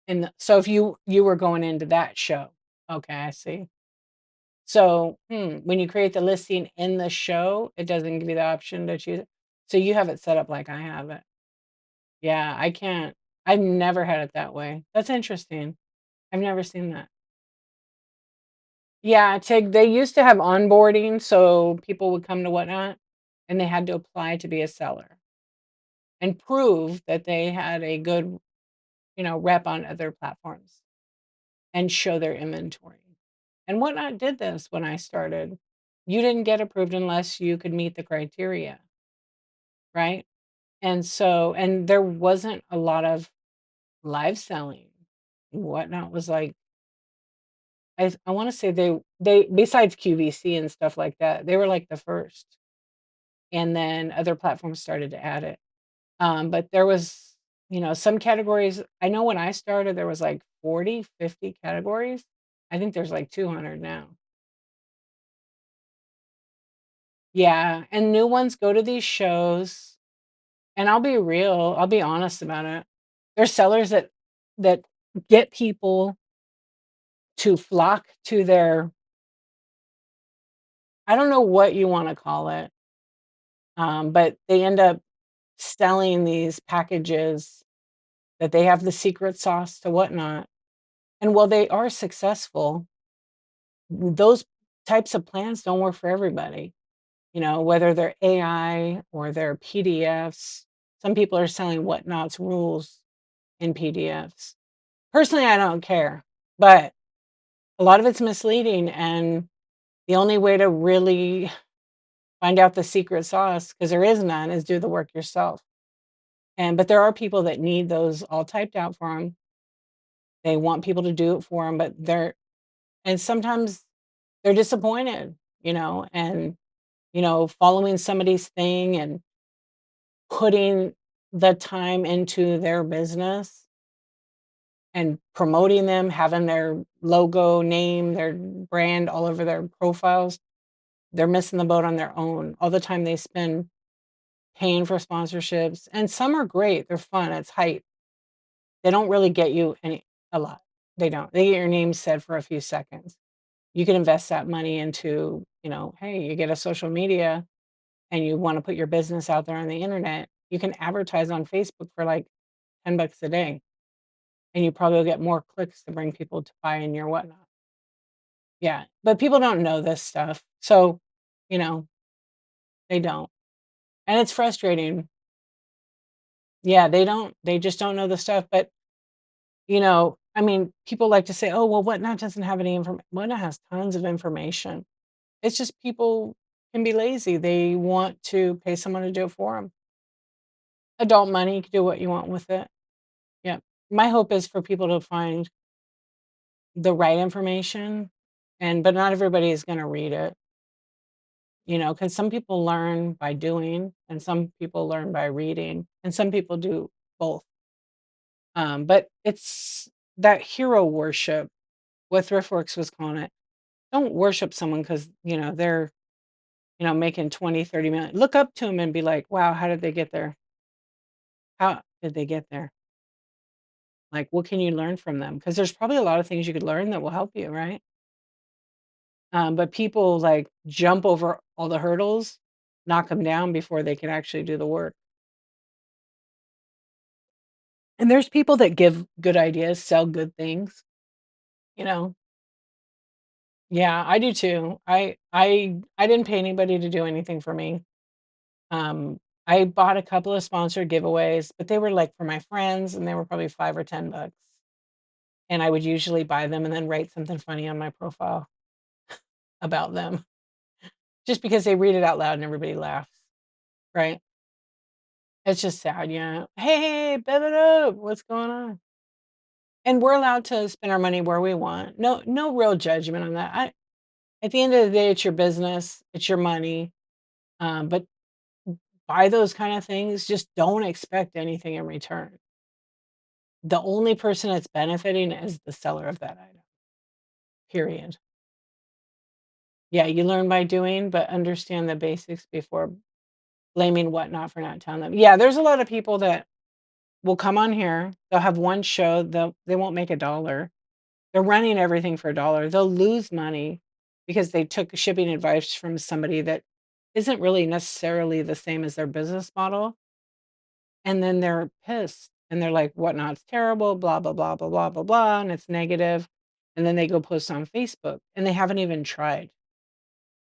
And so if you were going into that show. Okay, I see. So, when you create the listing in the show, it doesn't give you the option to choose it? So you have it set up like I have it. Yeah, I can't I've never had it that way. That's interesting. I've never seen that. Yeah, Tig, they used to have onboarding, so people would come to Whatnot, and they had to apply to be a seller and prove that they had a good, rep on other platforms and show their inventory. And Whatnot did this when I started. You didn't get approved unless you could meet the criteria, right? And there wasn't a lot of live selling. Whatnot was like I wanna say they besides QVC and stuff like that, they were like the first, and then other platforms started to add it. But there was, some categories I know when I started, there was like 40, 50 categories. I think there's like 200 now. Yeah, and new ones go to these shows, and I'll be real, I'll be honest about it. There's sellers that get people to flock to their I don't know what you wanna call it, but they end up selling these packages that they have the secret sauce to Whatnot, and while they are successful, those types of plans don't work for everybody, whether they're AI or they're PDFs. Some people are selling Whatnot's rules in PDFs. Personally, I don't care, but a lot of it's misleading, and the only way to really find out the secret sauce, because there is none, is do the work yourself. But there are people that need those all typed out for them. They want people to do it for them, but and sometimes they're disappointed, and, following somebody's thing and putting the time into their business and promoting them, having their logo, name, their brand all over their profiles, they're missing the boat on their own. All the time they spend paying for sponsorships, and some are great, they're fun, it's hype. They don't really get you a lot. They don't. They get your name said for a few seconds. You can invest that money into, hey, you get a social media and you wanna put your business out there on the internet, you can advertise on Facebook for, like, 10 bucks a day, and you probably will get more clicks to bring people to buy in your Whatnot. Yeah, but people don't know this stuff, so, you know, they don't, and it's frustrating. Yeah, they don't. They just don't know the stuff, but, I mean, people like to say, "Oh, well, Whatnot doesn't have any information." Whatnot has tons of information. It's just people can be lazy. They want to pay someone to do it for them. Adult money, you can do what you want with it. Yeah. My hope is for people to find the right information, but not everybody is gonna read it, because some people learn by doing, and some people learn by reading, and some people do both. But it's that hero worship, what ThriftWorks was calling it. Don't worship someone because they're, making 20, 30 million. Look up to them and be like, "Wow, how did they get there? How did they get there?" Like, what can you learn from them? Because there's probably a lot of things you could learn that will help you, right? But people, like, jump over all the hurdles, knock them down before they can actually do the work. And there's people that give good ideas, sell good things, you know? Yeah, I do too. I didn't pay anybody to do anything for me. I bought a couple of sponsored giveaways, but they were, like, for my friends, and they were probably 5 or 10 bucks, and I would usually buy them and then write something funny on my profile about them, just because they read it out loud and everybody laughs, right? It's just sad, yeah. "Hey, bev it up. What's going on?" And we're allowed to spend our money where we want. No real judgment on that. At the end of the day, it's your business, it's your money, but buy those kind of things, just don't expect anything in return. The only person that's benefiting is the seller of that item, period. Yeah, you learn by doing, but understand the basics before blaming whatnot for not telling them. Yeah, there's a lot of people that will come on here, they'll have one show, they won't make a dollar. They're running everything for a dollar. They'll lose money because they took shipping advice from somebody that isn't really necessarily the same as their business model, and then they're pissed, and they're like, "Whatnot's terrible, blah, blah, blah, blah, blah, blah, blah," and it's negative, and then they go post on Facebook, and they haven't even tried.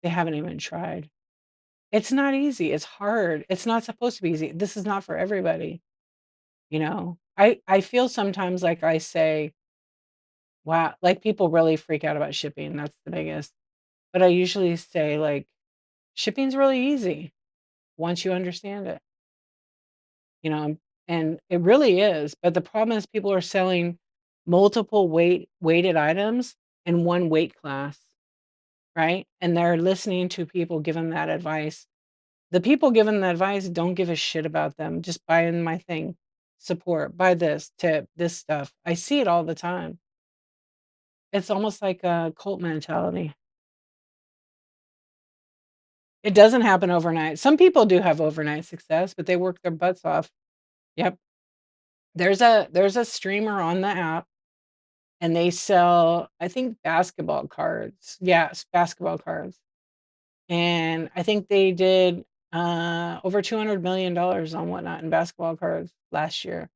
They haven't even tried. It's not easy, it's hard, it's not supposed to be easy. This is not for everybody, you know? I feel sometimes like I say, "Wow," like, people really freak out about shipping, that's the biggest. But I usually say, like, "Shipping's really easy once you understand it," you know, and it really is, but the problem is people are selling multiple weighted items in one weight class, right? And they're listening to people give them that advice. The people giving the advice don't give a shit about them, just buying my thing, support, buy this, tip, this stuff. I see it all the time. It's almost like a cult mentality. It doesn't happen overnight. Some people do have overnight success, but they work their butts off. Yep. There's a streamer on the app, and they sell, I think, basketball cards. Yes, basketball cards. And I think they did, over $200 million on Whatnot in basketball cards last year.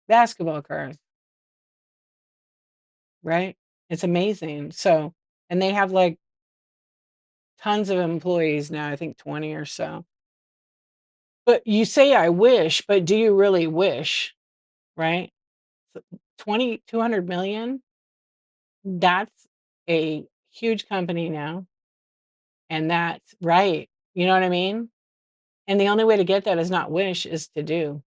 Basketball cards, right? It's amazing. So and they have, like, tons of employees now, I think 20 or so. But you say, "I wish," but do you really wish, right? So 20 200 million, that's a huge company now, and that's right. You know what I mean? And the only way to get that is not wish, is to do.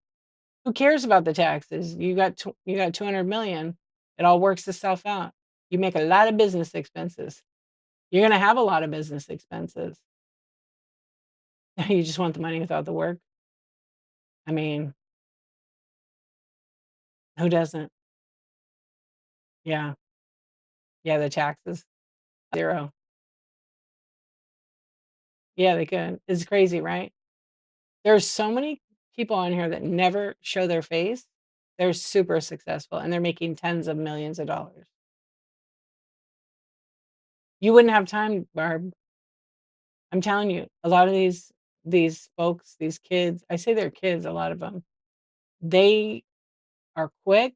Who cares about the taxes? You got 200 million. It all works itself out. You make a lot of business expenses. You're gonna have a lot of business expenses. You just want the money without the work. I mean, who doesn't? Yeah. Yeah, the taxes. 0. Yeah, they could. It's crazy, right? There's so many people on here that never show their face. They're super successful, and they're making tens of millions of dollars. You wouldn't have time, Barb. I'm telling you, a lot of these folks, these kids, I say they're kids, a lot of them. They are quick,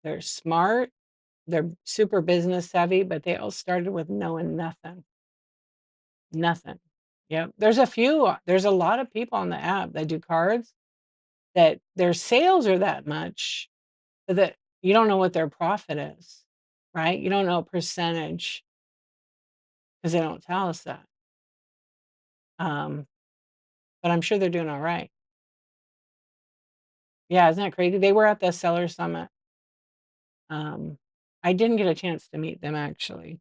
they're smart, they're super business savvy, but they all started with knowing nothing. Nothing. Yep. There's a lot of people on the app that do cards that their sales are that much, but that you don't know what their profit is, right? You don't know percentage because they don't tell us that. Um, but I'm sure they're doing all right. Yeah, isn't that crazy? They were at the seller summit. Um, I didn't get a chance to meet them actually.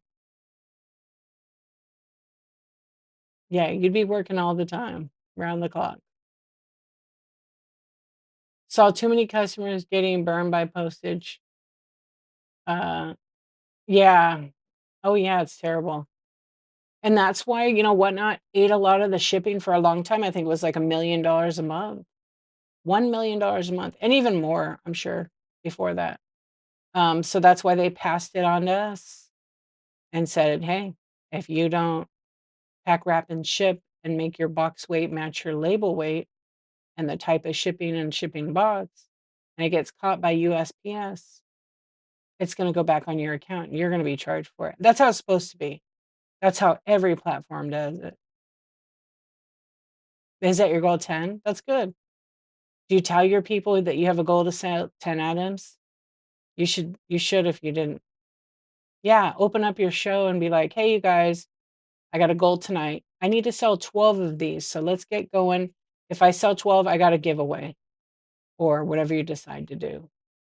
Yeah, you'd be working all the time, round the clock. Saw too many customers getting burned by postage. Uh, yeah. Oh, yeah, it's terrible. And that's why, Whatnot ate a lot of the shipping for a long time. I think it was like $1 million a month, $1 million a month, and even more, I'm sure, before that. So that's why they passed it on to us and said, "Hey, if you don't pack, wrap, and ship and make your box weight match your label weight and the type of shipping and shipping box, and it gets caught by USPS, it's gonna go back on your account, and you're gonna be charged for it." That's how it's supposed to be. That's how every platform does it. Is that your goal 10? That's good. Do you tell your people that you have a goal to sell 10 items? You should if you didn't. Yeah, open up your show and be like, "Hey, you guys, I got a goal tonight. I need to sell 12 of these, so let's get going. If I sell 12, I got a giveaway or whatever you decide to do.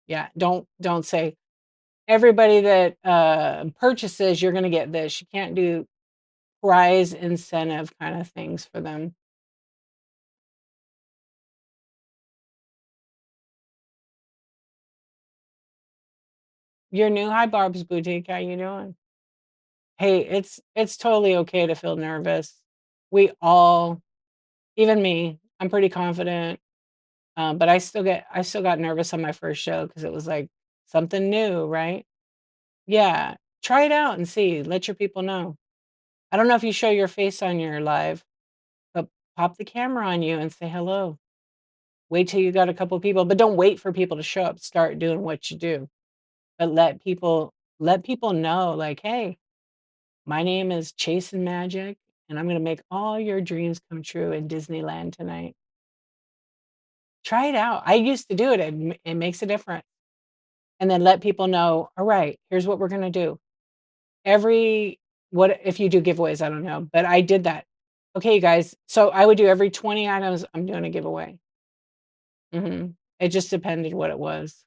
Yeah, don't say, "Everybody that, purchases, you're gonna get this." You can't do prize incentive kinda things for them. You're new? Hi, Barb's Boutique, how you doing? Hey, it's totally okay to feel nervous. We all even me, I'm pretty confident, but I still got nervous on my first show because it was, like, something new, right? Yeah. Try it out and see, let your people know. I don't know if you show your face on your live, but pop the camera on you and say hello. Wait till you got a couple people, but don't wait for people to show up, start doing what you do. But let people know, like, "Hey, my name is Chasing Magic, and I'm gonna make all your dreams come true in Disneyland tonight." Try it out. I used to do it, it makes a difference. And then let people know, "Alright, here's what we're gonna do." Every what if you do giveaways, I don't know, but I did that. "Okay, you guys," so I would do every 20 items, I'm doing a giveaway. Mhm. It just depended what it was.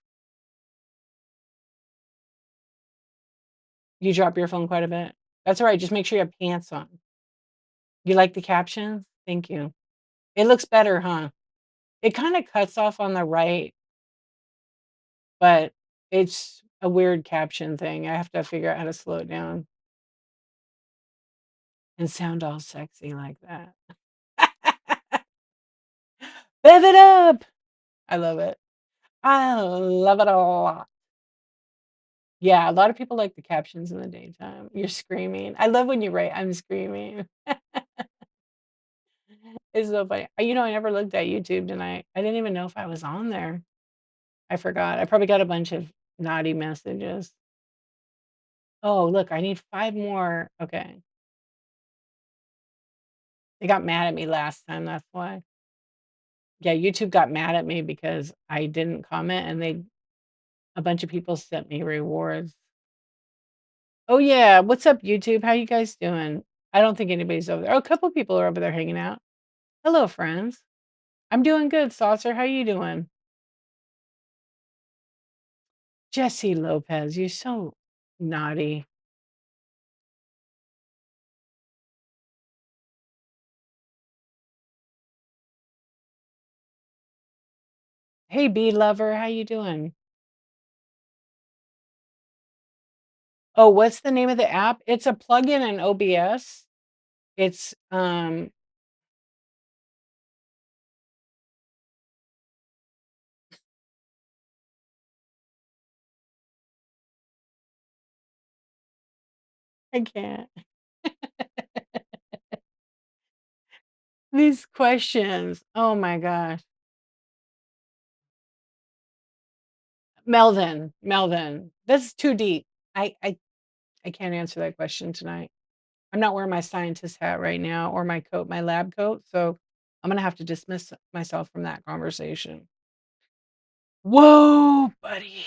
You drop your phone quite a bit? That's alright, just make sure you have pants on. You like the captions? Thank you. It looks better, huh? It kinda cuts off on the right, but it's a weird caption thing. I have to figure out how to slow it down and sound all sexy like that. Rev it up! I love it. I love it a lot. Yeah, a lot of people like the captions in the daytime. You're screaming. I love when you write, "I'm screaming." It's so funny. I never looked at YouTube tonight. I didn't even know if I was on there. I forgot. I probably got a bunch of naughty messages. Oh, look, I need 5 more. Okay. They got mad at me last time, that's why. Yeah, YouTube got mad at me because I didn't comment, and a bunch of people sent me rewards. Oh, yeah. What's up, YouTube? How you guys doing? I don't think anybody's over there. Oh, a couple people are over there hanging out. Hello, friends. I'm doing good, Saucer. How you doing? Jesse Lopez, you're so naughty. Hey, bee lover, how you doing? Oh, what's the name of the app? It's a plugin in OBS. It's, I can't. These questions. Oh my gosh. Melvin, this is too deep. I I I can't answer that question tonight. I'm not wearing my scientist hat right now or my coat, my lab coat, so I'm gonna have to dismiss myself from that conversation. Whoa, buddy.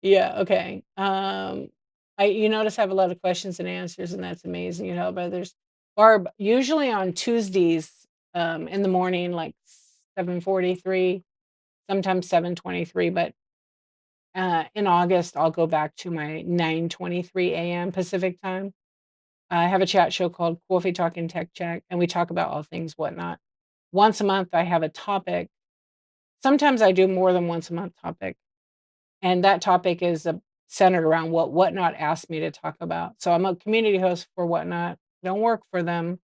Yeah, okay. You notice I have a lot of questions and answers, and that's amazing. You help others. Barb, usually on Tuesdays, in the morning, like 7:43, sometimes 7:23, but in August, I'll go back to my 9:23 a.m. Pacific time. I have a chat show called Coffee Talk and Tech Chat, and we talk about all things whatnot. Once a month, I have a topic. Sometimes I do more than once a month topic. And that topic is, centered around what Whatnot asked me to talk about. So I'm a community host for Whatnot. I don't work for them.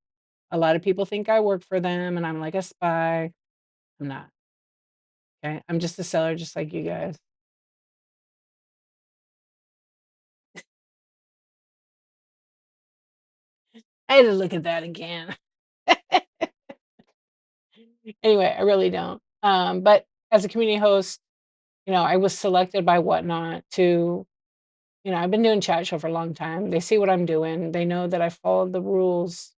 A lot of people think I work for them and I'm like a spy. I'm not, okay? I'm just a seller just like you guys. I had to look at that again. Anyway, I really don't. But as a community host, I was selected by Whatnot to I've been doing chat show for a long time. They see what I'm doing. They know that I followed the rules.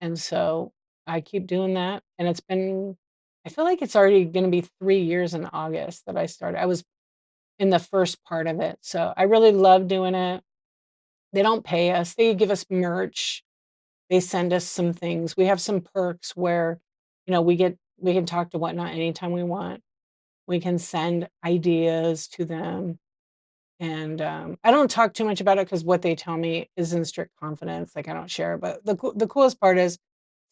And so I keep doing that, and I feel like it's already gonna be 3 years in August that I started. I was in the first part of it, so I really love doing it. They don't pay us, they give us merch, They send us some things. We have some perks where, we can talk to Whatnot anytime we want. We can send ideas to them, and, I don't talk too much about it because what they tell me is in strict confidence, like, I don't share, but the coolest part is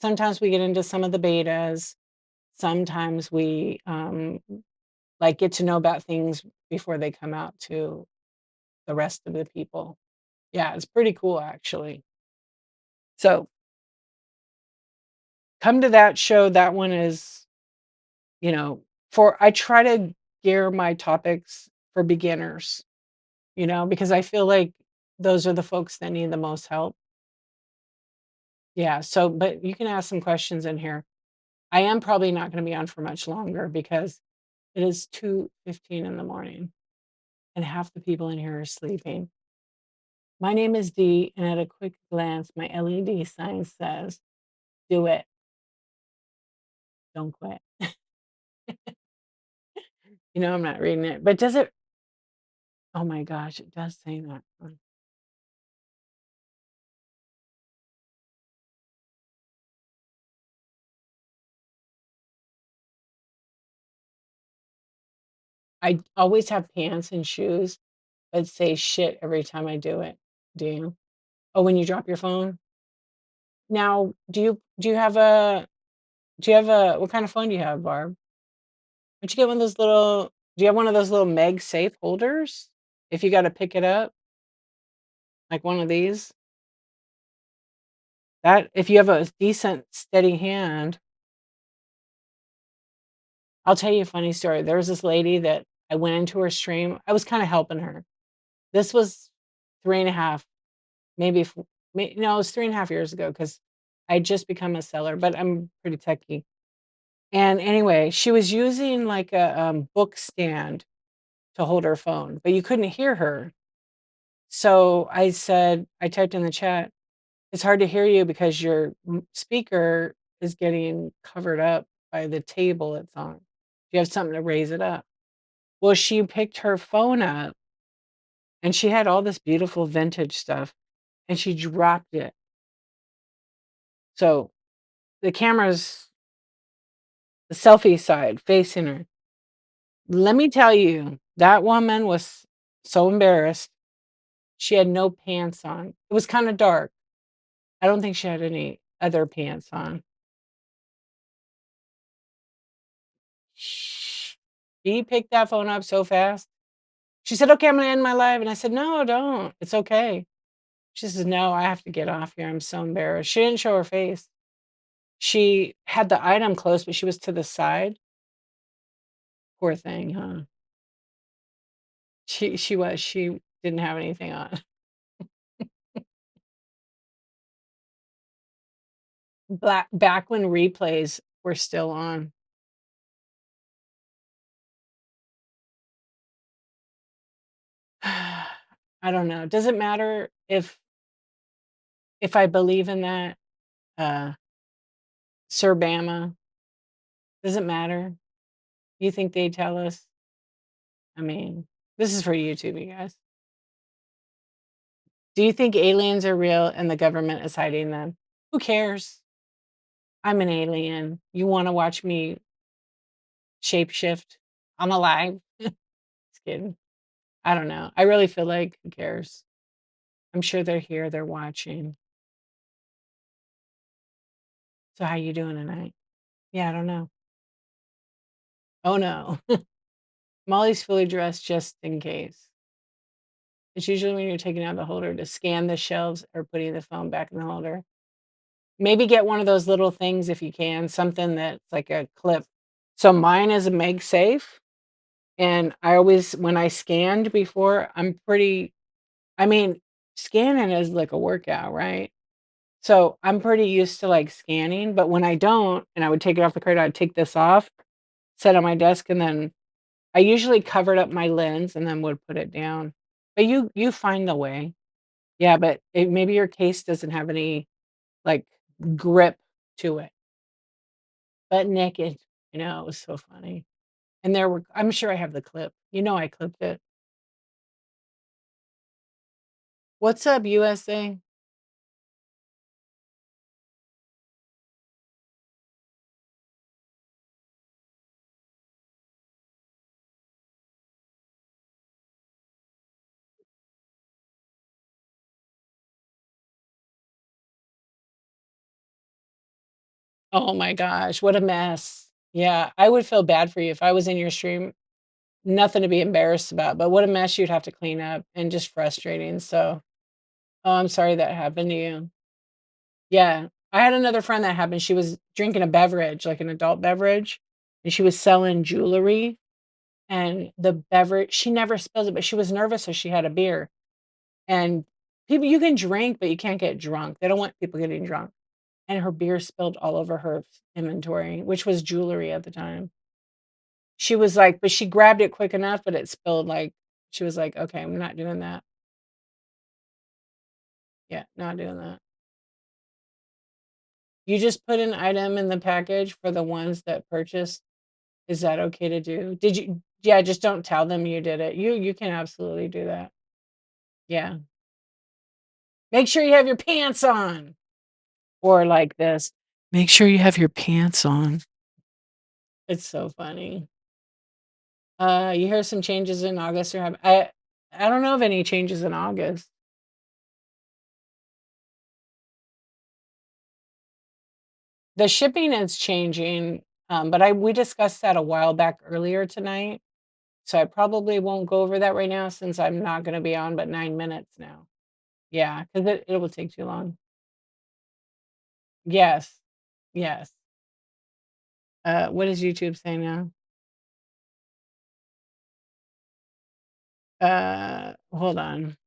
sometimes we get into some of the betas, sometimes we, like, get to know about things before they come out to the rest of the people. Yeah, it's pretty cool, actually. So, come to that show, that one is, you know, for I try to gear my topics for beginners, because I feel like those are the folks that need the most help. Yeah, so but you can ask some questions in here. I am probably not gonna be on for much longer because it is 2:15 in the morning, and half the people in here are sleeping. My name is Dee, and at a quick glance, my LED sign says, "Do it, don't quit." I'm not reading it, but does it oh my gosh, it does say that. I always have pants and shoes that say "shit" every time I do it. Do you? Oh, when you drop your phone? Now, do you have a what kind of phone do you have, Barb? Don't you get one of those little do you have one of those little MagSafe holders? If you gotta pick it up, like one of these? That if you have a decent steady hand I'll tell you a funny story. There was this lady that I went into her stream. I was kinda helping her. This was 3 and a half, maybe f may no, it was 3.5 years ago because I had just become a seller, but I'm pretty techy. And anyway, she was using like a, book stand to hold her phone, but you couldn't hear her. So I typed in the chat, "It's hard to hear you because your speaker is getting covered up by the table it's on. Do you have something to raise it up?" Well, she picked her phone up and she had all this beautiful vintage stuff and she dropped it. So the camera's the selfie side facing her. Let me tell you, that woman was so embarrassed. She had no pants on. It was kinda dark. I don't think she had any other pants on. She picked that phone up so fast. She said, "Okay, I'm gonna end my live." And I said, "No, don't. It's okay." She says, "No, I have to get off here. I'm so embarrassed." She didn't show her face. She had the item close, but she was to the side. Poor thing, huh? She didn't have anything on. Black back when replays were still on. I don't know. Does it matter if I believe in that, uh, Sir Bama? Does it matter? You think they tell us? I mean, this is for YouTube, you guys. Do you think aliens are real and the government is hiding them? Who cares? I'm an alien. You wanna watch me shapeshift? I'm alive. Just kidding. I don't know. I really feel like who cares? I'm sure they're here, they're watching. So how you doing tonight? Yeah, I don't know. Oh, no. Molly's fully dressed just in case. It's usually when you're taking out the holder to scan the shelves or putting the phone back in the holder. Maybe get one of those little things if you can, something that's like a clip. So mine is a MagSafe, and I always when I scanned before, I mean, scanning is like a workout, right? So I'm pretty used to like scanning, but when I don't, and I would take it off the card, I'd take this off, set on my desk, and then I usually covered up my lens and then would put it down. But you find the way. Yeah, but maybe your case doesn't have any like grip to it. But naked, it was so funny. And I'm sure I have the clip. I clipped it. What's up, USA? Oh my gosh, what a mess. Yeah, I would feel bad for you if I was in your stream. Nothing to be embarrassed about, but what a mess you'd have to clean up and just frustrating, so oh, I'm sorry that happened to you. Yeah, I had another friend that happened, she was drinking a beverage, like an adult beverage, and she was selling jewelry, and the beverage she never spills it, but she was nervous, so she had a beer, and people you can drink, but you can't get drunk, they don't want people getting drunk, and her beer spilled all over her inventory, which was jewelry at the time. She was like but she grabbed it quick enough, but it spilled, like she was like, "Okay, I'm not doing that." Yeah, not doing that. You just put an item in the package for the ones that purchased. Is that okay to do? Did you yeah, just don't tell them you did it. You can absolutely do that. Yeah. Make sure you have your pants on. Or like this, make sure you have your pants on. It's so funny. You hear some changes in August or have I don't know of any changes in August. The shipping is changing, but I we discussed that a while back earlier tonight, so I probably won't go over that right now since I'm not gonna be on but 9 minutes now. Yeah, 'cause it will take too long. Yes. Yes. What does YouTube say now? Hold on.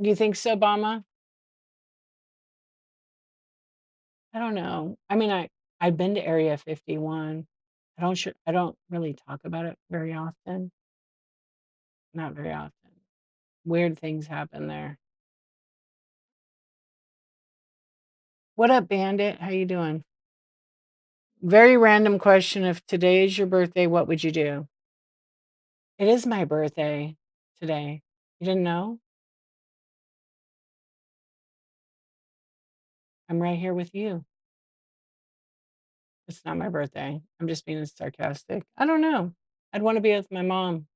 Do you think so, Obama? I don't know. I mean, I've been to Area 51. I don't really talk about it very often. Not very often. Weird things happen there. What up, Bandit? How you doing? Very random question. If today is your birthday, what would you do? It is my birthday today. You didn't know? I'm right here with you. It's not my birthday. I'm just being sarcastic. I don't know. I'd want to be with my mom,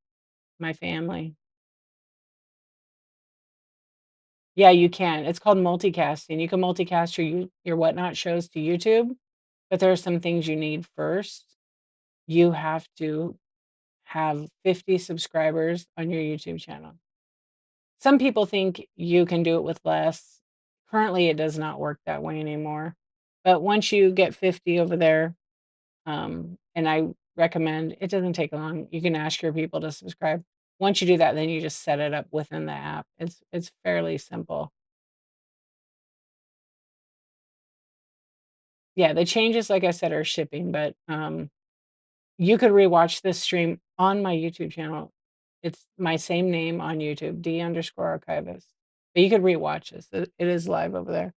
my family. Yeah, you can. It's called multicasting. You can multicast your whatnot shows to YouTube, but there are some things you need first. You have to have 50 subscribers on your YouTube channel. Some people think you can do it with less. Currently, it does not work that way anymore. But once you get 50 over there, and I recommend it doesn't take long. You can ask your people to subscribe. Once you do that, then you just set it up within the app. It's fairly simple. Yeah, the changes, like I said, are shipping, but you could rewatch this stream on my YouTube channel. It's my same name on YouTube, D_archivist. But you could rewatch this. It is live over there.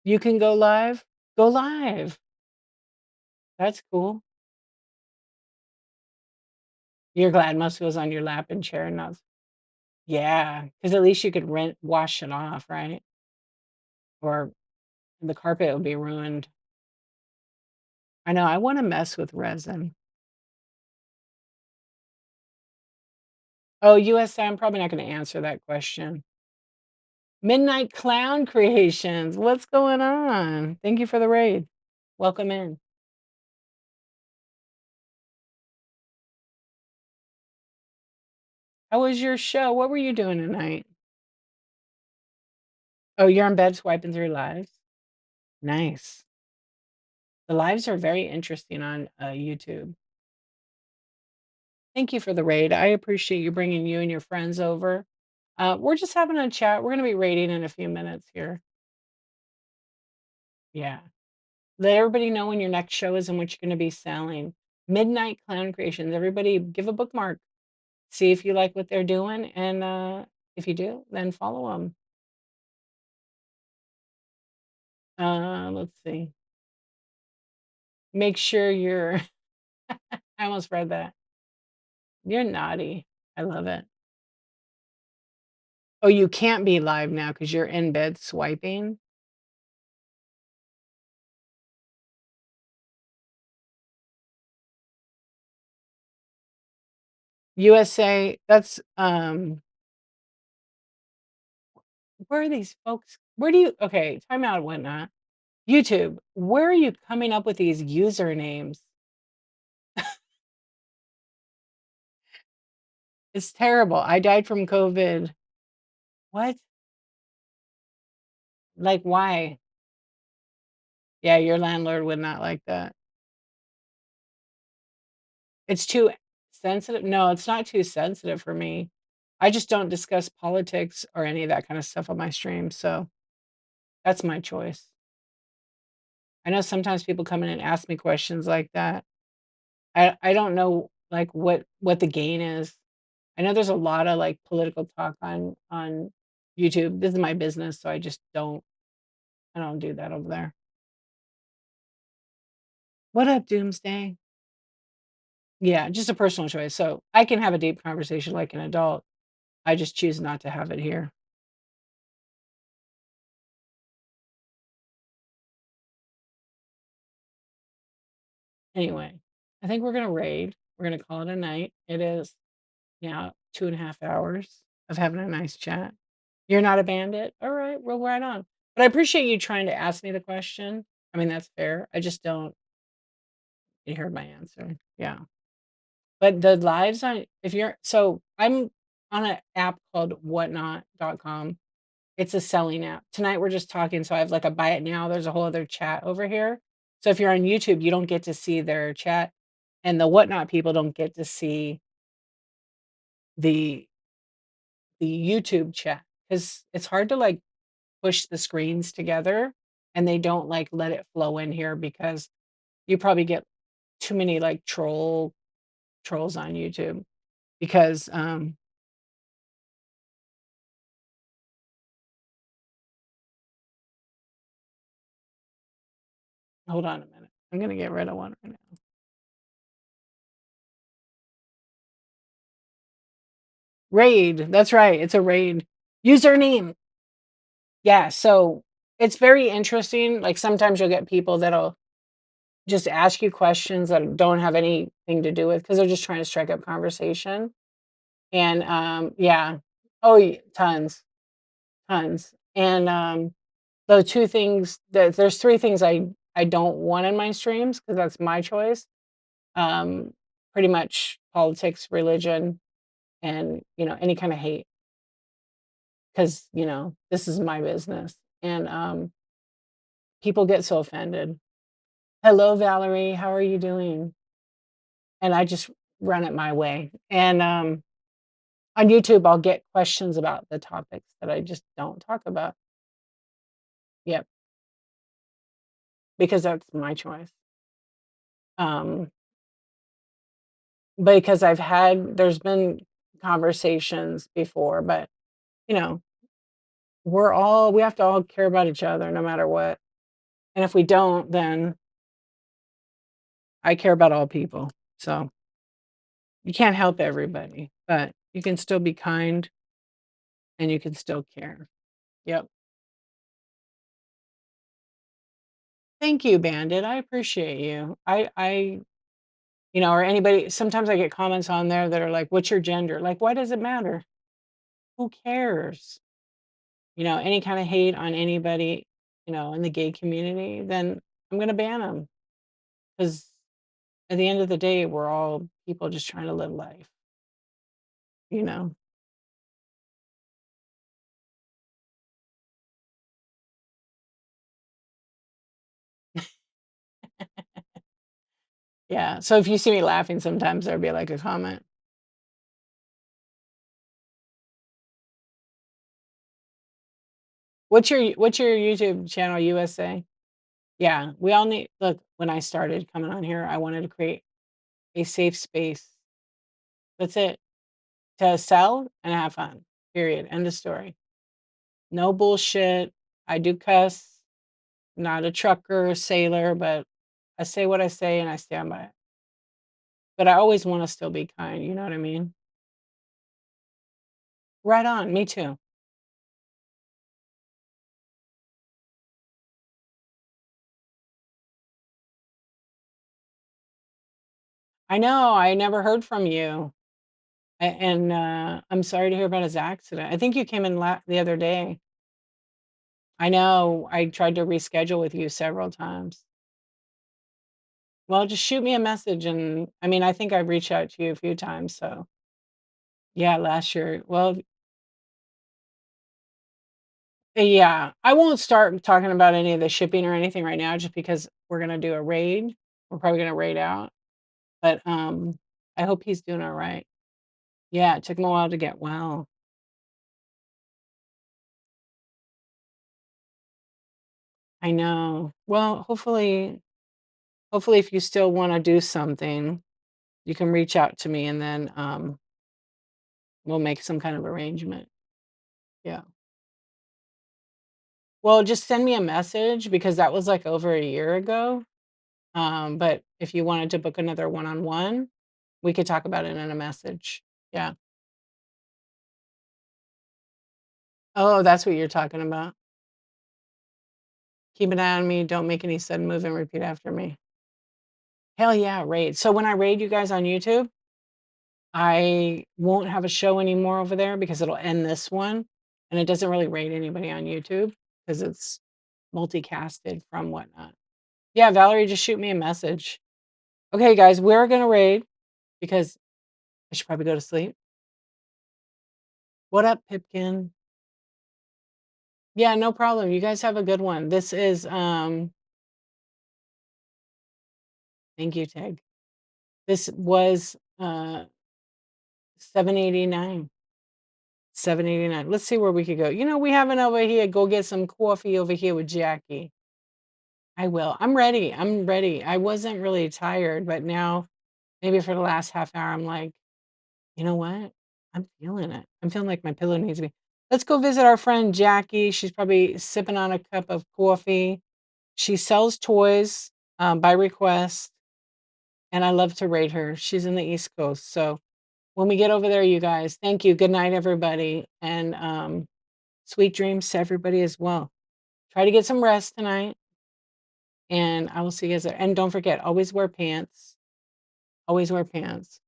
You can go live? Go live. That's cool. You're glad most was on your lap and chair and not yeah, because at least you could wash it off, right? Or the carpet would be ruined. I know, I wanna mess with resin. Oh, USA, I'm probably not gonna answer that question. Midnight Clown Creations, what's going on? Thank you for the raid. Welcome in. How was your show? What were you doing tonight? Oh, you're in bed swiping through lives? Nice. The lives are very interesting on, YouTube. Thank you for the raid. I appreciate you bringing you and your friends over. We're just having a chat. We're gonna be raiding in a few minutes here. Yeah. Let everybody know when your next show is and what you're gonna be selling. Midnight Clown Creations. Everybody give a bookmark. See if you like what they're doing, and, if you do, then follow them. Let's see. Make sure you're I almost read that. You're naughty. I love it. Oh, you can't be live now because 'cause you're in bed swiping? USA, that's, Where are these folks? Where do you okay, time out and whatnot. YouTube, where are you coming up with these usernames? It's terrible. I died from COVID. What? Like, why? Yeah, your landlord would not like that. It's too sensitive. No, it's not too sensitive for me. I just don't discuss politics or any of that kind of stuff on my stream, so that's my choice. I know sometimes people come in and ask me questions like that. I don't know, like, what the gain is. I know there's a lot of, like, political talk on YouTube. This is my business, so I don't do that over there. What up, Doomsday? Yeah, just a personal choice. So I can have a deep conversation like an adult. I just choose not to have it here. Anyway, I think we're gonna raid. We're gonna call it a night. It is now 2.5 hours of having a nice chat. You're not a bandit? All right, well, right on. But I appreciate you trying to ask me the question. I mean, that's fair. I just don't you heard my answer. Yeah. But the lives on if you're so I'm on an app called whatnot.com. It's a selling app. Tonight we're just talking, so I have like a buy it now. There's a whole other chat over here. So if you're on YouTube, you don't get to see their chat, and the whatnot people don't get to see the YouTube chat because it's hard to like push the screens together, and they don't like let it flow in here because you probably get too many like trolls on YouTube because hold on a minute. I'm gonna get rid of one right now. Raid. That's right. It's a raid. Username. Yeah, so it's very interesting. Like sometimes you'll get people that'll just ask you questions that don't have anything to do with because they're just trying to strike up conversation. And yeah. Oh, tons, tons. And the two things that there's three things I don't want in my streams because that's my choice. Um, Pretty much politics, religion, and any kind of hate because this is my business. And people get so offended. Hello, Valerie. How are you doing? And I just run it my way. And on YouTube, I'll get questions about the topics that I just don't talk about. Yep, because that's my choice. Um, because there's been conversations before, but you know, we have to all care about each other no matter what. And if we don't, then I care about all people. So you can't help everybody, but you can still be kind and you can still care. Yep. Thank you, Bandit. I appreciate you. Or anybody, sometimes I get comments on there that are like, what's your gender? Like, why does it matter? Who cares? Any kind of hate on anybody, in the gay community, then I'm going to ban them because at the end of the day, we're all people just trying to live life, you know? Yeah. So if you see me laughing sometimes, there'll be like a comment. What's your YouTube channel, USA? Yeah, we all need look, when I started coming on here, I wanted to create a safe space. That's it. To sell and have fun. Period. End of story. No bullshit. I do cuss. Not a trucker, sailor, but I say what I say and I stand by it. But I always want to still be kind, you know what I mean? Right on. Me too. I know. I never heard from you. And I'm sorry to hear about his accident. I think you came in the other day. I know. I tried to reschedule with you several times. Well, just shoot me a message and I mean, I think I've reached out to you a few times, so yeah, last year. Well, yeah, I won't start talking about any of the shipping or anything right now just because we're gonna do a raid. We're probably gonna raid out, but, I hope he's doing alright. Yeah, it took him a while to get well. I know. Well, hopefully if you still wanna do something, you can reach out to me and then, we'll make some kind of arrangement. Yeah. Well, just send me a message because that was, like, over a year ago, but if you wanted to book another one-on-one, we could talk about it in a message. Yeah. Oh, that's what you're talking about. Keep an eye on me, don't make any sudden move, and repeat after me. Hell yeah, raid. So when I raid you guys on YouTube, I won't have a show anymore over there because it'll end this one, and it doesn't really raid anybody on YouTube because it's multicasted from whatnot. Yeah, Valerie, just shoot me a message. Okay, guys, we're gonna raid because I should probably go to sleep. What up, Pipkin? Yeah, no problem. You guys have a good one. This is thank you, Tag. This was 789. 789. Let's see where we could go. You know, we haven't over here. Go get some coffee over here with Jackie. I will. I'm ready. I'm ready. I wasn't really tired, but now maybe for the last half hour, I'm like, you know what? I'm feeling it. I'm feeling like my pillow needs to be. Let's go visit our friend Jackie. She's probably sipping on a cup of coffee. She sells toys by request, and I love to rate her. She's in the East Coast. So when we get over there, you guys, thank you. Good night, everybody. And sweet dreams to everybody as well. Try to get some rest tonight, and I will see you guys there. And don't forget, always wear pants. Always wear pants.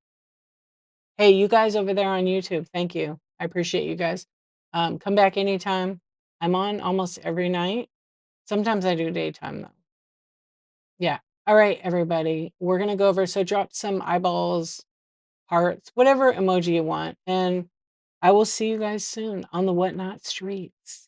Hey, you guys over there on YouTube, thank you. I appreciate you guys. Come back anytime. I'm on almost every night. Sometimes I do daytime though. Yeah. All right, everybody. We're gonna go over. So drop some eyeballs, hearts, whatever emoji you want, and I will see you guys soon on the Whatnot streets.